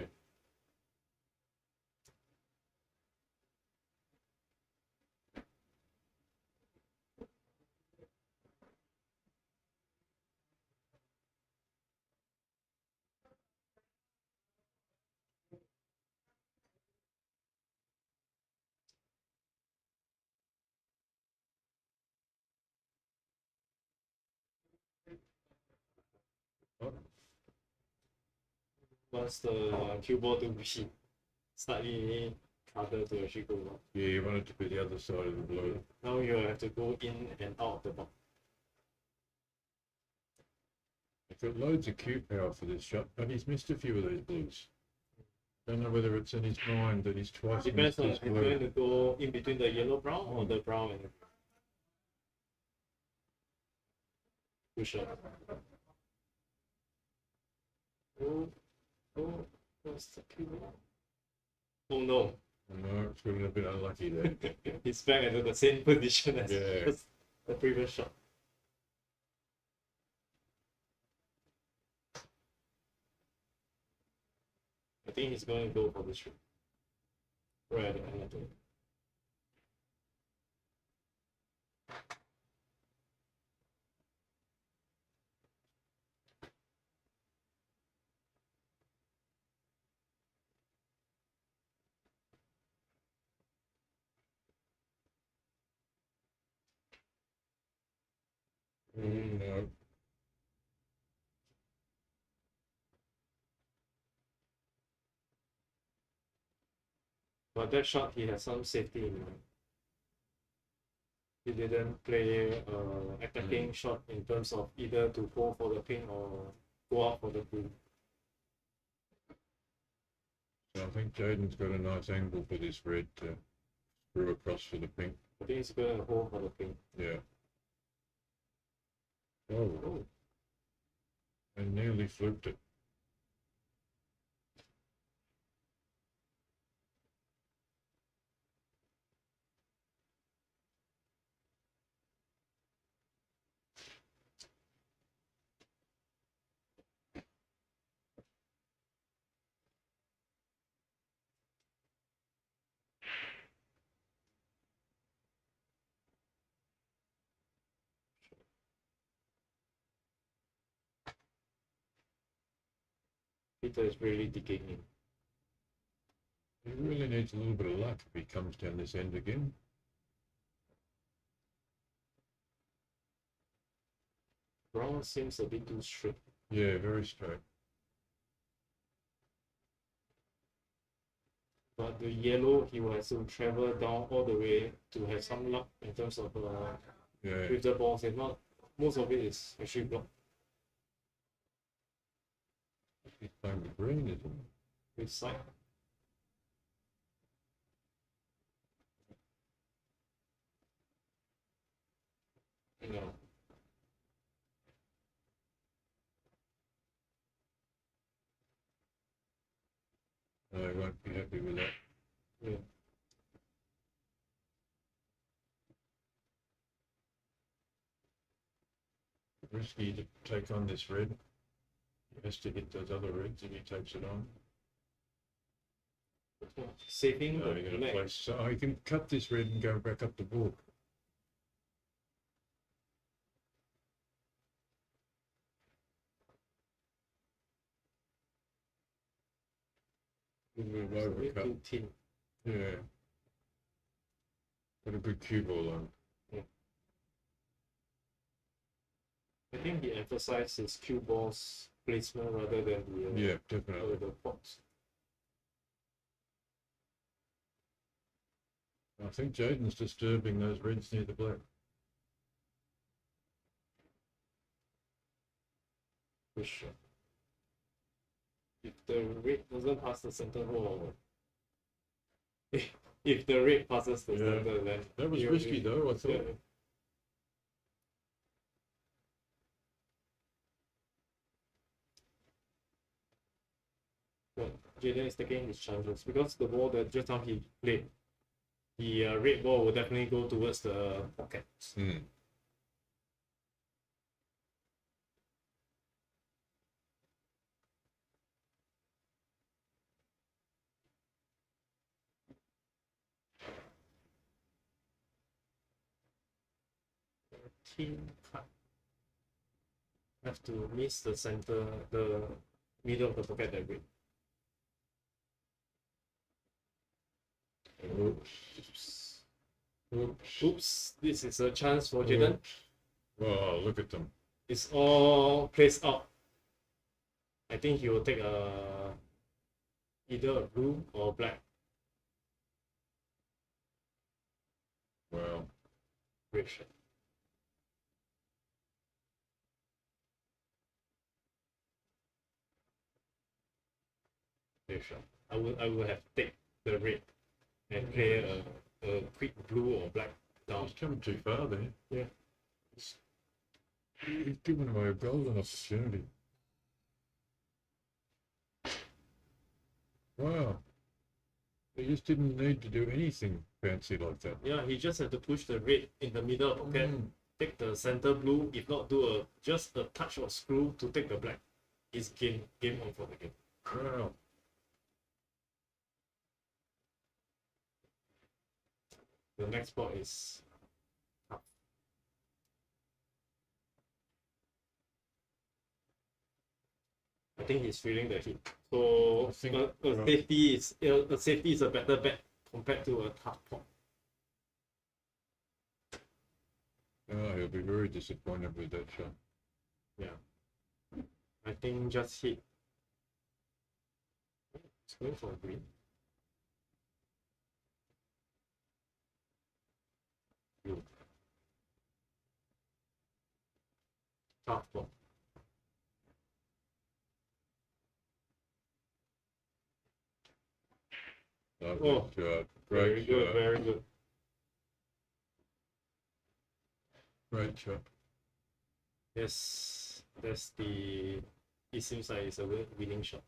Speaker 1: Once the cue ball to be slightly harder to actually go down.
Speaker 2: Yeah, you want it to be the other side of the blue.
Speaker 1: Now you have to go in and out of the box.
Speaker 2: If it loads a cue power for this shot, but he's missed a few of those blues. Don't know whether it's in his mind that he's twice
Speaker 1: Depends
Speaker 2: missed
Speaker 1: on
Speaker 2: this
Speaker 1: if he's
Speaker 2: blue.
Speaker 1: going to go in between the yellow brown or the brown and good shot. Oh, what's the cue ball? Oh no,
Speaker 2: No, it's been a bit unlucky there.
Speaker 1: He's back into the same position as
Speaker 2: Yeah.
Speaker 1: the previous shot. I think he's going to go for this shot. Right at the end of it.
Speaker 2: No.
Speaker 1: But that shot, he has some safety in mind. He didn't play attacking shot in terms of either to go for the ping or go out for the blue.
Speaker 2: So I think Jaden's got a nice angle for this red to screw across for the pink.
Speaker 1: I think he's going to hold for the ping.
Speaker 2: Yeah. Oh, and nearly fluked it.
Speaker 1: Peter is really digging in.
Speaker 2: He really needs a little bit of luck if he comes down this end again.
Speaker 1: Brown seems a bit too straight.
Speaker 2: Yeah, very straight.
Speaker 1: But the yellow, he will have to travel down all the way to have some luck in terms of
Speaker 2: Yeah.
Speaker 1: with the balls. If not, most of it is actually blocked
Speaker 2: He's playing with green, isn't he?
Speaker 1: with side. No.
Speaker 2: No, he won't be happy with that.
Speaker 1: Yeah.
Speaker 2: Risky to take on this red. He has to hit those other reds if he takes it on.
Speaker 1: Saving
Speaker 2: No,
Speaker 1: the
Speaker 2: you're going to
Speaker 1: leg.
Speaker 2: place. So he can cut this red and go back up the board. A little bit
Speaker 1: It's a
Speaker 2: of
Speaker 1: bit
Speaker 2: overcut.
Speaker 1: too thin.
Speaker 2: Yeah. Got a good cue ball on.
Speaker 1: I think he emphasized his cue balls placement rather than the
Speaker 2: Yeah, definitely.
Speaker 1: the pots.
Speaker 2: I think Jaden's disturbing those reds near the black.
Speaker 1: Which if the red doesn't pass the center hole, if the red passes the
Speaker 2: Yeah.
Speaker 1: center, then
Speaker 2: That was
Speaker 1: he'll
Speaker 2: risky
Speaker 1: be-
Speaker 2: though, I thought.
Speaker 1: Yeah. But Jaden is taking his chances because the ball that just now he played, the red ball will definitely go towards the pocket.
Speaker 2: Hmm.
Speaker 1: Team cut. Have to miss the center, the middle of the pocket that way.
Speaker 2: Oops. Oops.
Speaker 1: Oops, this is a chance for Jaden.
Speaker 2: Oh, look at them.
Speaker 1: It's all placed out. I think he will take either a blue or black.
Speaker 2: Wow.
Speaker 1: Great shot. Great shot. I would have take the red and play a quick blue or black down.
Speaker 2: He's come too far there.
Speaker 1: Yeah.
Speaker 2: He's given away a golden opportunity. Wow. He just didn't need to do anything fancy like that.
Speaker 1: Yeah, he just had to push the red in the middle of pocket, take the center blue, if not do just a touch of screw to take the black. It's game on for the game.
Speaker 2: Wow.
Speaker 1: The next spot is tough. I think he's feeling the heat. So a safety is a better bet compared to a tough pot.
Speaker 2: Oh, he'll be very disappointed with that shot.
Speaker 1: Yeah. I think just hit. It's going for green. Blue. Tough pot.
Speaker 2: Lovely
Speaker 1: Oh,
Speaker 2: shot.
Speaker 1: Very
Speaker 2: Great
Speaker 1: good,
Speaker 2: shot.
Speaker 1: very good.
Speaker 2: Great shot.
Speaker 1: Yes, that's the. It seems like it's a winning shot.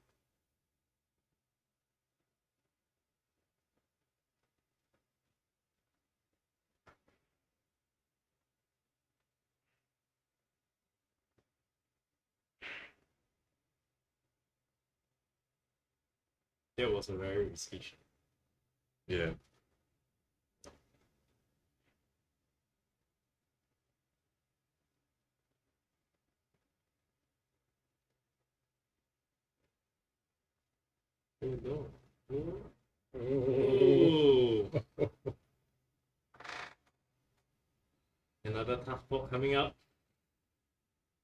Speaker 1: That was a very risky shot.
Speaker 2: Yeah.
Speaker 1: Oh no. Oh. Another tough pot coming up.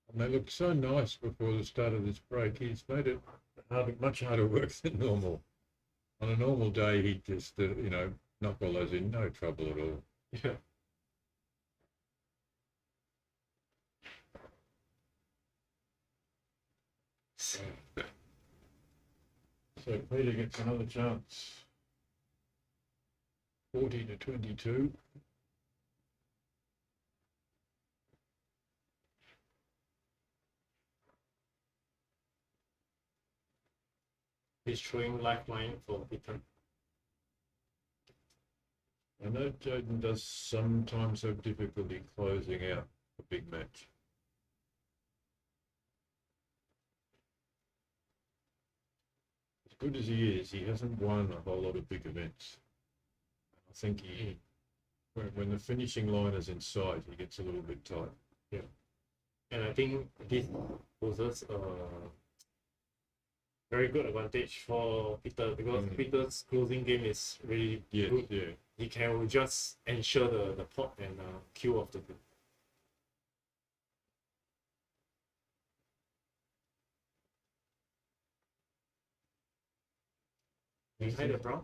Speaker 2: And they looked so nice before the start of this break. He's made it much harder work than normal. On a normal day, he'd just, knock all those in, no trouble at all.
Speaker 1: Yeah.
Speaker 2: So Peter gets another chance. 40 to 22.
Speaker 1: He's throwing lifeline for Peter.
Speaker 2: I know Jaden does sometimes have difficulty closing out a big match. As good as he is, he hasn't won a whole lot of big events. I think when the finishing line is in sight, he gets a little bit tight.
Speaker 1: Yeah. And I think this poses a very good advantage for Peter because Peter's closing game is really good.
Speaker 2: Yeah.
Speaker 1: He can just ensure the pot and kill of the blue. Behind the brown?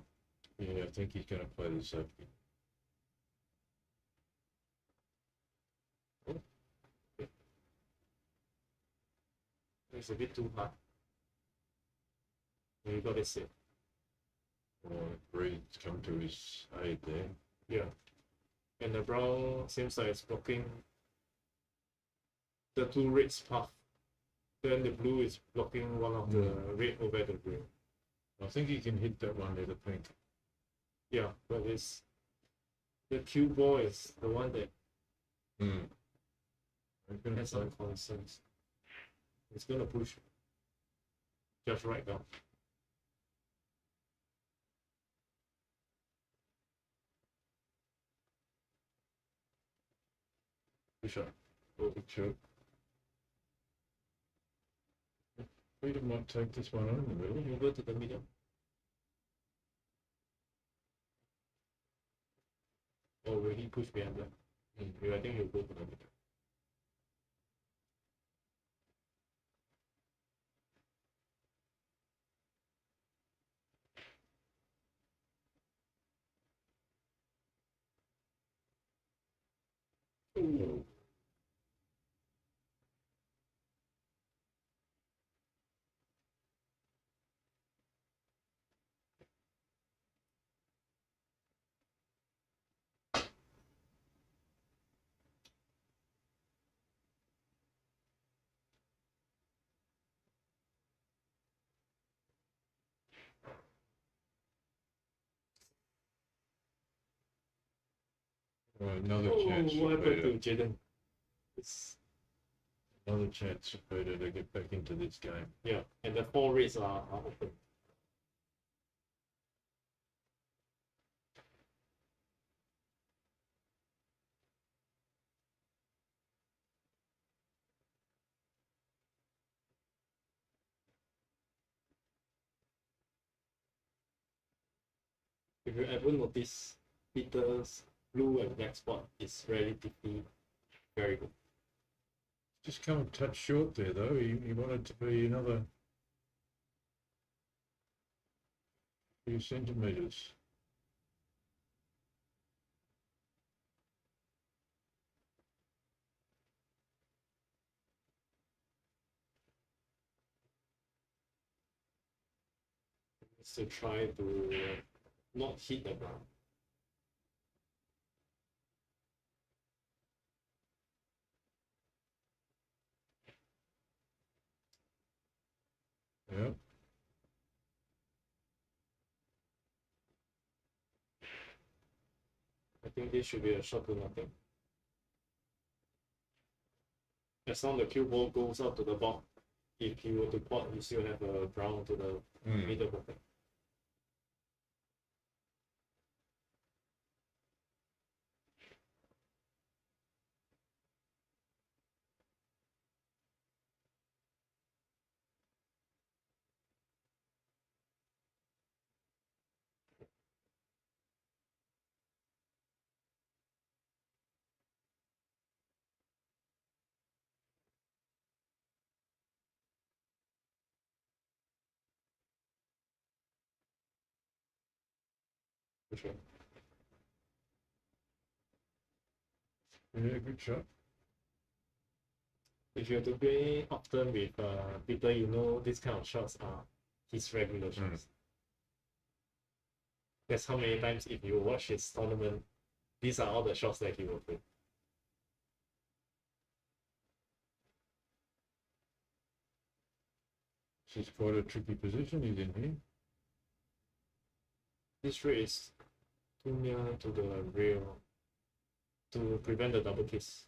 Speaker 2: Yeah, I think he's going to play the safety.
Speaker 1: It's a bit too hard. You got it set.
Speaker 2: Reed's come to his aid there.
Speaker 1: Yeah. And the brown seems like it's blocking the two reds path. Then the blue is blocking one of the red over the green.
Speaker 2: I think he can hit that one near the pink.
Speaker 1: Yeah, but it's the cue ball is the one that has some concerns. It's gonna push just right down.
Speaker 2: Good shot. Oh, good shot. Peter might take this one on, really.
Speaker 1: You go to the middle. Oh, really push behind that. I think he'll go to the middle. Ooh.
Speaker 2: Well, another
Speaker 1: Oh,
Speaker 2: chance
Speaker 1: what
Speaker 2: for
Speaker 1: happened
Speaker 2: Peter.
Speaker 1: to Jaden? It's,
Speaker 2: Another chance for Peter to get back into this game.
Speaker 1: yeah, and the 4 rates are open. If you ever notice, Peter's blue and black spot is relatively very good.
Speaker 2: Just come a touch short there, though. He wanted to be another few centimetres.
Speaker 1: Needs to try to not hit the ground.
Speaker 2: Yeah.
Speaker 1: I think this should be a shot to nothing. As long as the cue ball goes out to the ball, if you were to pot, you still have a ground to the middle pocket. For sure.
Speaker 2: Yeah, good shot.
Speaker 1: If you have to play often with Peter, you know these kind of shots are his regular shots. That's how many times if you watch his tournament, these are all the shots that he will play.
Speaker 2: This is quite a tricky position he's in here.
Speaker 1: This rate is too near to the rail to prevent the double kiss.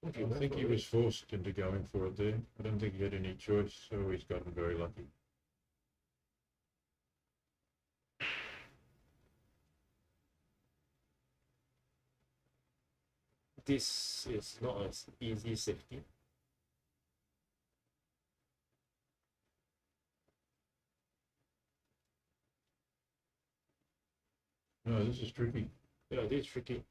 Speaker 2: I think he was forced into going for it there. I don't think he had any choice, so he's gotten very lucky.
Speaker 1: This is not an easy safety.
Speaker 2: No, this is tricky.
Speaker 1: Yeah, this is tricky.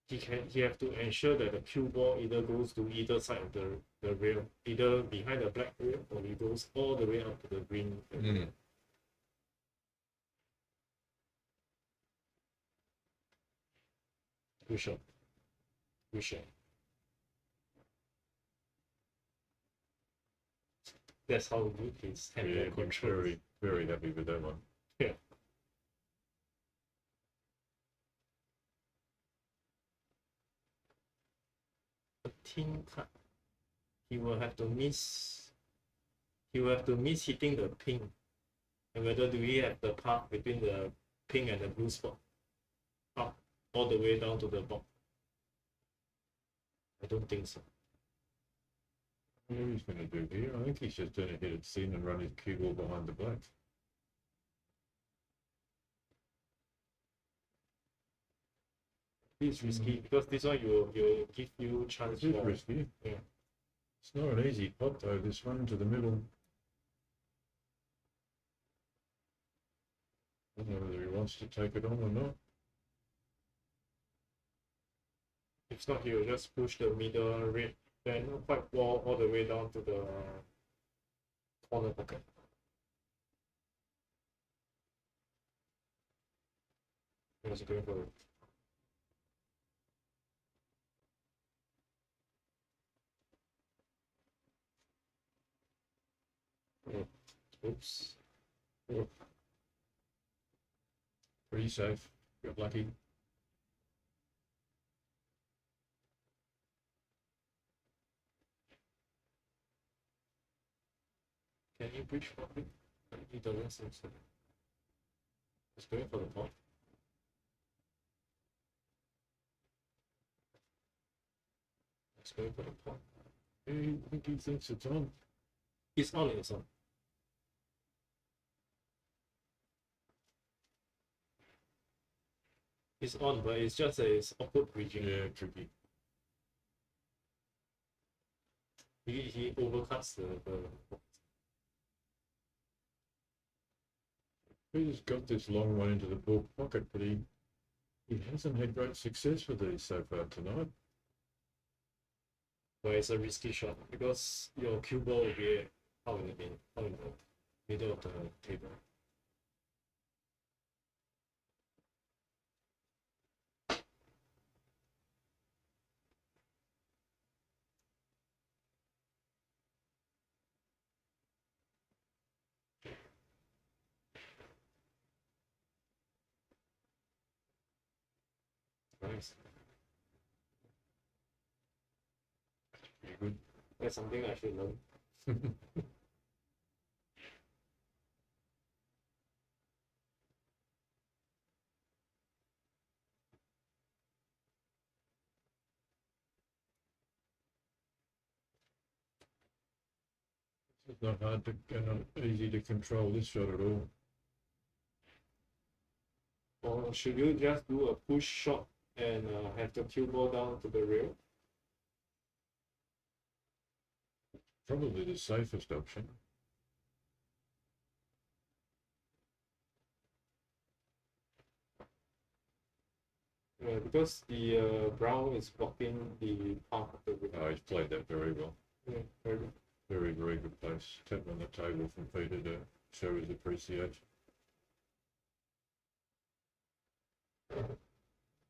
Speaker 1: He have to ensure that the cue ball either goes to either side of the rail, either behind the black rail or it goes all the way up to the green rail. Good shot. Good shot. That's how good his hand control.
Speaker 2: Very, very happy with that one.
Speaker 1: Yeah. A thin cut. He will have to miss. He will have to miss hitting the pink. And whether do we have the path between the pink and the blue spot up all the way down to the bottom? I don't think so.
Speaker 2: What he's going to do here? I think he's just going to hit it thin and run his cue ball behind the black.
Speaker 1: It's risky because this one will give you chance.
Speaker 2: It's risky.
Speaker 1: Yeah.
Speaker 2: It's not an easy pot though. This one to the middle. I don't know whether he wants to take it on or not.
Speaker 1: If not, he will just push the middle red, then white ball all the way down to the corner pocket. He was going for it. Oops. Oh.
Speaker 2: Pretty safe. Got lucky.
Speaker 1: Can you bridge for me? He doesn't seem so. He's going for the pot. He's going for the pot.
Speaker 2: I think he thinks it's on.
Speaker 1: It's on, it's on. It's on, but it's just a it's awkward bridging.
Speaker 2: Yeah, tricky.
Speaker 1: He overcuts the
Speaker 2: Peter's got this long one into the ball pocket, but he hasn't had great success with these so far tonight.
Speaker 1: but it's a risky shot because your cue ball will be out in the middle of the table. Nice.
Speaker 2: Pretty good.
Speaker 1: That's something I should learn.
Speaker 2: It's not hard to, not easy to control this shot at all.
Speaker 1: Or should you just do a push shot and have the cue ball down to the rail?
Speaker 2: Probably the safest option.
Speaker 1: Because the brown is blocking the path of the rail.
Speaker 2: Oh, he's played that very well.
Speaker 1: Yeah, very good.
Speaker 2: Very, very good place. Tap on the table from Peter to show his appreciation.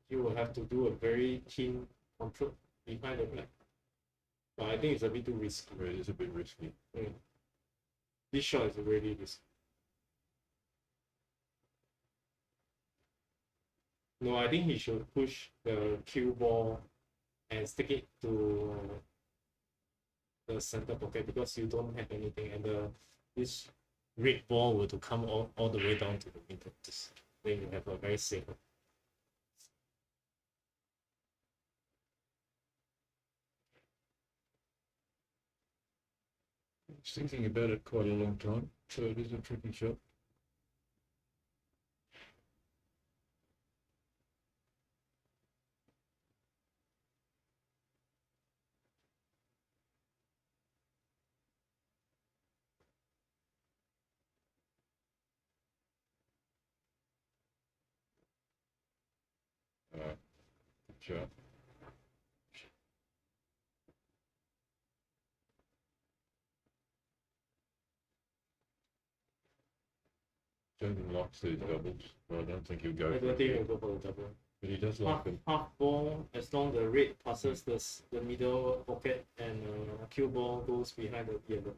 Speaker 1: You will have to do a very keen control behind the black. But I think it's a bit too risky.
Speaker 2: It is a bit risky.
Speaker 1: Yeah. This shot is really risky. No, I think he should push the cue ball and stick it to the center pocket because you don't have anything, and this red ball were to come all the way down to the middle. Then you have a very safe.
Speaker 2: He's thinking about it quite a long time, so it is a tricky shot. Good shot. Jordan likes these doubles, but I don't think he'll go
Speaker 1: I
Speaker 2: for
Speaker 1: don't think
Speaker 2: it.
Speaker 1: he'll go for the double.
Speaker 2: But he does like them.
Speaker 1: Half ball, as long the red passes the middle pocket and cue ball goes behind the yellow.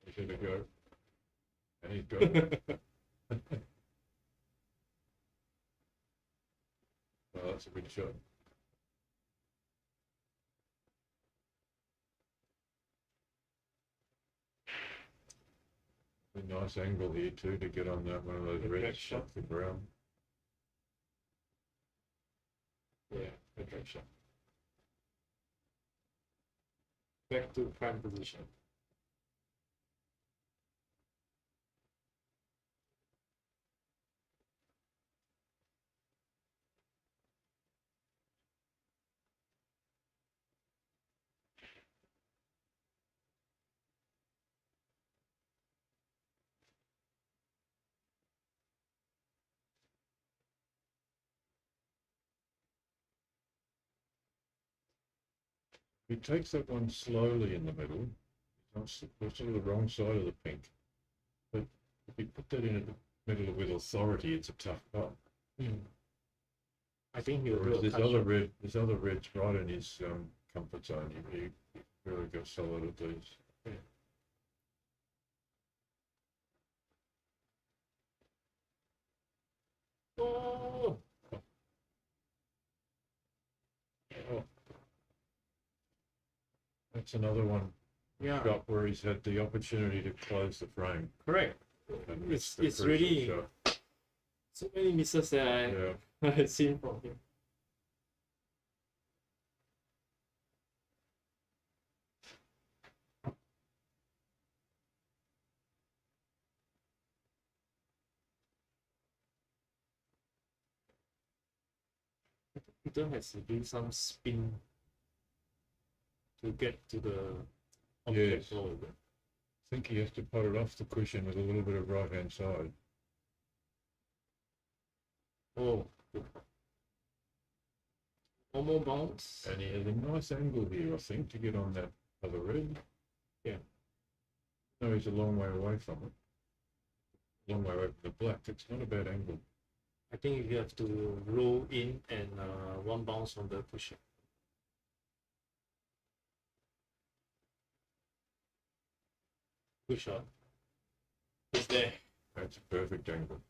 Speaker 2: He's going to go. And he's got it. Oh, that's a good shot. A nice angle here too to get on that one of those
Speaker 1: The
Speaker 2: reds
Speaker 1: drag shot.
Speaker 2: off the ground.
Speaker 1: Yeah, the drag shot. Back to prime position.
Speaker 2: He takes that one slowly in the middle. It's sort of the wrong side of the pink. But if you put that in the middle with authority, it's a tough putt.
Speaker 1: I think he'll
Speaker 2: Whereas
Speaker 1: do a
Speaker 2: this other red's right in his comfort zone. He really got solid at these.
Speaker 1: Yeah. Oh!
Speaker 2: Oh. That's another one
Speaker 1: Yeah,
Speaker 2: shot where he's had the opportunity to close the frame.
Speaker 1: correct.
Speaker 2: And
Speaker 1: It's
Speaker 2: the
Speaker 1: it's
Speaker 2: crucial
Speaker 1: really
Speaker 2: shot.
Speaker 1: so many misses that
Speaker 2: Yeah.
Speaker 1: I've seen from him. Peter has to do some spin to get to the object.
Speaker 2: Yes. I think he has to pot it off the cushion with a little bit of right hand side.
Speaker 1: Oh, one more bounce.
Speaker 2: And he has a nice angle here, I think, to get on that other red.
Speaker 1: Yeah.
Speaker 2: No, he's a long way away from it. Long way away from the black. It's not a bad angle.
Speaker 1: I think you have to roll in and one bounce from the cushion. Good shot. It's there.
Speaker 2: That's a perfect angle.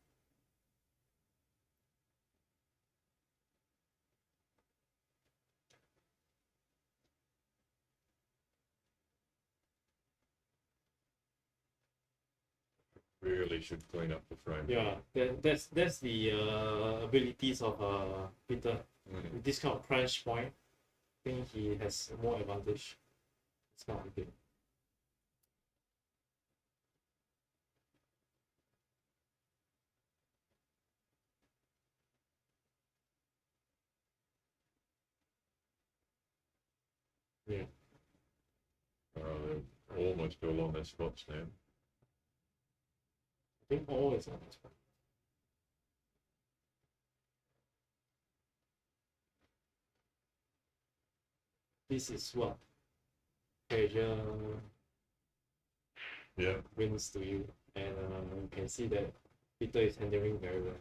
Speaker 2: Really should clean up the frame.
Speaker 1: Yeah, that's the abilities of Peter. With this kind of crunch point, I think he has more advantage. It's kind of thing. Yeah.
Speaker 2: Almost all on their spots now.
Speaker 1: I think all is on this one. This is what pressure brings to you, and you can see that Peter is handling very well.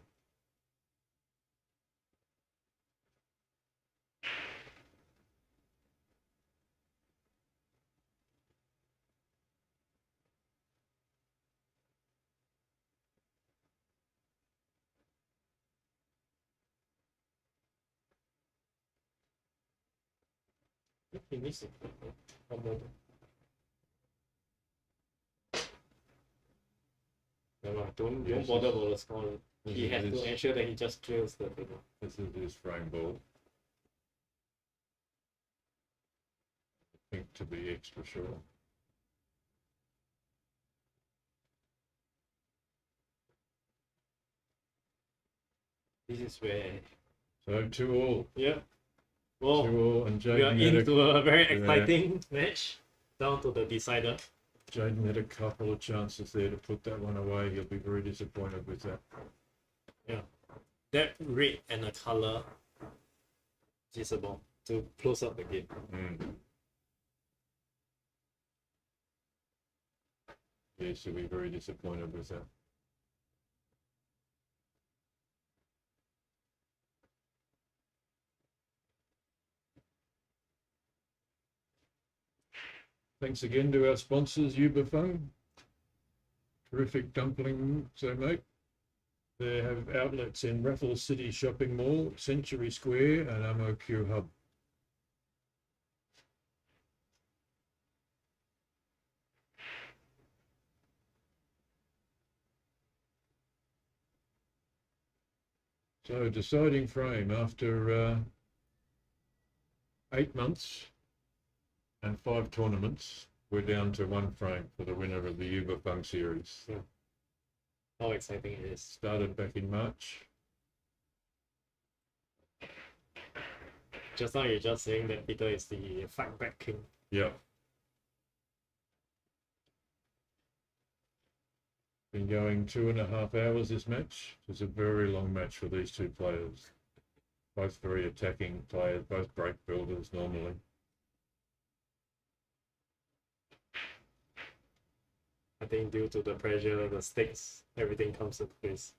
Speaker 1: He needs to one more. No, don't bother about the score. He has to ensure that he just clears the table.
Speaker 2: This is his frame ball. I think to be extra sure.
Speaker 1: This is where.
Speaker 2: So 2-all.
Speaker 1: Yeah. Well,
Speaker 2: 2-all, and
Speaker 1: we are
Speaker 2: Jaden
Speaker 1: into a very exciting match. Down to the decider.
Speaker 2: Jaden had a couple of chances there to put that one away. He'll be very disappointed with that.
Speaker 1: Yeah. That red and the color is about to close up the game.
Speaker 2: Yes, he'll be very disappointed with that. Thanks again to our sponsors, Fang. Terrific dumplings they make. They have outlets in Raffles City Shopping Mall, Century Square, and MOQ Hub. So deciding frame after 8 months and 5 tournaments, we're down to 1 frame for the winner of the Fang series.
Speaker 1: Yeah. How exciting it is.
Speaker 2: Started back in March.
Speaker 1: Just now you're just saying that Peter is the fight back king.
Speaker 2: Yeah. Been going 2.5 hours this match. It's a very long match for these two players. Both very attacking players, both break builders normally.
Speaker 1: I think due to the pressure, the stakes, everything comes into place.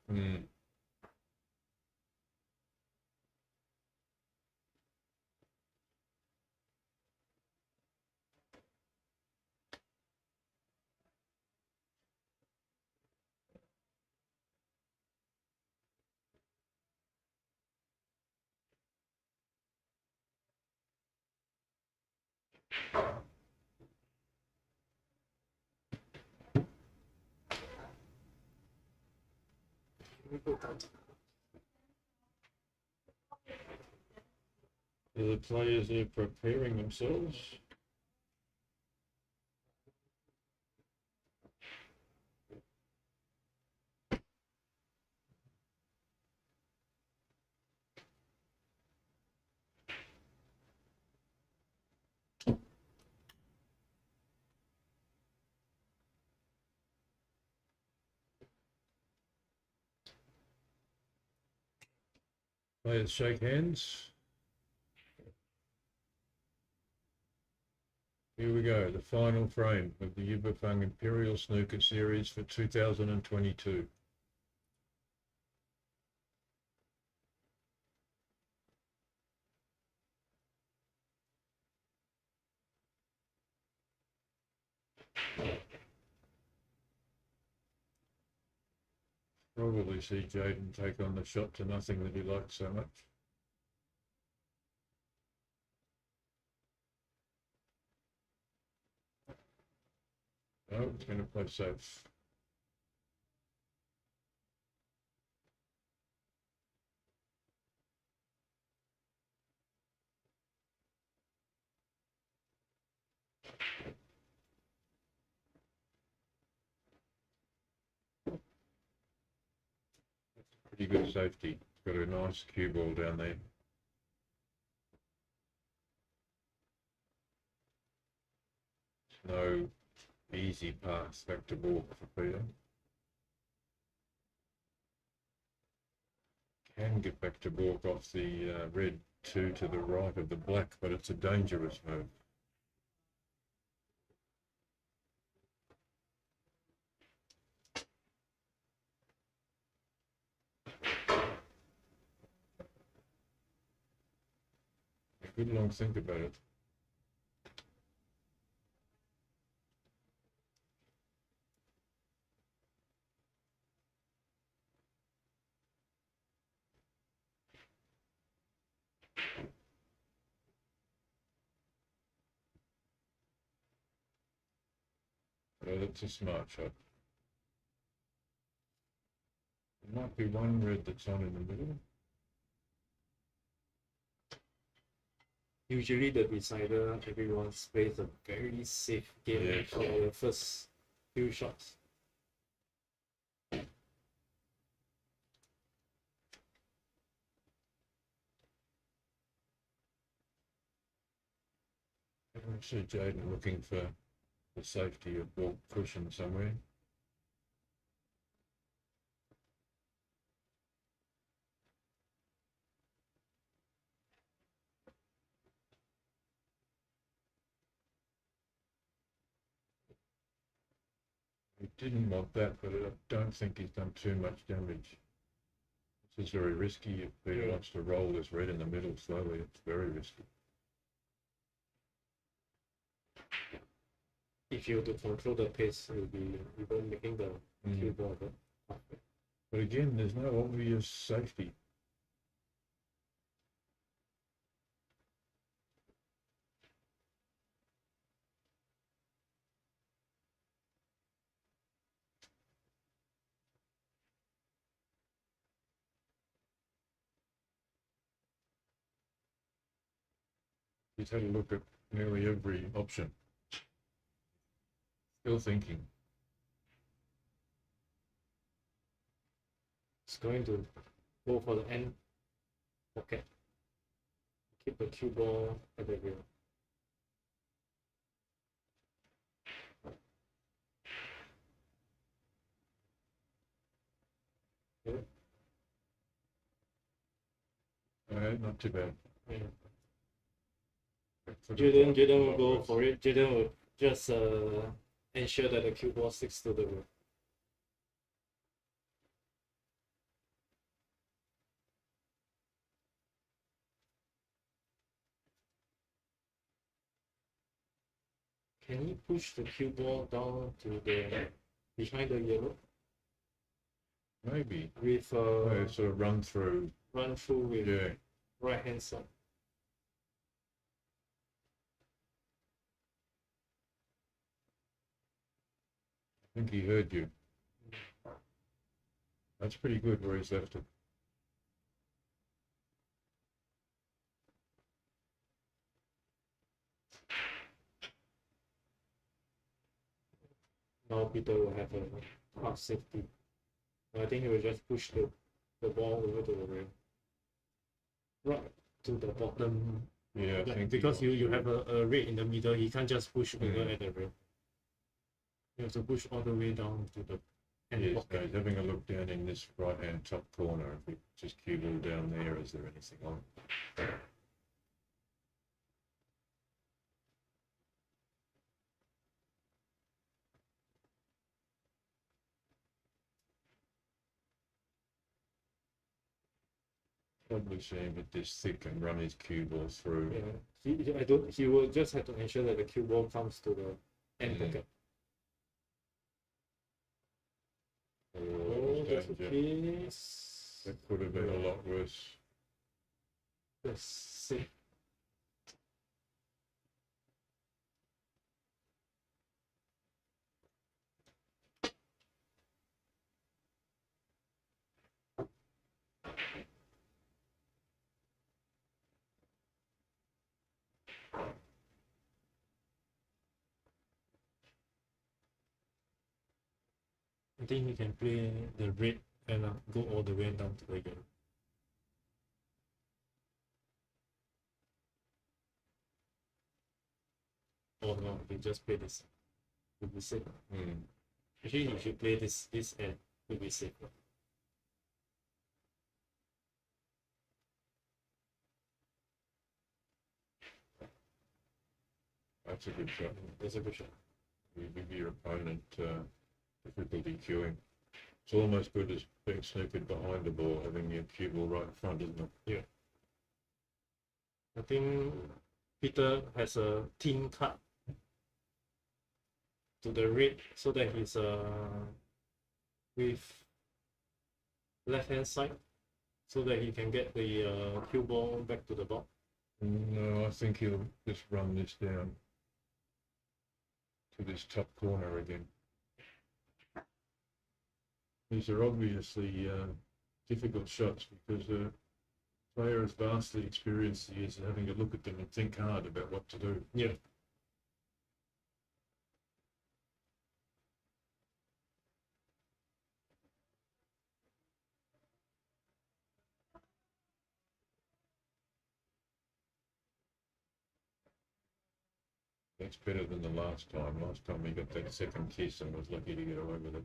Speaker 2: The players are preparing themselves. Players shake hands. Here we go, the final frame of the Fang Imperial Snooker Series for 2022. Probably see Jaden take on the shot to nothing that he likes so much. No, he's going to play safe. Pretty good safety. Got a nice cue ball down there. No easy pass back to ball for Peter. Can get back to balk off the red 2 to the right of the black, but it's a dangerous move. A good long think about it. Oh, that's a smart shot. There might be one red that's on in the middle.
Speaker 1: Usually the decider, everyone plays a very safe game for the first few shots.
Speaker 2: I see Jaden looking for the safety of ball cushion somewhere. He didn't want that, but I don't think he's done too much damage. This is very risky. If Peter wants to roll this red in the middle slowly, it's very risky.
Speaker 1: If you were to control the pace, you'll be even making the cue ball.
Speaker 2: But again, there's no obvious safety. He's had a look at nearly every option. Still thinking.
Speaker 1: It's going to go for the end pocket. Keep the cue ball at the rear. Okay.
Speaker 2: Alright, not too bad.
Speaker 1: Yeah. Jaden will go for it. Jaden will just ensure that the cue ball sticks to the rear. Can he push the cue ball down to the behind the yellow?
Speaker 2: Maybe.
Speaker 1: With
Speaker 2: Sort of run through with
Speaker 1: right hand side.
Speaker 2: I think he heard you. That's pretty good where he's left it.
Speaker 1: Now Peter will have a half safety. I think he will just push the ball over to the rail. Right to the bottom.
Speaker 2: Yeah, I think
Speaker 1: because you have a red in the middle, he can't just push over at the rail. You have to push all the way down to the end
Speaker 2: Yes,
Speaker 1: pocket.
Speaker 2: no, he's having a look down in this right-hand top corner. If we just cue ball down there, is there anything on? Probably shame it this thick and run his cue ball through.
Speaker 1: Yeah, he will just have to ensure that the cue ball comes to the end pocket.
Speaker 2: Oh,
Speaker 1: That's
Speaker 2: danger.
Speaker 1: okay.
Speaker 2: That could have been a lot worse.
Speaker 1: Let's see. I think he can play the red and go all the way down to the yellow. Oh no, he just play this. Will be safe. Actually, you should play this end. Will be safe.
Speaker 2: That's a good shot.
Speaker 1: That's a good shot.
Speaker 2: You give your opponent difficulty cueing. It's almost good as being snookered behind the ball, having your cue ball right in front, isn't it?
Speaker 1: Yeah. I think Peter has a thin cut to the red so that he's with left hand side so that he can get the cue ball back to the ball.
Speaker 2: No, I think he'll just run this down to this top corner again. These are obviously difficult shots because the player is vastly experienced. He is having to look at them and think hard about what to do.
Speaker 1: Yeah.
Speaker 2: That's better than the last time. Last time he got that second kiss and was lucky to get away with it.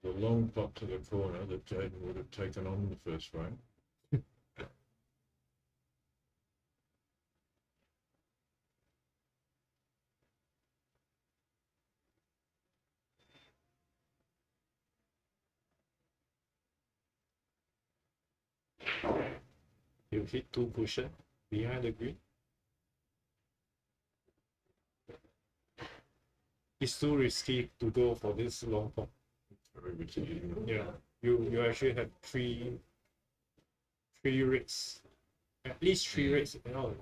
Speaker 2: The long pop to the corner that Jaden would have taken on the first frame.
Speaker 1: You hit two cushion behind the green. It's too risky to go for this long pop.
Speaker 2: Very risky.
Speaker 1: Yeah. You actually have three reds. At least three reds. Oh,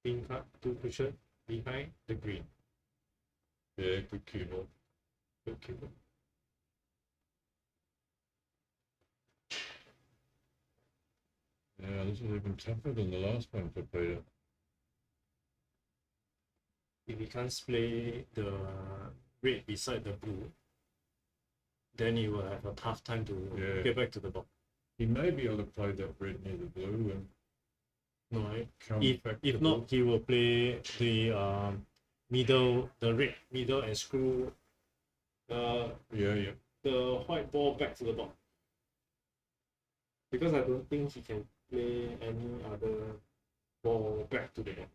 Speaker 1: pin cut, two cushion behind the green.
Speaker 2: Yeah, good cue ball.
Speaker 1: Good cue ball.
Speaker 2: Yeah, this is even tougher than the last one for Peter.
Speaker 1: If he can't play the red beside the blue, then he will have a tough time to get back to the ball.
Speaker 2: He may be able to play that red near the blue and
Speaker 1: No,
Speaker 2: come back.
Speaker 1: if not, he will play the red middle and screw the white ball back to the ball. Because I don't think he can play any other ball back to the ball.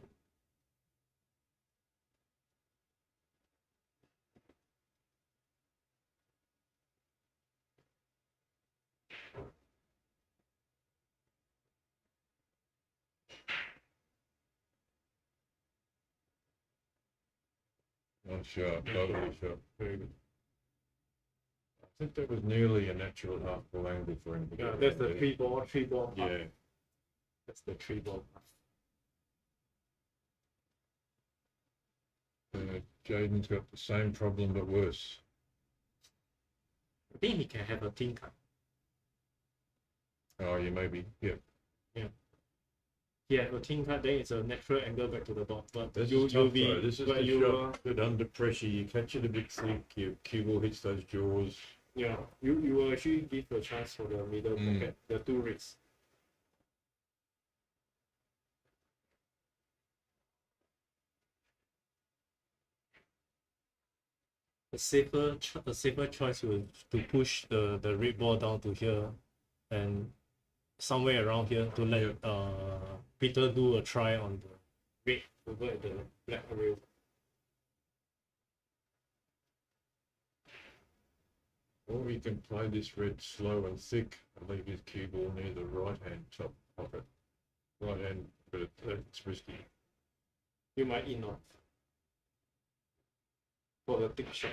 Speaker 2: Oh, sharp, totally sharp. Very good. I think that was nearly a natural half ball angle for him. To
Speaker 1: Yeah,
Speaker 2: get
Speaker 1: that's
Speaker 2: around
Speaker 1: the
Speaker 2: there.
Speaker 1: 3 ball path.
Speaker 2: Yeah.
Speaker 1: That's the 3 ball path.
Speaker 2: Jaden's got the same problem but worse.
Speaker 1: I think he can have a team cut.
Speaker 2: Oh, yeah, maybe. Yeah.
Speaker 1: He have a team cut, then it's a natural angle back to the dot. But
Speaker 2: This
Speaker 1: you'll
Speaker 2: is tough,
Speaker 1: be,
Speaker 2: though. This is
Speaker 1: but
Speaker 2: the
Speaker 1: you,
Speaker 2: shot that under pressure, you catch it a bit thick, your cue ball hits those jaws.
Speaker 1: yeah, you will actually give a chance for the middle pocket, the 2 rates. A safer choice will to push the red ball down to here, and somewhere around here to let Peter do a try on the red over at the black rail.
Speaker 2: Or he can play this red slow and thick and leave his cue ball near the right hand top pocket. Right hand, but it's risky.
Speaker 1: You might in off for the thick shot.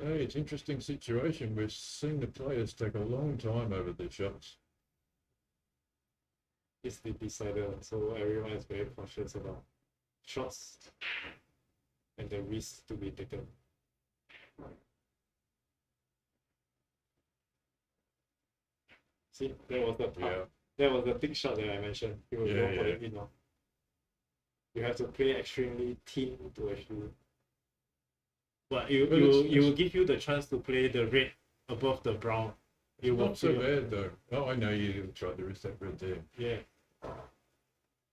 Speaker 2: Hey, it's an interesting situation. We're seeing the players take a long time over their shots.
Speaker 1: It's the decider, so everyone is very cautious about shots and the risk to be taken. See, that was the part.
Speaker 2: Yeah.
Speaker 1: That was the thick shot that I mentioned. He will go for the in off. You have to play extremely thin to actually. But you will give you the chance to play the red above the brown.
Speaker 2: It's not so bad though. Oh, I know you tried to risk that red there.
Speaker 1: Yeah.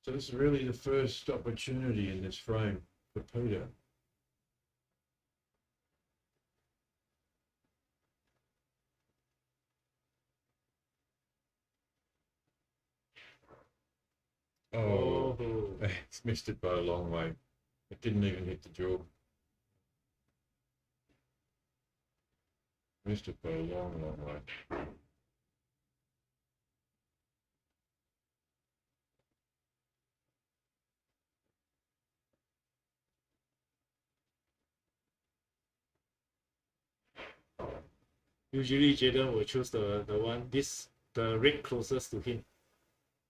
Speaker 2: So this is really the first opportunity in this frame for Peter. Oh, it's missed it by a long way. It didn't even hit the jaw. Missed it by a long, long way.
Speaker 1: Usually Jaden will choose the red closest to him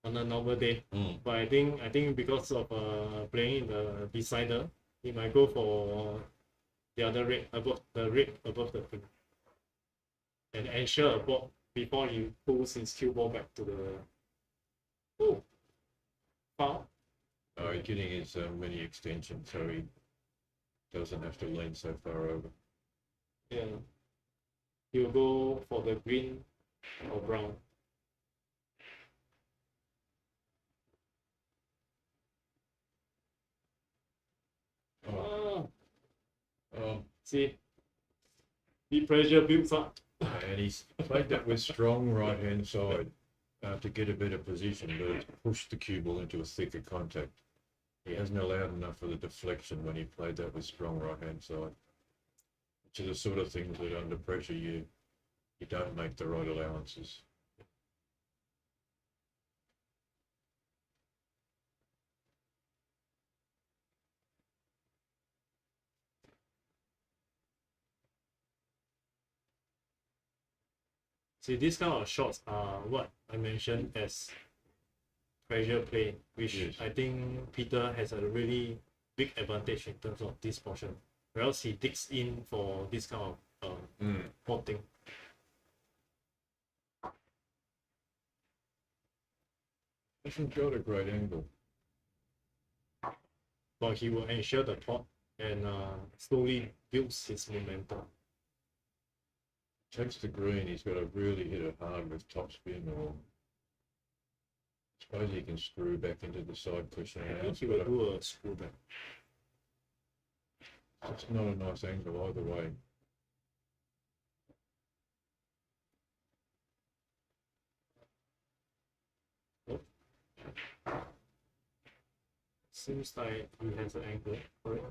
Speaker 1: on a normal day. But I think because of playing in the decider, he might go for the other red above the pin. And ensure a ball before he pulls his cue ball back to the foul.
Speaker 2: Oh, he's getting his mini extension so he doesn't have to lean so far over.
Speaker 1: Yeah. He'll go for the green or brown. See, the pressure builds up.
Speaker 2: And he's played that with strong right hand side to get a better position, but it's pushed the cue ball into a thicker contact. He hasn't allowed enough of the deflection when he played that with strong right hand side, which are the sort of things that under pressure you don't make the right allowances.
Speaker 1: See, these kind of shots are what I mentioned as pressure play, which I think Peter has a really big advantage in terms of this portion. Or else he digs in for this kind of potting.
Speaker 2: Hasn't got a great angle.
Speaker 1: But he will ensure the pot and slowly builds his momentum.
Speaker 2: Takes the green, he's got to really hit it hard with topspin, or I suppose he can screw back into the side cushion.
Speaker 1: I think he will do a screw back.
Speaker 2: It's not a nice angle either way.
Speaker 1: Seems like he has an angle for it.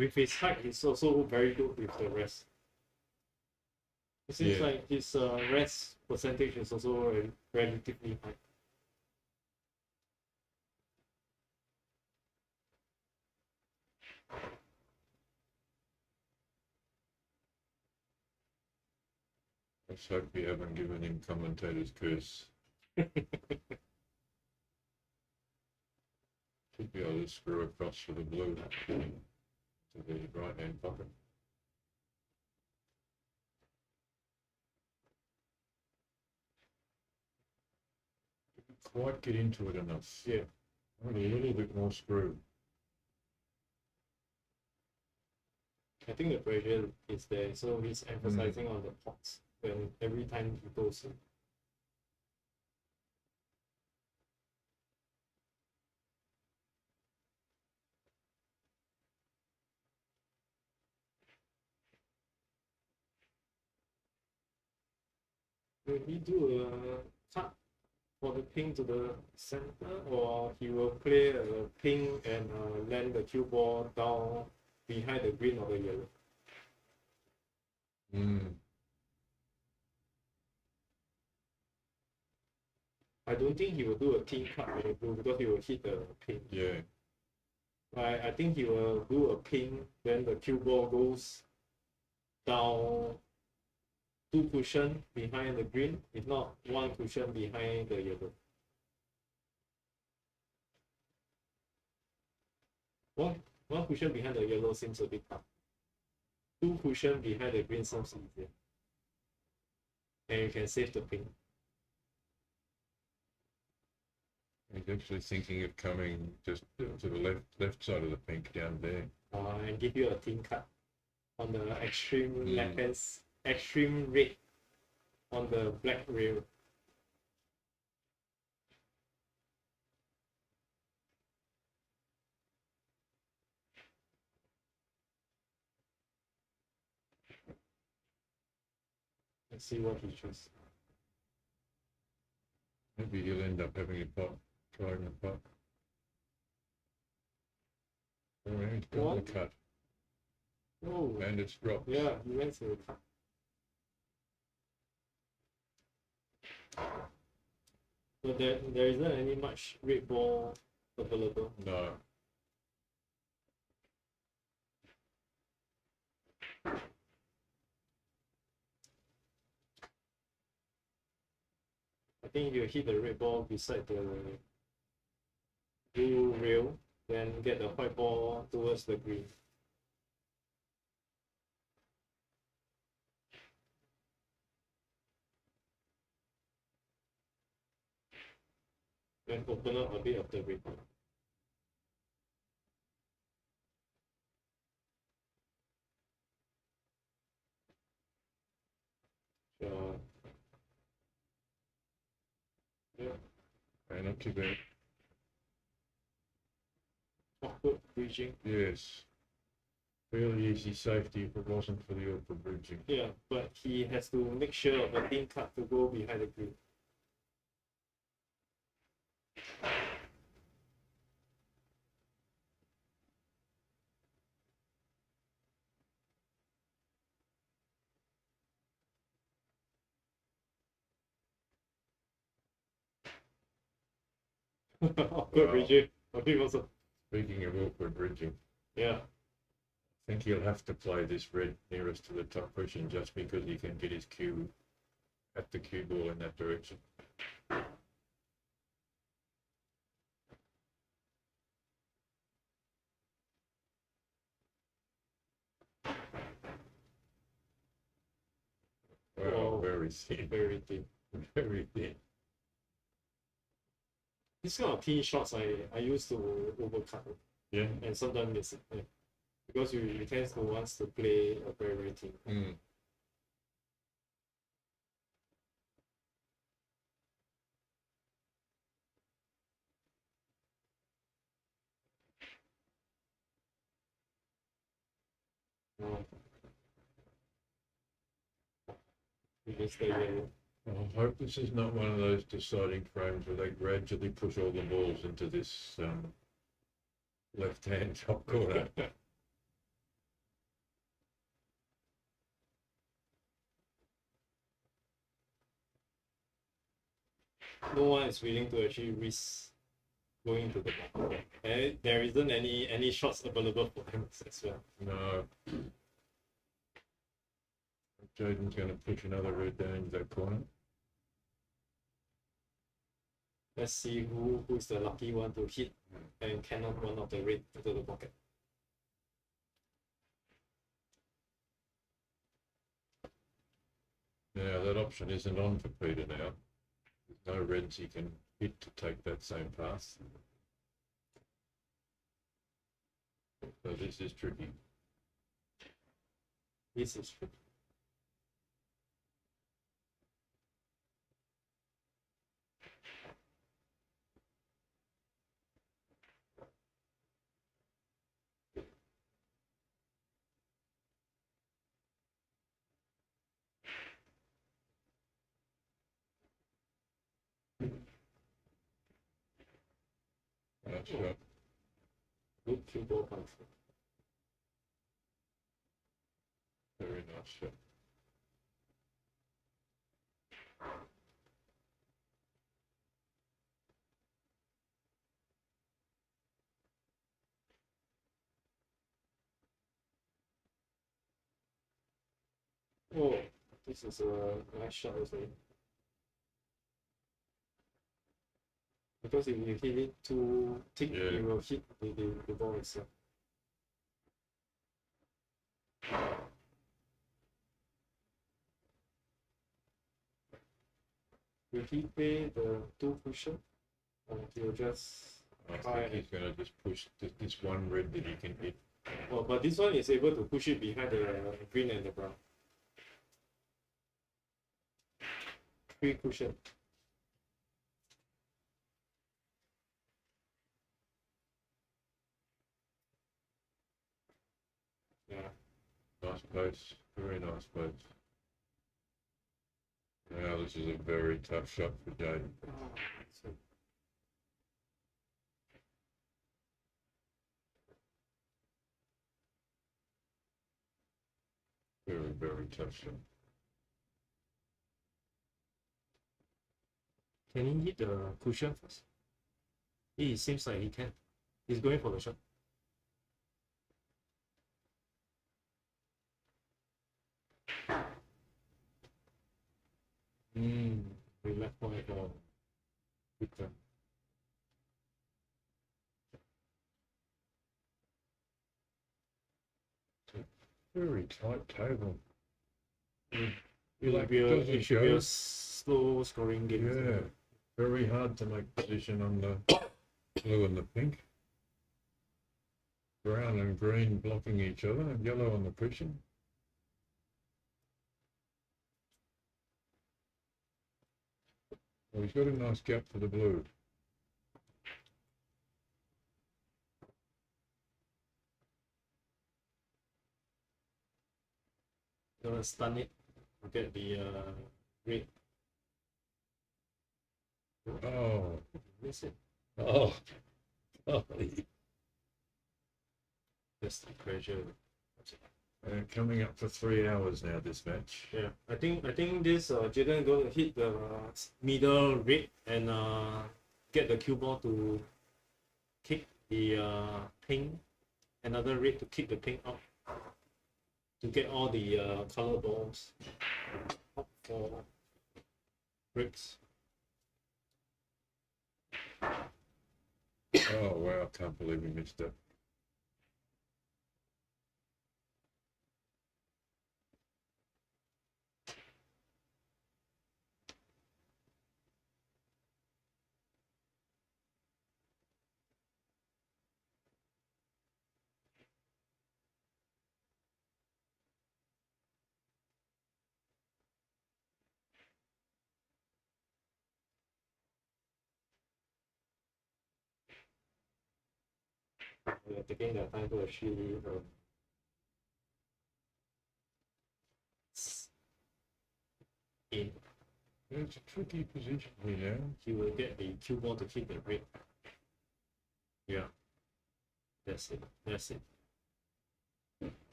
Speaker 1: with his height, he's also very good with the rest. It seems
Speaker 2: Yeah.
Speaker 1: like his rest percentage is also relatively high.
Speaker 2: Let's hope we haven't given him commentator's curse. Should be able to screw across for the blue to the right hand pocket. Didn't quite get into it enough.
Speaker 1: Yeah.
Speaker 2: I need a little bit more screw.
Speaker 1: I think the pressure is there, so he's emphasizing on the pots when every time he goes in. Will he do a cut for the ping to the center, or he will play a ping and land the cue ball down behind the green or the yellow? I don't think he will do a team cut with the blue because he will hit the ping.
Speaker 2: Yeah.
Speaker 1: I think he will do a ping, then the cue ball goes down 2 cushion behind the green, if not 1 cushion behind the yellow. One cushion behind the yellow seems a bit tough. 2 cushion behind the green seems easier. And you can save the ping.
Speaker 2: He's actually thinking of coming just to the left side of the pink down there.
Speaker 1: And give you a team cut on the extreme left hand, extreme red on the black rail. Let's see what he chooses.
Speaker 2: Maybe he'll end up having a pot, trying the pot. Oh, he's got the cut.
Speaker 1: Oh,
Speaker 2: And it's dropped.
Speaker 1: yeah, he went to the cut. But there isn't any much red ball available.
Speaker 2: No.
Speaker 1: I think you hit the red ball beside the blue rail, then get the white ball towards the green. Then open up a bit of the red. Yeah.
Speaker 2: And not too bad.
Speaker 1: Awkward bridging.
Speaker 2: Yes. Fairly easy safety if it wasn't for the awkward bridging.
Speaker 1: Yeah, but he has to make sure of the thin cut to go behind the green. Awkward bridging. Also.
Speaker 2: Speaking of awkward bridging.
Speaker 1: Yeah.
Speaker 2: I think he'll have to play this red nearest to the top cushion just because he can get his cue at the cue ball in that direction. Wow, very thin.
Speaker 1: Very thin.
Speaker 2: Very thin.
Speaker 1: This kind of thin shots I used to overcut.
Speaker 2: Yeah.
Speaker 1: And sometimes miss it. Yeah. Because you tend to want to play a very thin.
Speaker 2: I hope this is not one of those deciding frames where they gradually push all the balls into this left-hand top corner.
Speaker 1: no one is willing to actually risk going into the block. And there isn't any shots available for him as well.
Speaker 2: No. Jaden's going to push another red down into that corner.
Speaker 1: Let's see who's the lucky one to hit and cannot one of the red into the pocket.
Speaker 2: Now that option isn't on for Peter now. There's no reds he can hit to take that same pass. So this is tricky.
Speaker 1: This is tricky.
Speaker 2: Nice shot.
Speaker 1: Good cue ball control.
Speaker 2: Very nice shot.
Speaker 1: Oh, this is a nice shot as well. Because if you hit it too thick,
Speaker 2: Yeah.
Speaker 1: you will hit the ball itself. Will he play the two cushion? Or he'll just
Speaker 2: I
Speaker 1: try
Speaker 2: think he's going to just push this one red that he can hit.
Speaker 1: oh, but this one is able to push it behind the green and the brown. 3 cushion. Yeah.
Speaker 2: Nice place. Very nice place. Now this is a very tough shot for Jaden.
Speaker 1: So,
Speaker 2: Very, very tough shot.
Speaker 1: can he hit the cushion first? It seems like he can. He's going for the shot. We left point for Victor.
Speaker 2: Very tight table.
Speaker 1: It
Speaker 2: Black
Speaker 1: should be
Speaker 2: doesn't
Speaker 1: a
Speaker 2: go.
Speaker 1: slow scoring game.
Speaker 2: Yeah, very hard to make position on the blue and the pink. Brown and green blocking each other, and yellow on the cushion. Well, he's got a nice gap for the blue.
Speaker 1: Gonna stun it. Get the red.
Speaker 2: Oh,
Speaker 1: Miss it.
Speaker 2: oh,
Speaker 1: That's the pressure.
Speaker 2: coming up for 3 hours now, this match.
Speaker 1: Yeah, I think this Jaden gonna hit the middle red and get the cue ball to kick the pink. Another red to kick the pink out to get all the color balls up for bricks.
Speaker 2: Oh wow, I can't believe we missed that.
Speaker 1: We are taking the time to actually in.
Speaker 2: It's a tricky position here now.
Speaker 1: He will get the cue ball to kick the red. Yeah, that's it. That's it.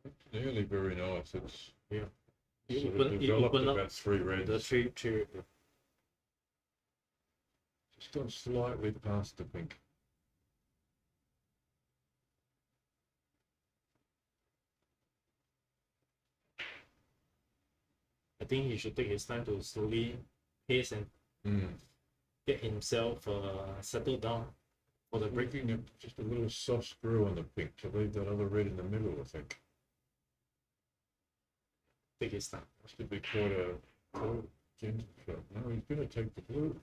Speaker 2: It's nearly very nice. It's
Speaker 1: Yeah. You
Speaker 2: Sort
Speaker 1: open,
Speaker 2: of
Speaker 1: it
Speaker 2: developed
Speaker 1: open up
Speaker 2: about three reds.
Speaker 1: the three.
Speaker 2: Just gone slightly past the pink.
Speaker 1: I think he should take his time to slowly pace and get himself settled down for the break.
Speaker 2: Breaking just a little soft screw on the pink to leave that other red in the middle, I think.
Speaker 1: Take his time.
Speaker 2: Has to be quite a gentle shot. No, he's going to take the blue.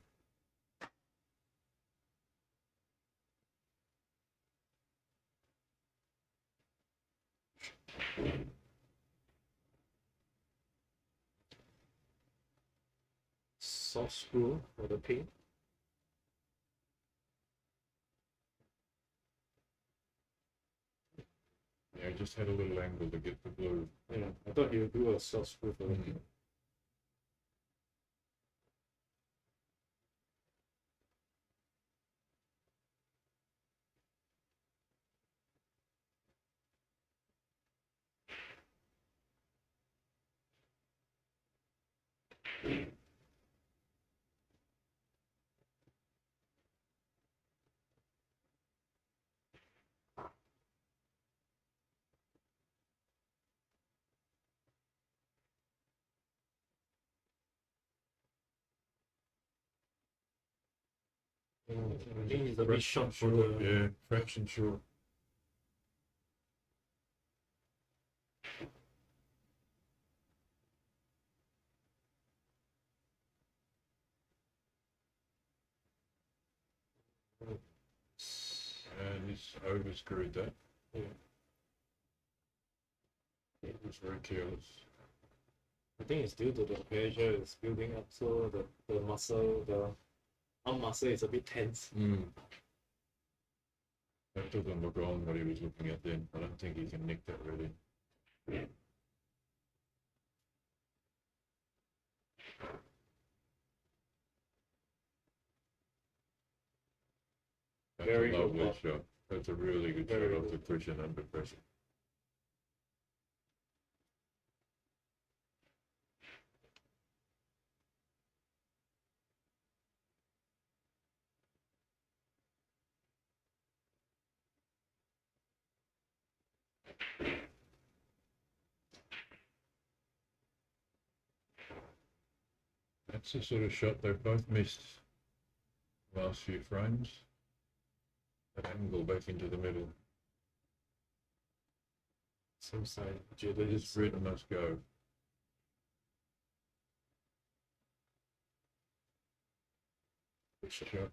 Speaker 1: Soft screw for the pink.
Speaker 2: Yeah, just had a little angle to get the blue.
Speaker 1: Yeah, I thought he would do a soft screw for the pink. I think he's a bit short for the.
Speaker 2: Yeah, fraction short. And he's overscrewed that.
Speaker 1: Yeah.
Speaker 2: It was very careless.
Speaker 1: I think it's due to the pressure it's building up, so the muscle, the arm muscle is a bit tense.
Speaker 2: That doesn't look on what he was looking at then. I don't think he can nick that really. That's
Speaker 1: Very
Speaker 2: a
Speaker 1: good
Speaker 2: lovely
Speaker 1: ball.
Speaker 2: shot. That's a really good
Speaker 1: Very
Speaker 2: shot off the
Speaker 1: good.
Speaker 2: cushion under pressure. That's the sort of shot they've both missed last few frames. That angle back into the middle.
Speaker 1: Same side.
Speaker 2: This red must go.
Speaker 1: Good shot.
Speaker 2: Shot.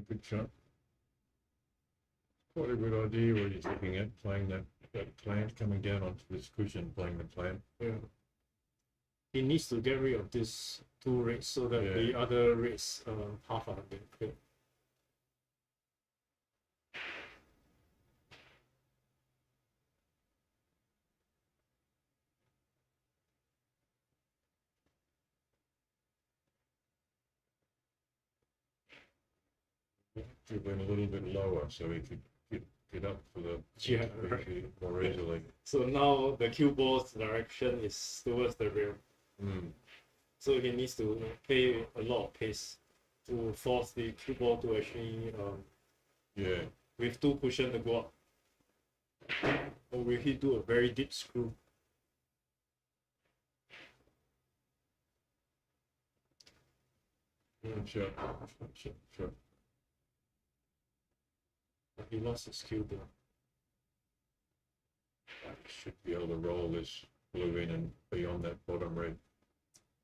Speaker 2: Good shot. Quite a good idea what he's looking at, playing that plant coming down onto this cushion, playing the plant.
Speaker 1: Yeah. He needs to get rid of these two reds so that
Speaker 2: Yeah.
Speaker 1: the other reds half are being played.
Speaker 2: Should have been a little bit lower so he could get up for the
Speaker 1: Yeah, right.
Speaker 2: more easily.
Speaker 1: So now the cue ball's direction is towards the rail. So he needs to play a lot of pace to force the cue ball to actually
Speaker 2: Yeah.
Speaker 1: with two cushion to go up. Or will he do a very deep screw?
Speaker 2: Good shot. Shot.
Speaker 1: He lost his cue there.
Speaker 2: Should be able to roll this blue in and be on that bottom red,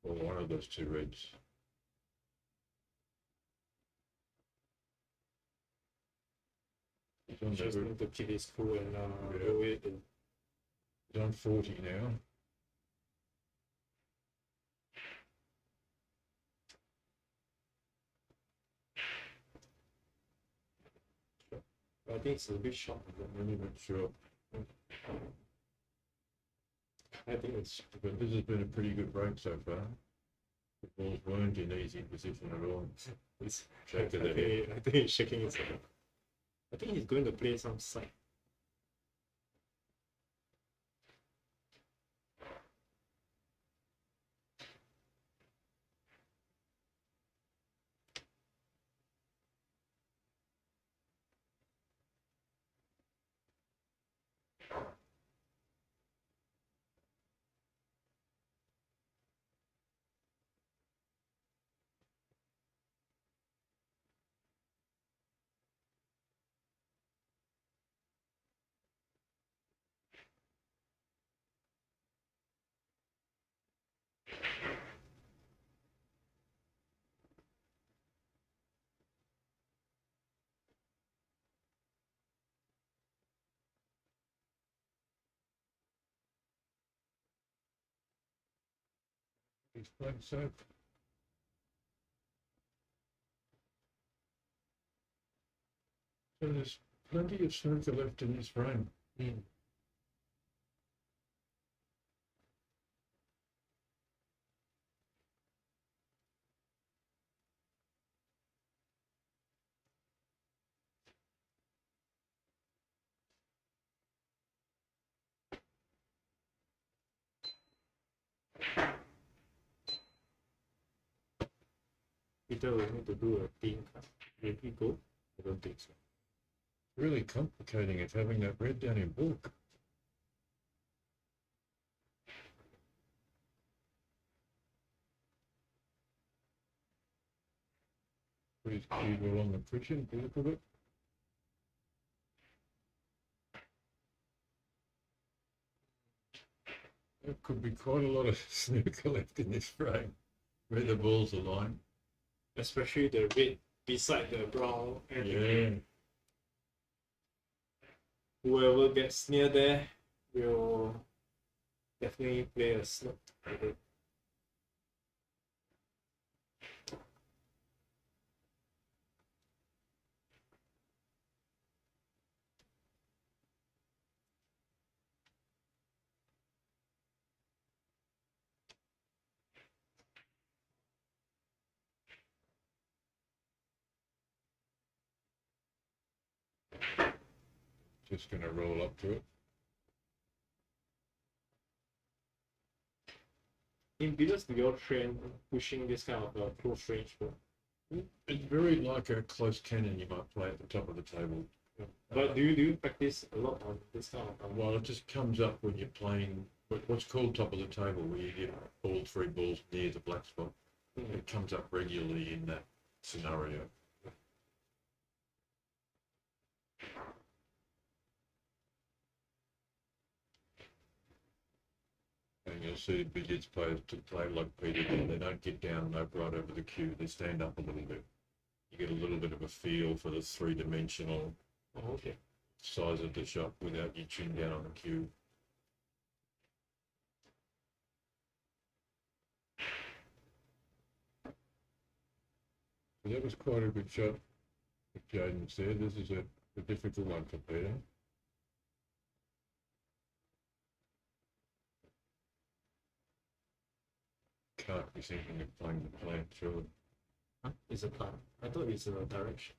Speaker 2: or one of those two reds. He's on,
Speaker 1: Just
Speaker 2: the,
Speaker 1: need to keep his cool and
Speaker 2: Yeah.
Speaker 1: roll it in.
Speaker 2: he's on 40 now.
Speaker 1: I think it's a bit short.
Speaker 2: I'm really not sure,
Speaker 1: I think it's
Speaker 2: but this has been a pretty good break so far. The balls weren't in easy position at all.
Speaker 1: it's
Speaker 2: Shake of the head.
Speaker 1: I think he's shaking his head. I think he's going to play some side.
Speaker 2: He's playing safe. So there's plenty of snooker left in this frame.
Speaker 1: Peter will need to do a team cut. Will he go? I don't think so.
Speaker 2: Really complicating it having that red down in book. Put his cue ball on the cushion, look at it. There could be quite a lot of snooker left in this frame where the balls align.
Speaker 1: Especially the red beside the brown, and
Speaker 2: Yeah,
Speaker 1: whoever gets near there will definitely play a snook. I think.
Speaker 2: just going to roll up to it.
Speaker 1: Imperial, do you train pushing this kind of close range ball?
Speaker 2: It's very like a close cannon you might play at the top of the table.
Speaker 1: But do you practice a lot on this kind of?
Speaker 2: Well, it just comes up when you're playing what's called top of the table, where you get all three balls near the black spot. It comes up regularly in that scenario. And you'll see billiards players to play like Peter did. They don't get down right over the cue. They stand up a little bit. You get a little bit of a feel for the three-dimensional
Speaker 1: Oh, okay.
Speaker 2: size of the shot without your chin down on the cue. So that was quite a good shot. If Jaden said, this is a difficult one for Peter. Can't be thinking of playing the plant, surely.
Speaker 1: Huh? It's a plan. I thought it's a direction.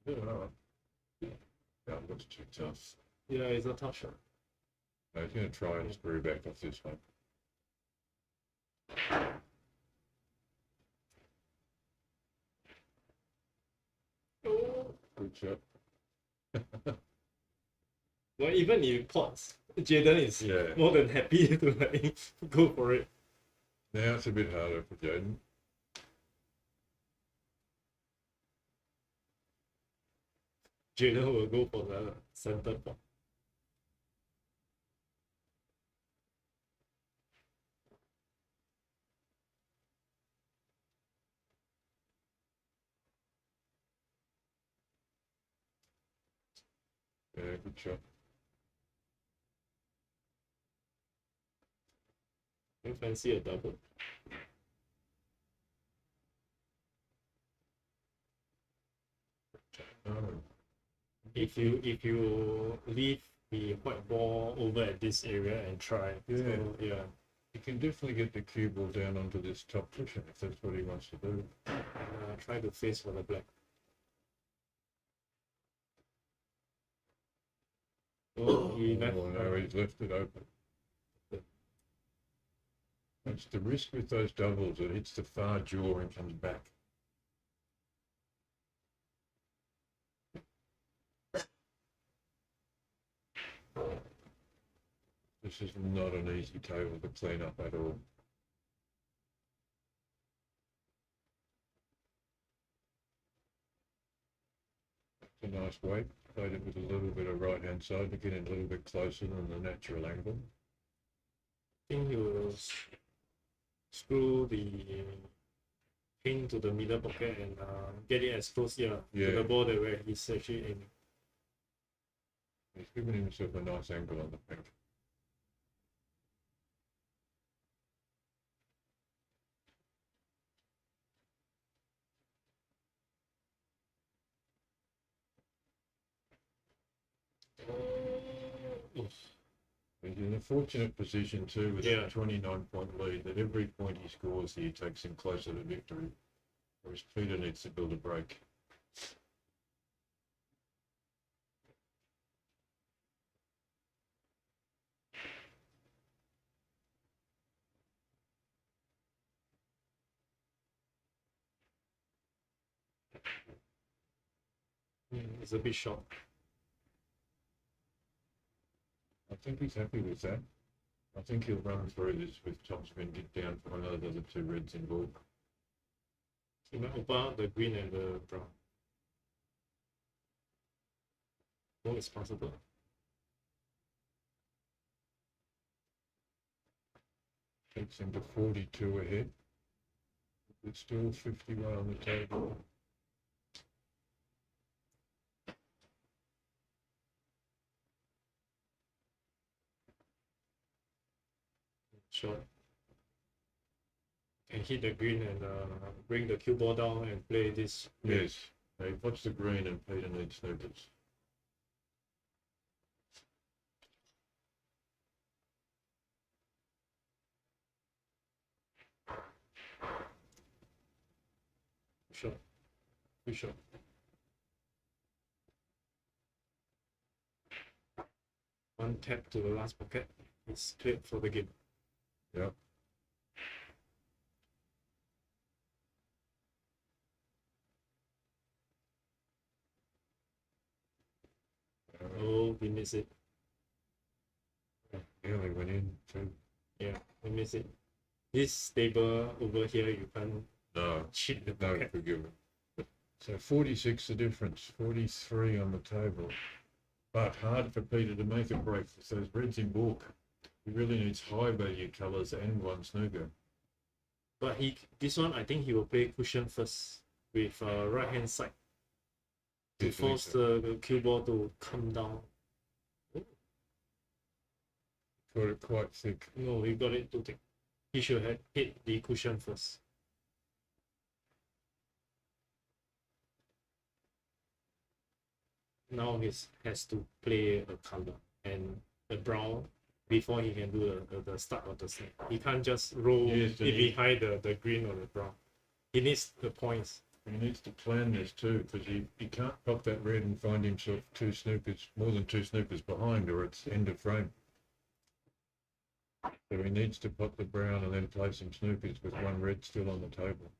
Speaker 2: Yeah, that looks too tough.
Speaker 1: Yeah, it's a tough shot.
Speaker 2: I was going to try and screw back off this one.
Speaker 1: Oh.
Speaker 2: Good shot.
Speaker 1: Well, even if pots, Jaden is
Speaker 2: Yeah.
Speaker 1: more than happy to like go for it.
Speaker 2: Now it's a bit harder for Jaden.
Speaker 1: Jaden will go for the center pot.
Speaker 2: Yeah, good shot.
Speaker 1: You fancy a double?
Speaker 2: No.
Speaker 1: If you leave the white ball over at this area and try,
Speaker 2: Yeah.
Speaker 1: so, yeah,
Speaker 2: You can definitely get the cue ball down onto this top cushion if that's what he wants to do.
Speaker 1: try to face for the black. Oh, he left.
Speaker 2: Oh, no, he's left it open. That's the risk with those doubles. It hits the far jaw and comes back. This is not an easy table to clean up at all. It's a nice weight. Played it with a little bit of right hand side to get in a little bit closer than the natural angle.
Speaker 1: I think he will screw the pin to the middle pocket and get it as close to the ball that where he's actually aiming.
Speaker 2: He's given himself a nice angle on the pink. He's in a fortunate position too with a 29-point lead that every point he scores here takes him closer to victory. Whereas Peter needs to build a break.
Speaker 1: It's a bit short.
Speaker 2: I think he's happy with that. I think he'll run through this with topspin, get down for another of the two reds involved.
Speaker 1: He might open up the green and the brown. Both is possible.
Speaker 2: Takes him to 42 ahead. It's still 51 on the table.
Speaker 1: Short. Can hit the green and bring the cue ball down and play this.
Speaker 2: Yes. Hey, watch the green and Peter needs snookers.
Speaker 1: Short. Too short. One tap to the last pocket. It's cleared for the game.
Speaker 2: Yep.
Speaker 1: Oh, we miss it.
Speaker 2: Nearly went in too.
Speaker 1: Yeah, we miss it. This table over here, you can't cheat the
Speaker 2: No,
Speaker 1: pocket.
Speaker 2: forgive it. So 46 the difference, 43 on the table. But hard for Peter to make a break with those reds in balk. He really needs high value colours and one snooker.
Speaker 1: But this one, I think he will play cushion first with right hand side to force the cue ball to come down.
Speaker 2: Got it quite thick.
Speaker 1: No, he got it too thick. He should have hit the cushion first. Now he has to play a color and the brown before he can do the start of the snake. He can't just roll it behind the green or the brown. He needs the points.
Speaker 2: He needs to plan this too, because he can't pop that red and find himself more than two snookers behind, or it's end of frame. So he needs to pop the brown and then play some snookers with one red still on the table.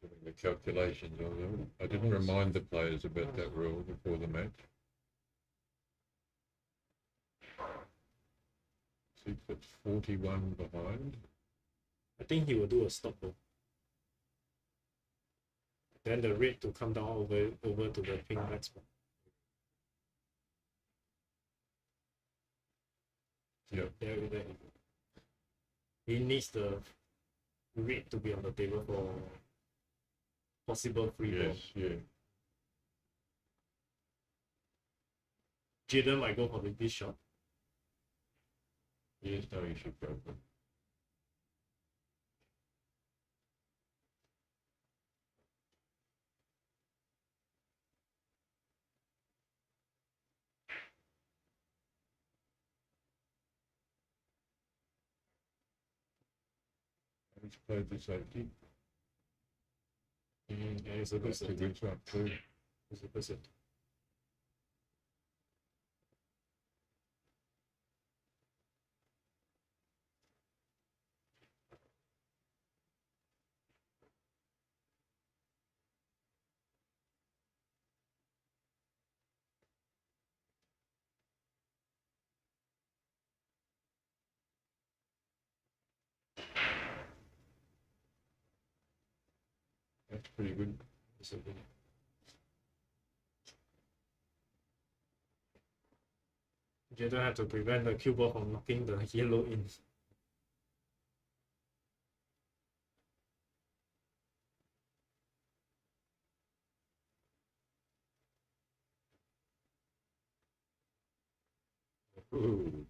Speaker 2: Doing the calculations of them. I didn't remind the players about that rule before the match. 6 at 41 behind.
Speaker 1: I think he will do a stop though. Then the rate to come down over to the pink black spot.
Speaker 2: Yep.
Speaker 1: There. He needs the rate to be on the table for possible free ball.
Speaker 2: Yes, yeah.
Speaker 1: Jaden might go for this shot.
Speaker 2: Yes, no, you should go for it. He's played the safety.
Speaker 1: Yeah, it's a good
Speaker 2: That's a
Speaker 1: set.
Speaker 2: good shot too.
Speaker 1: It's a good set.
Speaker 2: That's pretty good.
Speaker 1: It's a good. Jaden have to prevent the cue ball from knocking the yellow in.
Speaker 2: Ooh.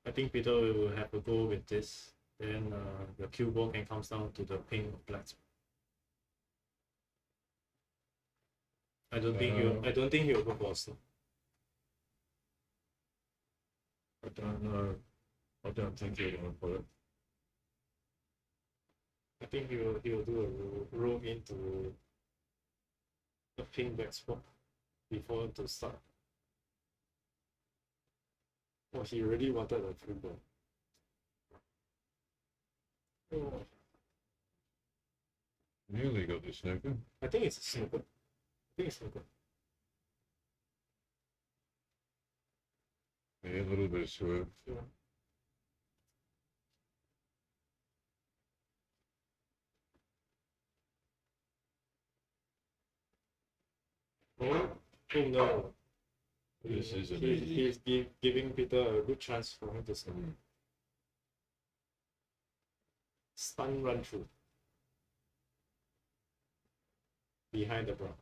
Speaker 1: I think Peter will have to go with this. Then the cue ball can come down to the pink or black spot. I don't think he'll go for a stop.
Speaker 2: I don't know. I don't think he'll go for it.
Speaker 1: I think he'll do a roll into the pink black spot before to start. Oh, he really wanted a free ball. Oh,
Speaker 2: Nearly got the snooker.
Speaker 1: I think it's a snooker. I think it's snooker.
Speaker 2: Yeah, a little bit of swerve.
Speaker 1: Yeah. Oh no.
Speaker 2: This is an easy.
Speaker 1: He's giving Peter a good chance for him to stop. Stun run through. Behind the brown.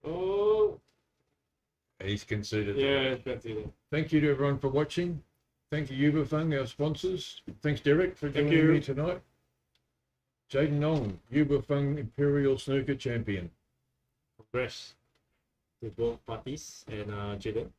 Speaker 1: Oh,
Speaker 2: He's conceded.
Speaker 1: yeah, that's it.
Speaker 2: Thank you to everyone for watching. Thank you, Fang, our sponsors. Thanks, Derek, for
Speaker 1: Thank
Speaker 2: joining
Speaker 1: you.
Speaker 2: me tonight. Jaden Nong, Fang Imperial Snooker Champion.
Speaker 1: Congrats to both parties and Jaden.